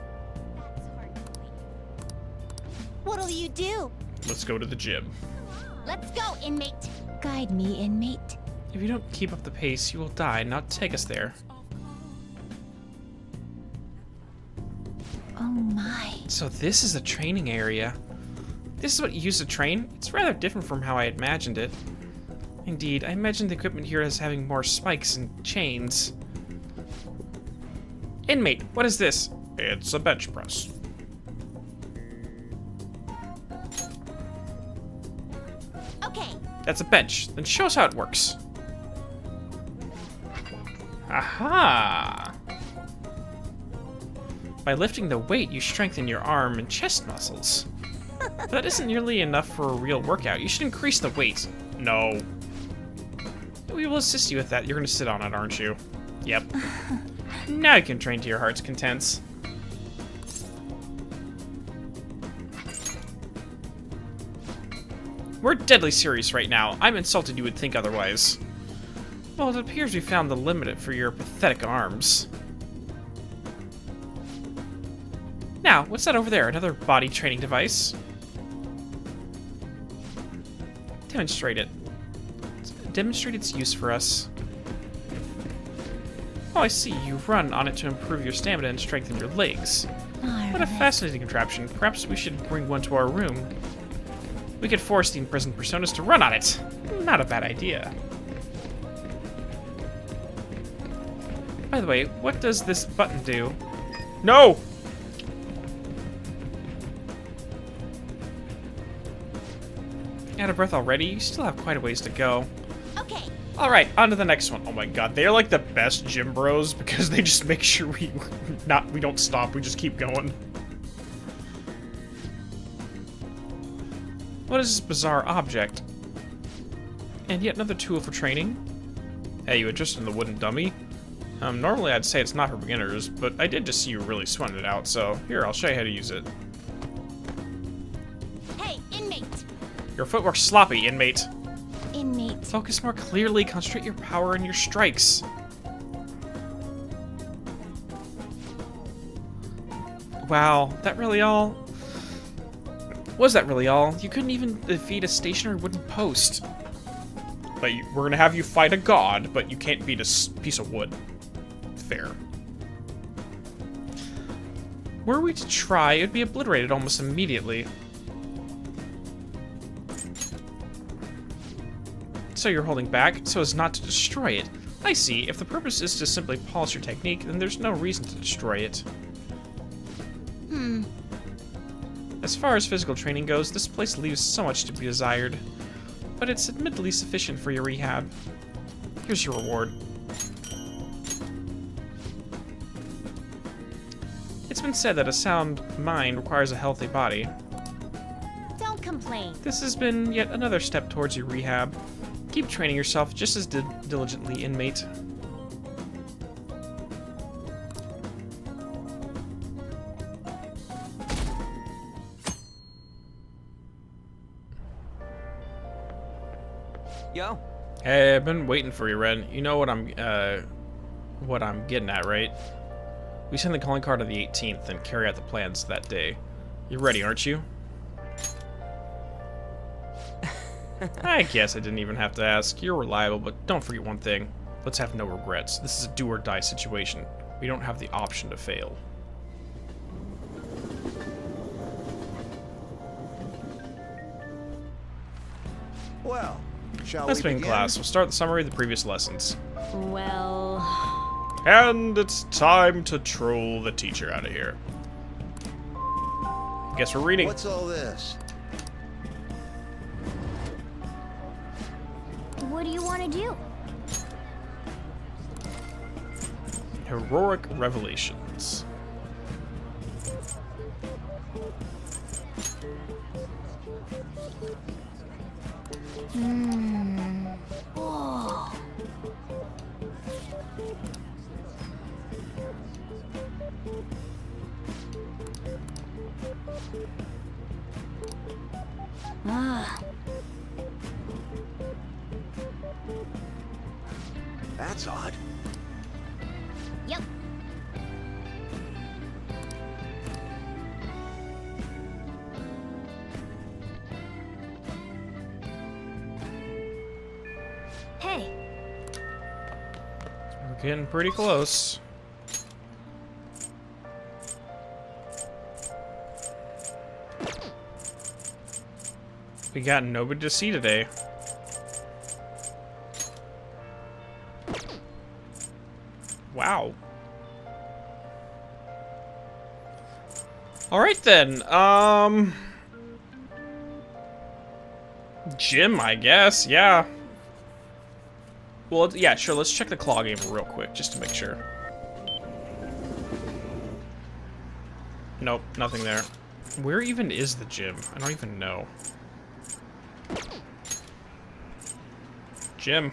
What'll you do? Let's go to the gym. Let's go, inmate. guide me, inmate. If you don't keep up the pace, you will die. Now take us there. Oh my. So this is a training area. This is what you use to train? It's rather different from how I imagined it. Indeed, I imagined the equipment here as having more spikes and chains. Inmate, what is this? It's a bench press. Okay. That's a bench. Then show us how it works. Aha! By lifting the weight, you strengthen your arm and chest muscles. But that isn't nearly enough for a real workout. You should increase the weight. No. We will assist you with that. You're gonna sit on it, aren't you? Yep. Now you can train to your heart's contents. We're deadly serious right now. I'm insulted you would think otherwise. Well, it appears we found the limit for your pathetic arms. Now, what's that over there? Another body training device? Demonstrate it. Demonstrate its use for us. Oh, I see. You run on it to improve your stamina and strengthen your legs. What a fascinating contraption. Perhaps we should bring one to our room. We could force the imprisoned personas to run on it. Not a bad idea. By the way, what does this button do? No! Out of breath already? You still have quite a ways to go. Okay. Alright, on to the next one. Oh my god, they're like the best gym bros because they just make sure we don't stop, we just keep going. What is this bizarre object? And yet another tool for training? Hey, you interested in the wooden dummy? Normally I'd say it's not for beginners, but I did just see you really sweating it out, so here, I'll show you how to use it. Hey, inmate! Your footwork's sloppy, inmate. Inmate. Focus more clearly, concentrate your power and your strikes. Wow, that really all? Was that really all? You couldn't even defeat a stationary wooden post. But we're gonna have you fight a god, but you can't beat a piece of wood. Fair. Were we to try, it would be obliterated almost immediately. So you're holding back so as not to destroy it. I see. If the purpose is to simply polish your technique, then there's no reason to destroy it. As far as physical training goes, this place leaves so much to be desired. But it's admittedly sufficient for your rehab. Here's your reward. It's been said that a sound mind requires a healthy body. Don't complain. This has been yet another step towards your rehab. Keep training yourself just as diligently, inmate. Yo. Hey, I've been waiting for you, Ren. You know what I'm getting at, right? We send the calling card on the 18th and carry out the plans that day. You're ready, aren't you? I guess I didn't even have to ask. You're reliable, but don't forget one thing. Let's have no regrets. This is a do-or-die situation. We don't have the option to fail. Well, shall Let's we begin begin? class. We'll start the summary of the previous lessons. Well... And it's time to troll the teacher out of here. Guess we're reading. What's all this? What do you want to do? Heroic Revelations. Whoa. Ah. That's odd. Yep. Hey. We're getting pretty close. We got nobody to see today. Wow. Alright then, gym, I guess, yeah. Well, yeah, sure, let's check the claw game real quick, just to make sure. Nope, nothing there. Where even is the gym? I don't even know. Gym.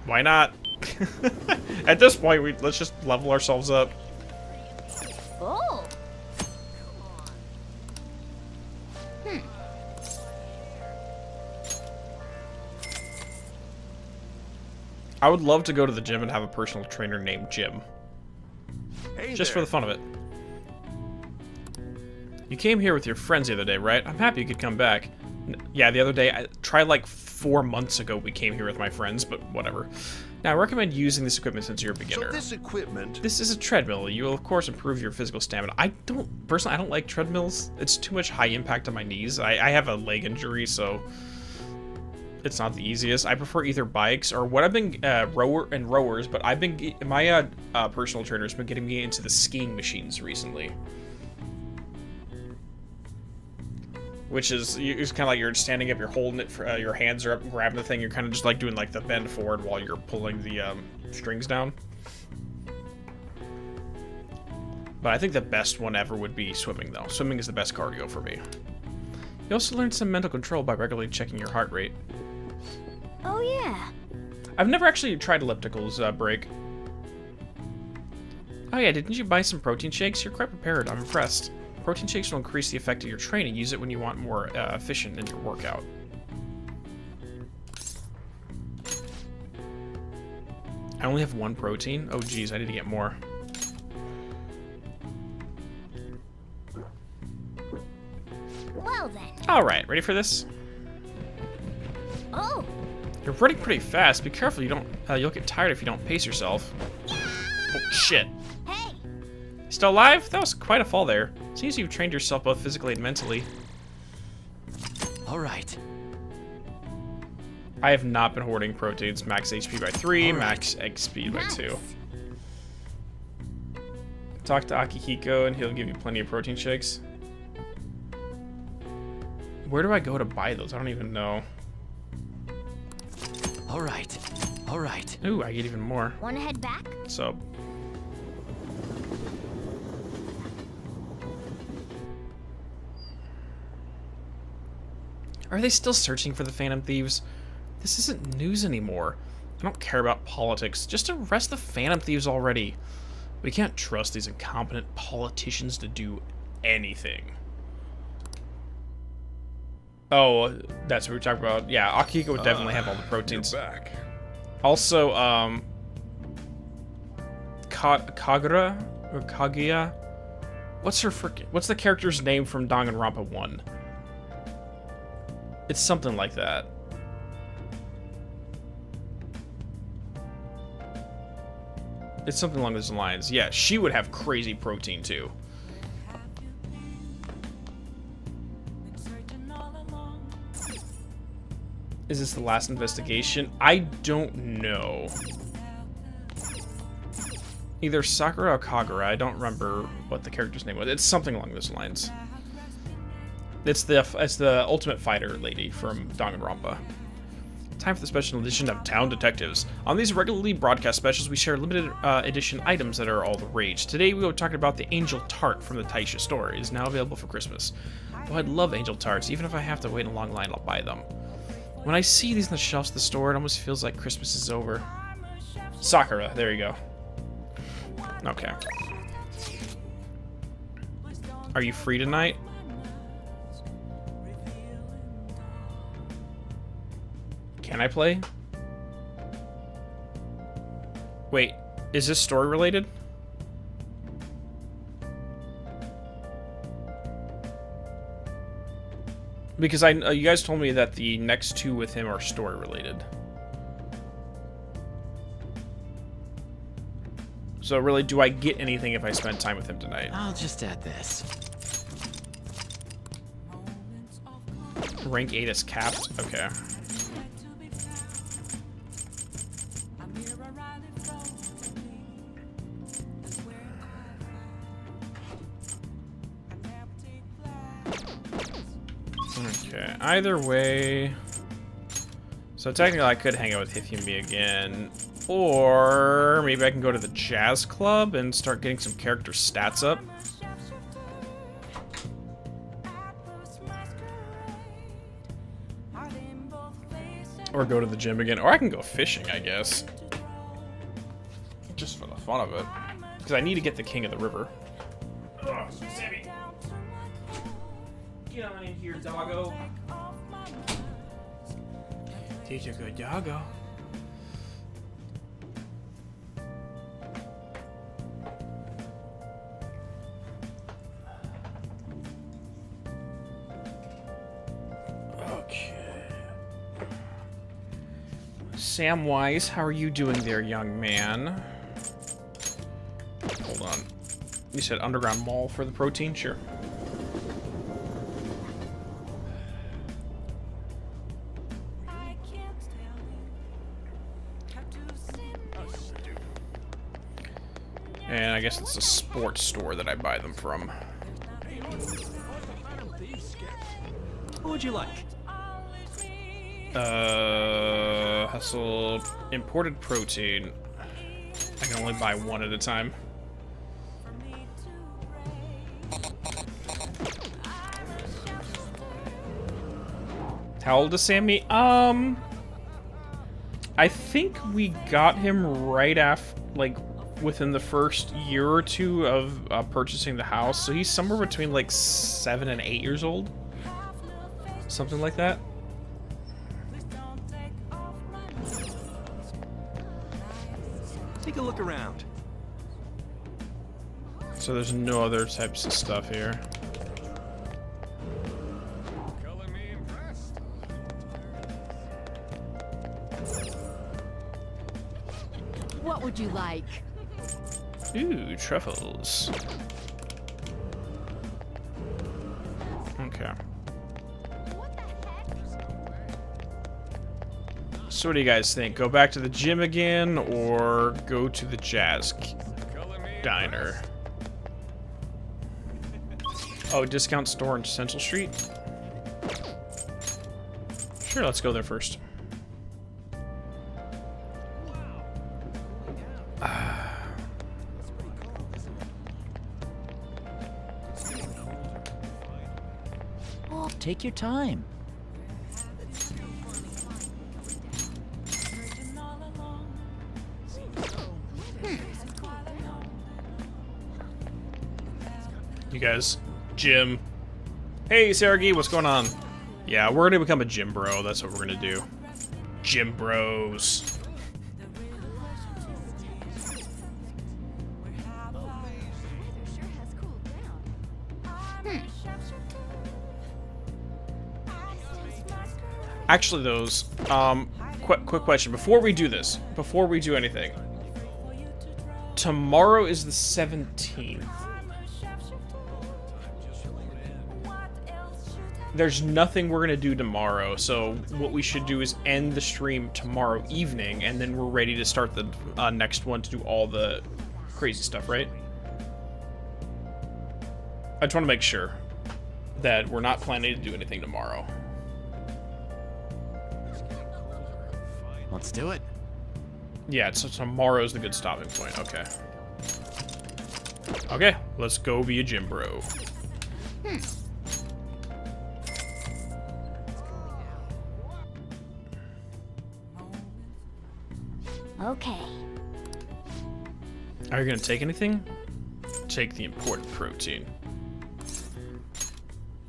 Why not? At this point, let's just level ourselves up. Oh. I would love to go to the gym and have a personal trainer named Jim. Hey Just for there. the fun of it. You came here with your friends the other day, right? I'm happy you could come back. Yeah, the other day, I tried like 4 months ago we came here with my friends, but whatever. Now, I recommend using this equipment since you're a beginner. So this equipment... This is a treadmill. You will, of course, improve your physical stamina. Personally, I don't like treadmills. It's too much high impact on my knees. I have a leg injury, so it's not the easiest. I prefer either bikes or what I've been, rowers, but I've been, my personal trainer's been getting me into the skiing machines recently. which is it's kind of like you're standing up, you're holding it, for, your hands are up, grabbing the thing. You're kind of just like doing like the bend forward while you're pulling the strings down. But I think the best one ever would be swimming, though. Swimming is the best cardio for me. You also learn some mental control by regularly checking your heart rate. Oh yeah. I've never actually tried ellipticals, break. Oh yeah, didn't you buy some protein shakes? You're quite prepared. I'm impressed. Protein shakes will increase the effect of your training. Use it when you want more efficient in your workout. I only have 1 protein? Oh geez, I need to get more. Well then. Alright, ready for this? Oh. You're running pretty fast. Be careful, you don't you'll get tired if you don't pace yourself. Oh shit. Hey. Still alive? That was quite a fall there. Seems you've trained yourself both physically and mentally. All right. I have not been hoarding proteins. Max HP by 3, All right. max egg speed by Nice. 2. Talk to Akihiko and he'll give you plenty of protein shakes. Where do I go to buy those? I don't even know. All right. All right. Ooh, I get even more. Wanna head back? So. Are they still searching for the Phantom Thieves? This isn't news anymore. I don't care about politics. Just arrest the Phantom Thieves already. We can't trust these incompetent politicians to do anything. Oh, that's what we're talking about. Yeah, Akihiko would definitely have all the proteins. You're back. Also, Kagura or Kaguya? What's the character's name from Danganronpa 1? It's something like that. It's something along those lines. Yeah, she would have crazy protein too. Is this the last investigation? I don't know. Either Sakura or Kagura. I don't remember what the character's name was. It's something along those lines. It's the Ultimate Fighter lady from Danganronpa. Time for the special edition of Town Detectives. On these regularly broadcast specials, we share limited edition items that are all the rage. Today, we will talk about the Angel Tart from the Taisha store. It is now available for Christmas. Oh, I'd love Angel Tarts. Even if I have to wait in a long line, I'll buy them. When I see these on the shelves of the store, it almost feels like Christmas is over. Sakura, there you go. Okay. Are you free tonight? Can I play? Wait, is this story related? Because you guys told me that the next 2 with him are story related. So really, do I get anything if I spend time with him tonight? I'll just add this. Rank 8 is capped? Okay. Okay, either way... So technically I could hang out with Hifumi again, or maybe I can go to the jazz club and start getting some character stats up. Or go to the gym again, or I can go fishing, I guess. Just for the fun of it. Because I need to get the king of the river. Oh, Sammy. Get on in here, doggo. Teach a good doggo. Okay. Samwise, how are you doing there, young man? Hold on. You said underground mall for the protein? Sure. And I guess it's a sports store that I buy them from. What would you like? Hustle imported protein. I can only buy one at a time. How old is Sammy? I think we got him right after, like, within the first year or two of purchasing the house. So he's somewhere between, like, 7 and 8 years old. Something like that. Take a look around. So there's no other types of stuff here. What would you like? Ooh, truffles. Okay. So what do you guys think? Go back to the gym again, or go to the jazz diner? Oh, discount store in Central Street? Sure, let's go there first. Take your time. You guys, gym. Hey, Sergey, what's going on? Yeah, we're gonna become a gym bro. That's what we're gonna do. Gym bros. Actually, those, quick question. Before we do this, before we do anything, tomorrow is the 17th. There's nothing we're gonna do tomorrow, so what we should do is end the stream tomorrow evening, and then we're ready to start the next one to do all the crazy stuff, right? I just want to make sure that we're not planning to do anything tomorrow. Let's do it. Yeah, so tomorrow's the good stopping point. Okay. Okay, let's go be a gym bro. Okay. Are you gonna take anything? Take the important protein.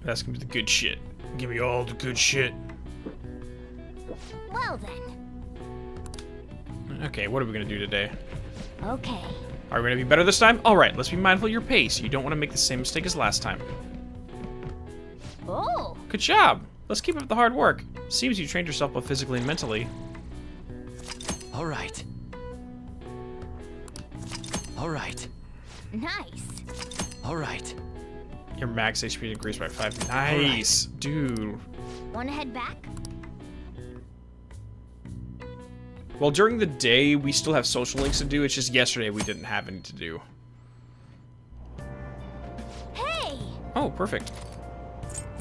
That's gonna be the good shit. Give me all the good shit. Well then. Okay, what are we gonna do today? Okay. Are we gonna be better this time? Alright, let's be mindful of your pace. You don't want to make the same mistake as last time. Oh. Good job! Let's keep up the hard work. Seems you trained yourself both physically and mentally. All right. All right. Nice. All right. Your max HP increased by 5. Nice! Dude. Wanna head back? Well, during the day, we still have social links to do. It's just yesterday we didn't have any to do. Hey! Oh, perfect.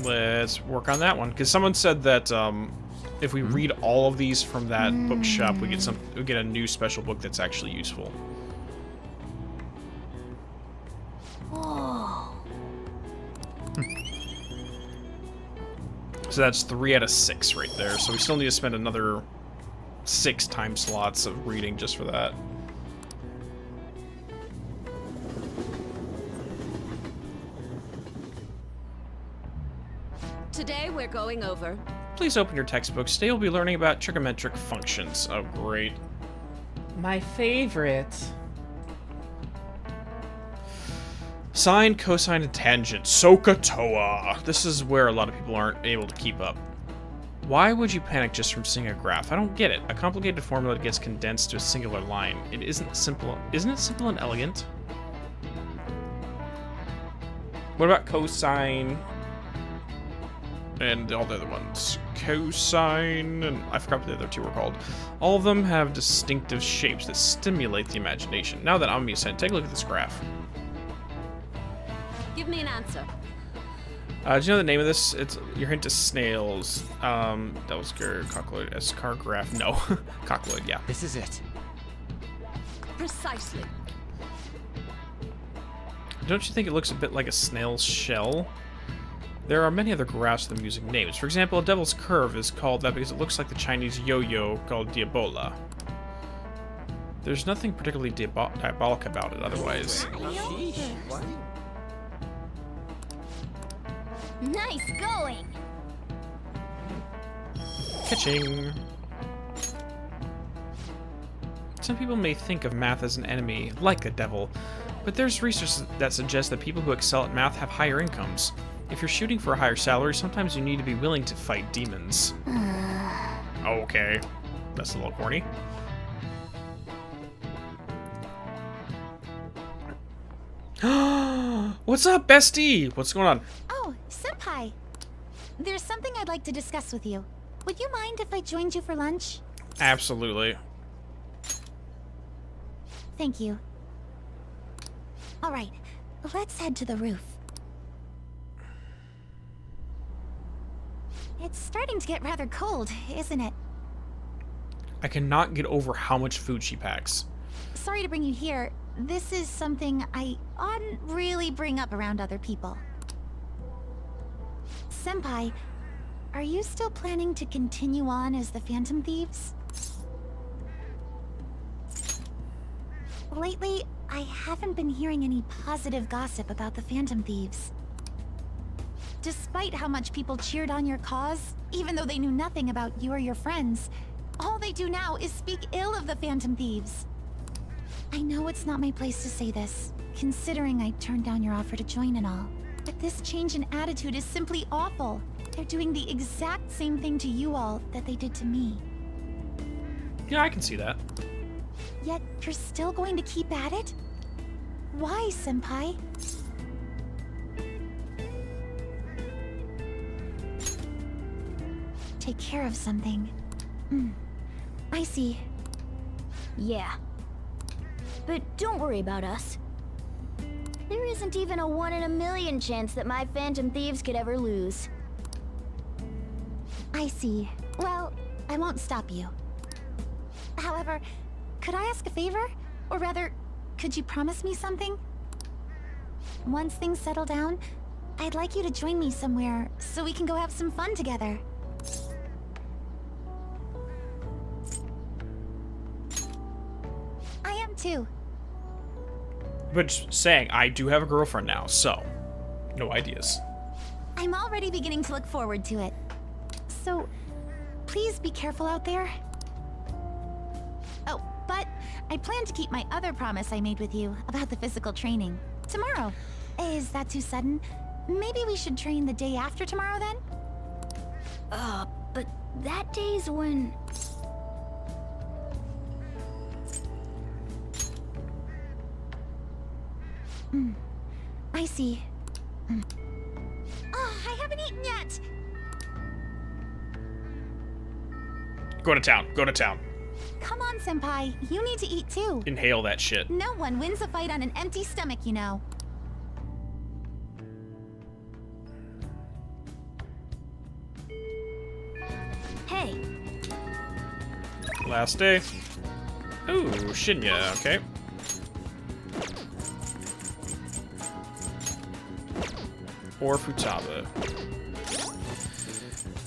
Let's work on that one. Because someone said that if we read all of these from that bookshop, we get a new special book that's actually useful. Whoa. So that's 3 out of 6 right there. So we still need to spend another 6 time slots of reading just for that. Today we're going over. Please open your textbooks. Today we'll be learning about trigonometric functions. Oh, great. My favorite. Sine, cosine, and tangent. SOHCAHTOA. This is where a lot of people aren't able to keep up. Why would you panic just from seeing a graph? I don't get it. A complicated formula gets condensed to a singular line. It isn't simple. Isn't it simple and elegant? What about cosine? And all the other ones. Cosine, and I forgot what the other two were called. All of them have distinctive shapes that stimulate the imagination. Now that I'm used to it, take a look at this graph. Give me an answer. Do you know the name of this? You're into snails. That was good. Cockloid. Escargraph. No. Cockloid, yeah. This is it. Precisely. Don't you think it looks a bit like a snail's shell? There are many other graphs with amusing names. For example, a devil's curve is called that because it looks like the Chinese yo-yo called diabola. There's nothing particularly diabolic about it otherwise. Nice going! Catching. Some people may think of math as an enemy, like a devil, but there's research that suggests that people who excel at math have higher incomes. If you're shooting for a higher salary, sometimes you need to be willing to fight demons. Okay. That's a little corny. What's up, bestie? What's going on? Oh, Senpai. There's something I'd like to discuss with you. Would you mind if I joined you for lunch? Absolutely. Thank you. All right, let's head to the roof. It's starting to get rather cold, isn't it? I cannot get over how much food she packs. Sorry to bring you here. This is something I oughtn't really bring up around other people. Senpai, are you still planning to continue on as the Phantom Thieves? Lately, I haven't been hearing any positive gossip about the Phantom Thieves. Despite how much people cheered on your cause, even though they knew nothing about you or your friends, all they do now is speak ill of the Phantom Thieves. I know it's not my place to say this, considering I turned down your offer to join and all. But this change in attitude is simply awful. They're doing the exact same thing to you all that they did to me. Yeah, I can see that. Yet, you're still going to keep at it? Why, Senpai? Take care of something. I see. Yeah. But don't worry about us. There isn't even a 1 in a million chance that my Phantom Thieves could ever lose. I see. Well, I won't stop you. However, could I ask a favor? Or rather, could you promise me something? Once things settle down, I'd like you to join me somewhere so we can go have some fun together. I am too. But just saying, I do have a girlfriend now, so no ideas. I'm already beginning to look forward to it. So, please be careful out there. Oh, but I plan to keep my other promise I made with you about the physical training. Tomorrow. Is that too sudden? Maybe we should train the day after tomorrow then? But that day's when... I see. Oh, I haven't eaten yet! Go to town. Go to town. Come on, Senpai. You need to eat too. Inhale that shit. No one wins a fight on an empty stomach, you know. Hey. Last day. Ooh, Shinya, okay. Or Futaba.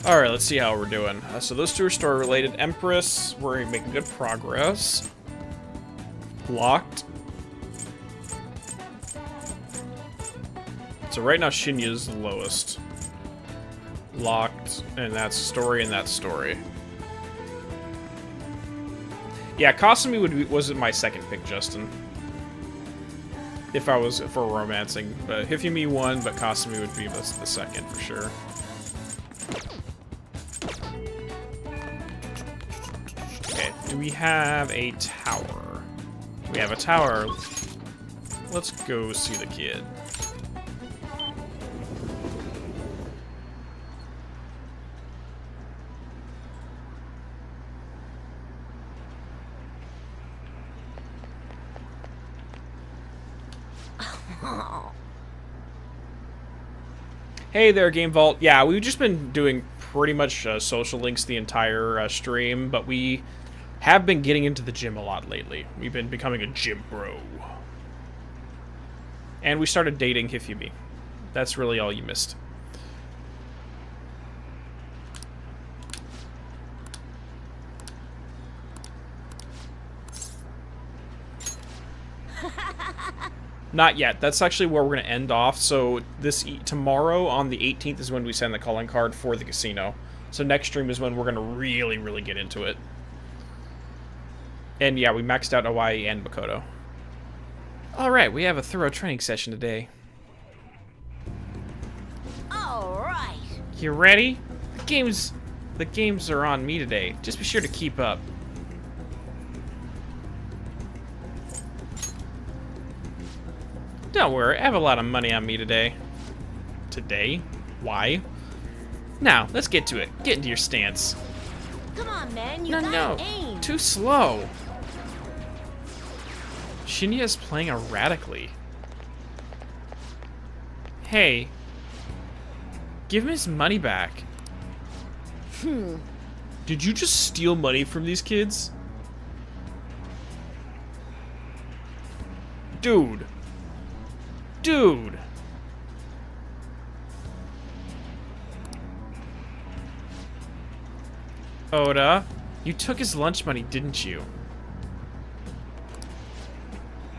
Alright, let's see how we're doing. So those two are story related. Empress, we're making good progress. Locked. So right now Shinya's the lowest. Locked, and that's story and that's story. Yeah, Kasumi wasn't my second pick, Justin. If I was for romancing. But Hifumi won, but Kasumi would be the second for sure. Okay, do we have a tower? We have a tower. Let's go see the kid. Hey there, Game Vault. Yeah, we've just been doing pretty much social links the entire stream, but we have been getting into the gym a lot lately. We've been becoming a gym bro. And we started dating Hifumi. That's really all you missed. Not yet. That's actually where we're going to end off. So tomorrow on the 18th is when we send the calling card for the casino. So next stream is when we're going to really, really get into it. And yeah, we maxed out Hawaii and Makoto. Alright, we have a thorough training session today. Alright. You ready? The games are on me today. Just be sure to keep up. Don't worry, I have a lot of money on me today. Today? Why? Now, let's get to it. Get into your stance. Come on, man. You No, gotta no. aim. Too slow. Shinya is playing erratically. Hey. Give him his money back. Did you just steal money from these kids? Dude. Dude. Oda, you took his lunch money, didn't you?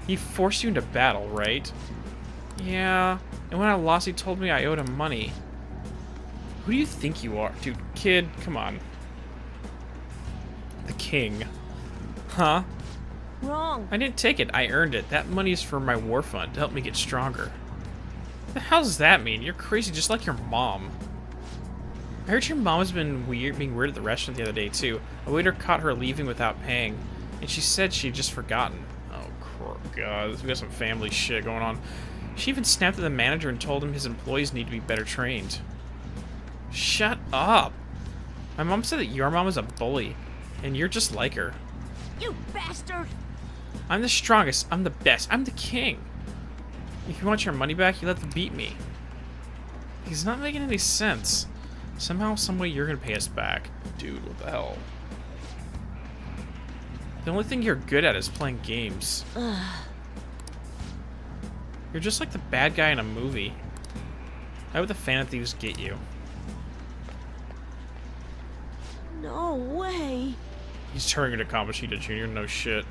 He forced you into battle, right? Yeah. And when I lost, he told me I owed him money. Who do you think you are? Dude, kid, come on. The king. Huh? Wrong. I didn't take it. I earned it. That money is for my war fund to help me get stronger. What the hell does that mean? You're crazy, just like your mom. I heard your mom has been being weird at the restaurant the other day, too. A waiter caught her leaving without paying, and she said she'd just forgotten. Oh, God. We got some family shit going on. She even snapped at the manager and told him his employees need to be better trained. Shut up. My mom said that your mom is a bully, and you're just like her. You bastard. I'm the strongest. I'm the best. I'm the king. If you want your money back, you have to beat me. He's not making any sense. Somehow, someway, you're gonna pay us back. Dude, what the hell? The only thing you're good at is playing games. You're just like the bad guy in a movie. How would the fan thieves get you? No way. He's turning into Kamoshida Jr. No shit.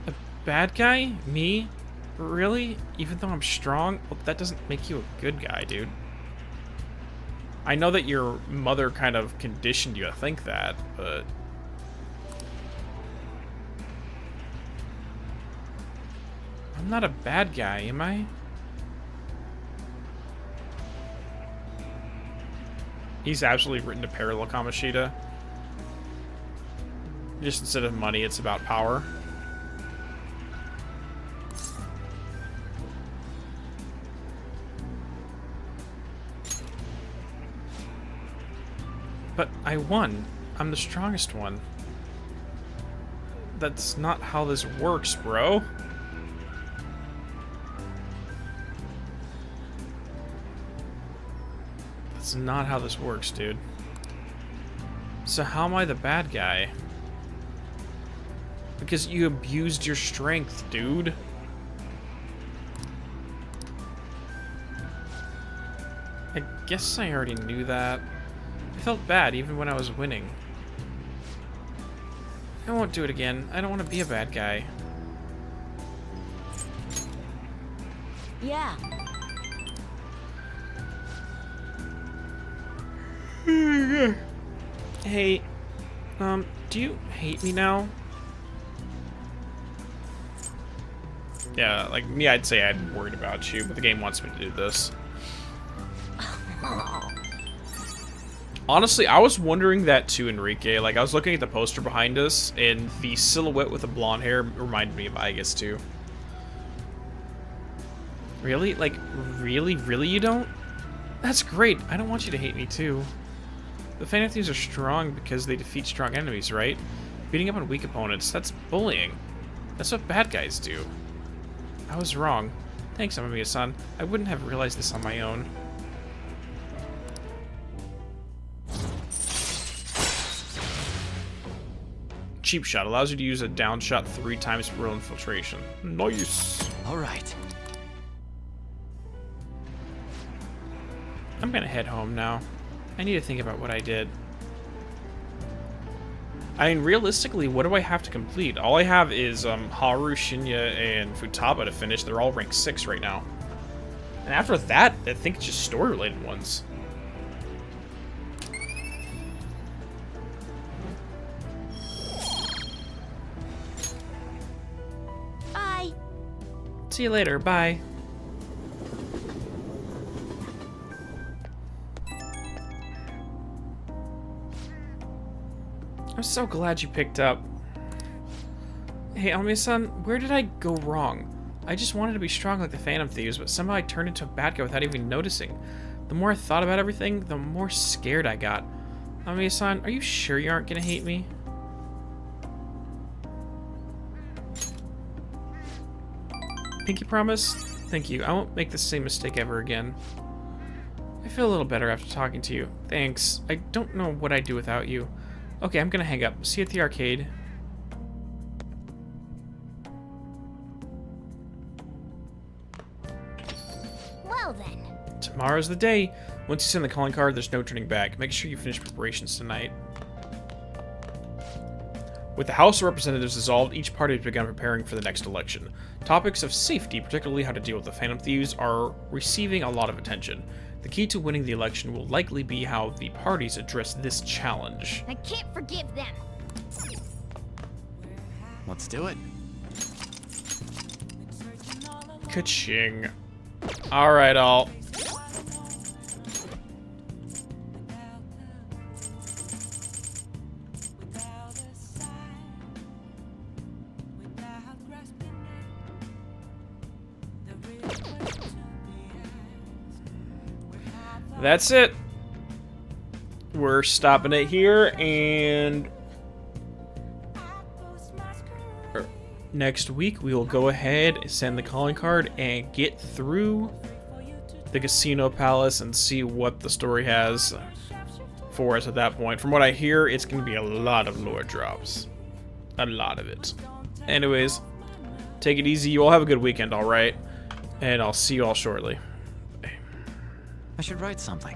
A bad guy? Me? Really? Even though I'm strong? Well, that doesn't make you a good guy, dude. I know that your mother kind of conditioned you to think that, but... I'm not a bad guy, am I? He's absolutely written to parallel Kamoshida. Just instead of money, it's about power. But I won. I'm the strongest one. That's not how this works, bro. That's not how this works, dude. So how am I the bad guy? Because you abused your strength, dude. I guess I already knew that. I felt bad even when I was winning. I won't do it again. I don't want to be a bad guy. Yeah. Hey, do you hate me now? Yeah, like me, I'd say I'm worried about you, but the game wants me to do this. Honestly, I was wondering that too, Enrique. Like, I was looking at the poster behind us, and the silhouette with the blonde hair reminded me of Aigis too. Really? Like, really you don't? That's great. I don't want you to hate me too. The fan thieves are strong because they defeat strong enemies, right? Beating up on weak opponents, that's bullying. That's what bad guys do. I was wrong. Thanks, Amamiya-san. I wouldn't have realized this on my own. cheap shot. Allows you to use a down shot 3 times for real infiltration. Nice. All right. I'm gonna head home now. I need to think about what I did. I mean, realistically, what do I have to complete? All I have is Haru, Shinya, and Futaba to finish. They're all rank 6 right now. And after that, I think it's just story-related ones. Bye. See you later. Bye. I'm so glad you picked up. Hey, Almi-san, where did I go wrong? I just wanted to be strong like the Phantom Thieves, but somehow I turned into a bad guy without even noticing. The more I thought about everything, the more scared I got. Almi-san, are you sure you aren't gonna hate me? Pinky promise? Thank you. I won't make the same mistake ever again. I feel a little better after talking to you. Thanks. I don't know what I'd do without you. Okay, I'm gonna hang up. See you at the arcade. Well then. Tomorrow's the day. Once you send the calling card, there's no turning back. Make sure you finish preparations tonight. With the House of Representatives dissolved, each party has begun preparing for the next election. Topics of safety, particularly how to deal with the Phantom Thieves, are receiving a lot of attention. The key to winning the election will likely be how the parties address this challenge. I can't forgive them. Let's do it. Ka-ching. Alright, all. That's it. We're stopping it here, and next week we will go ahead, send the calling card, and get through the Casino Palace and see what the story has for us at that point. From what I hear, it's going to be a lot of lore drops. A lot of it. Anyways, take it easy. You all have a good weekend, alright? And I'll see you all shortly. I should write something.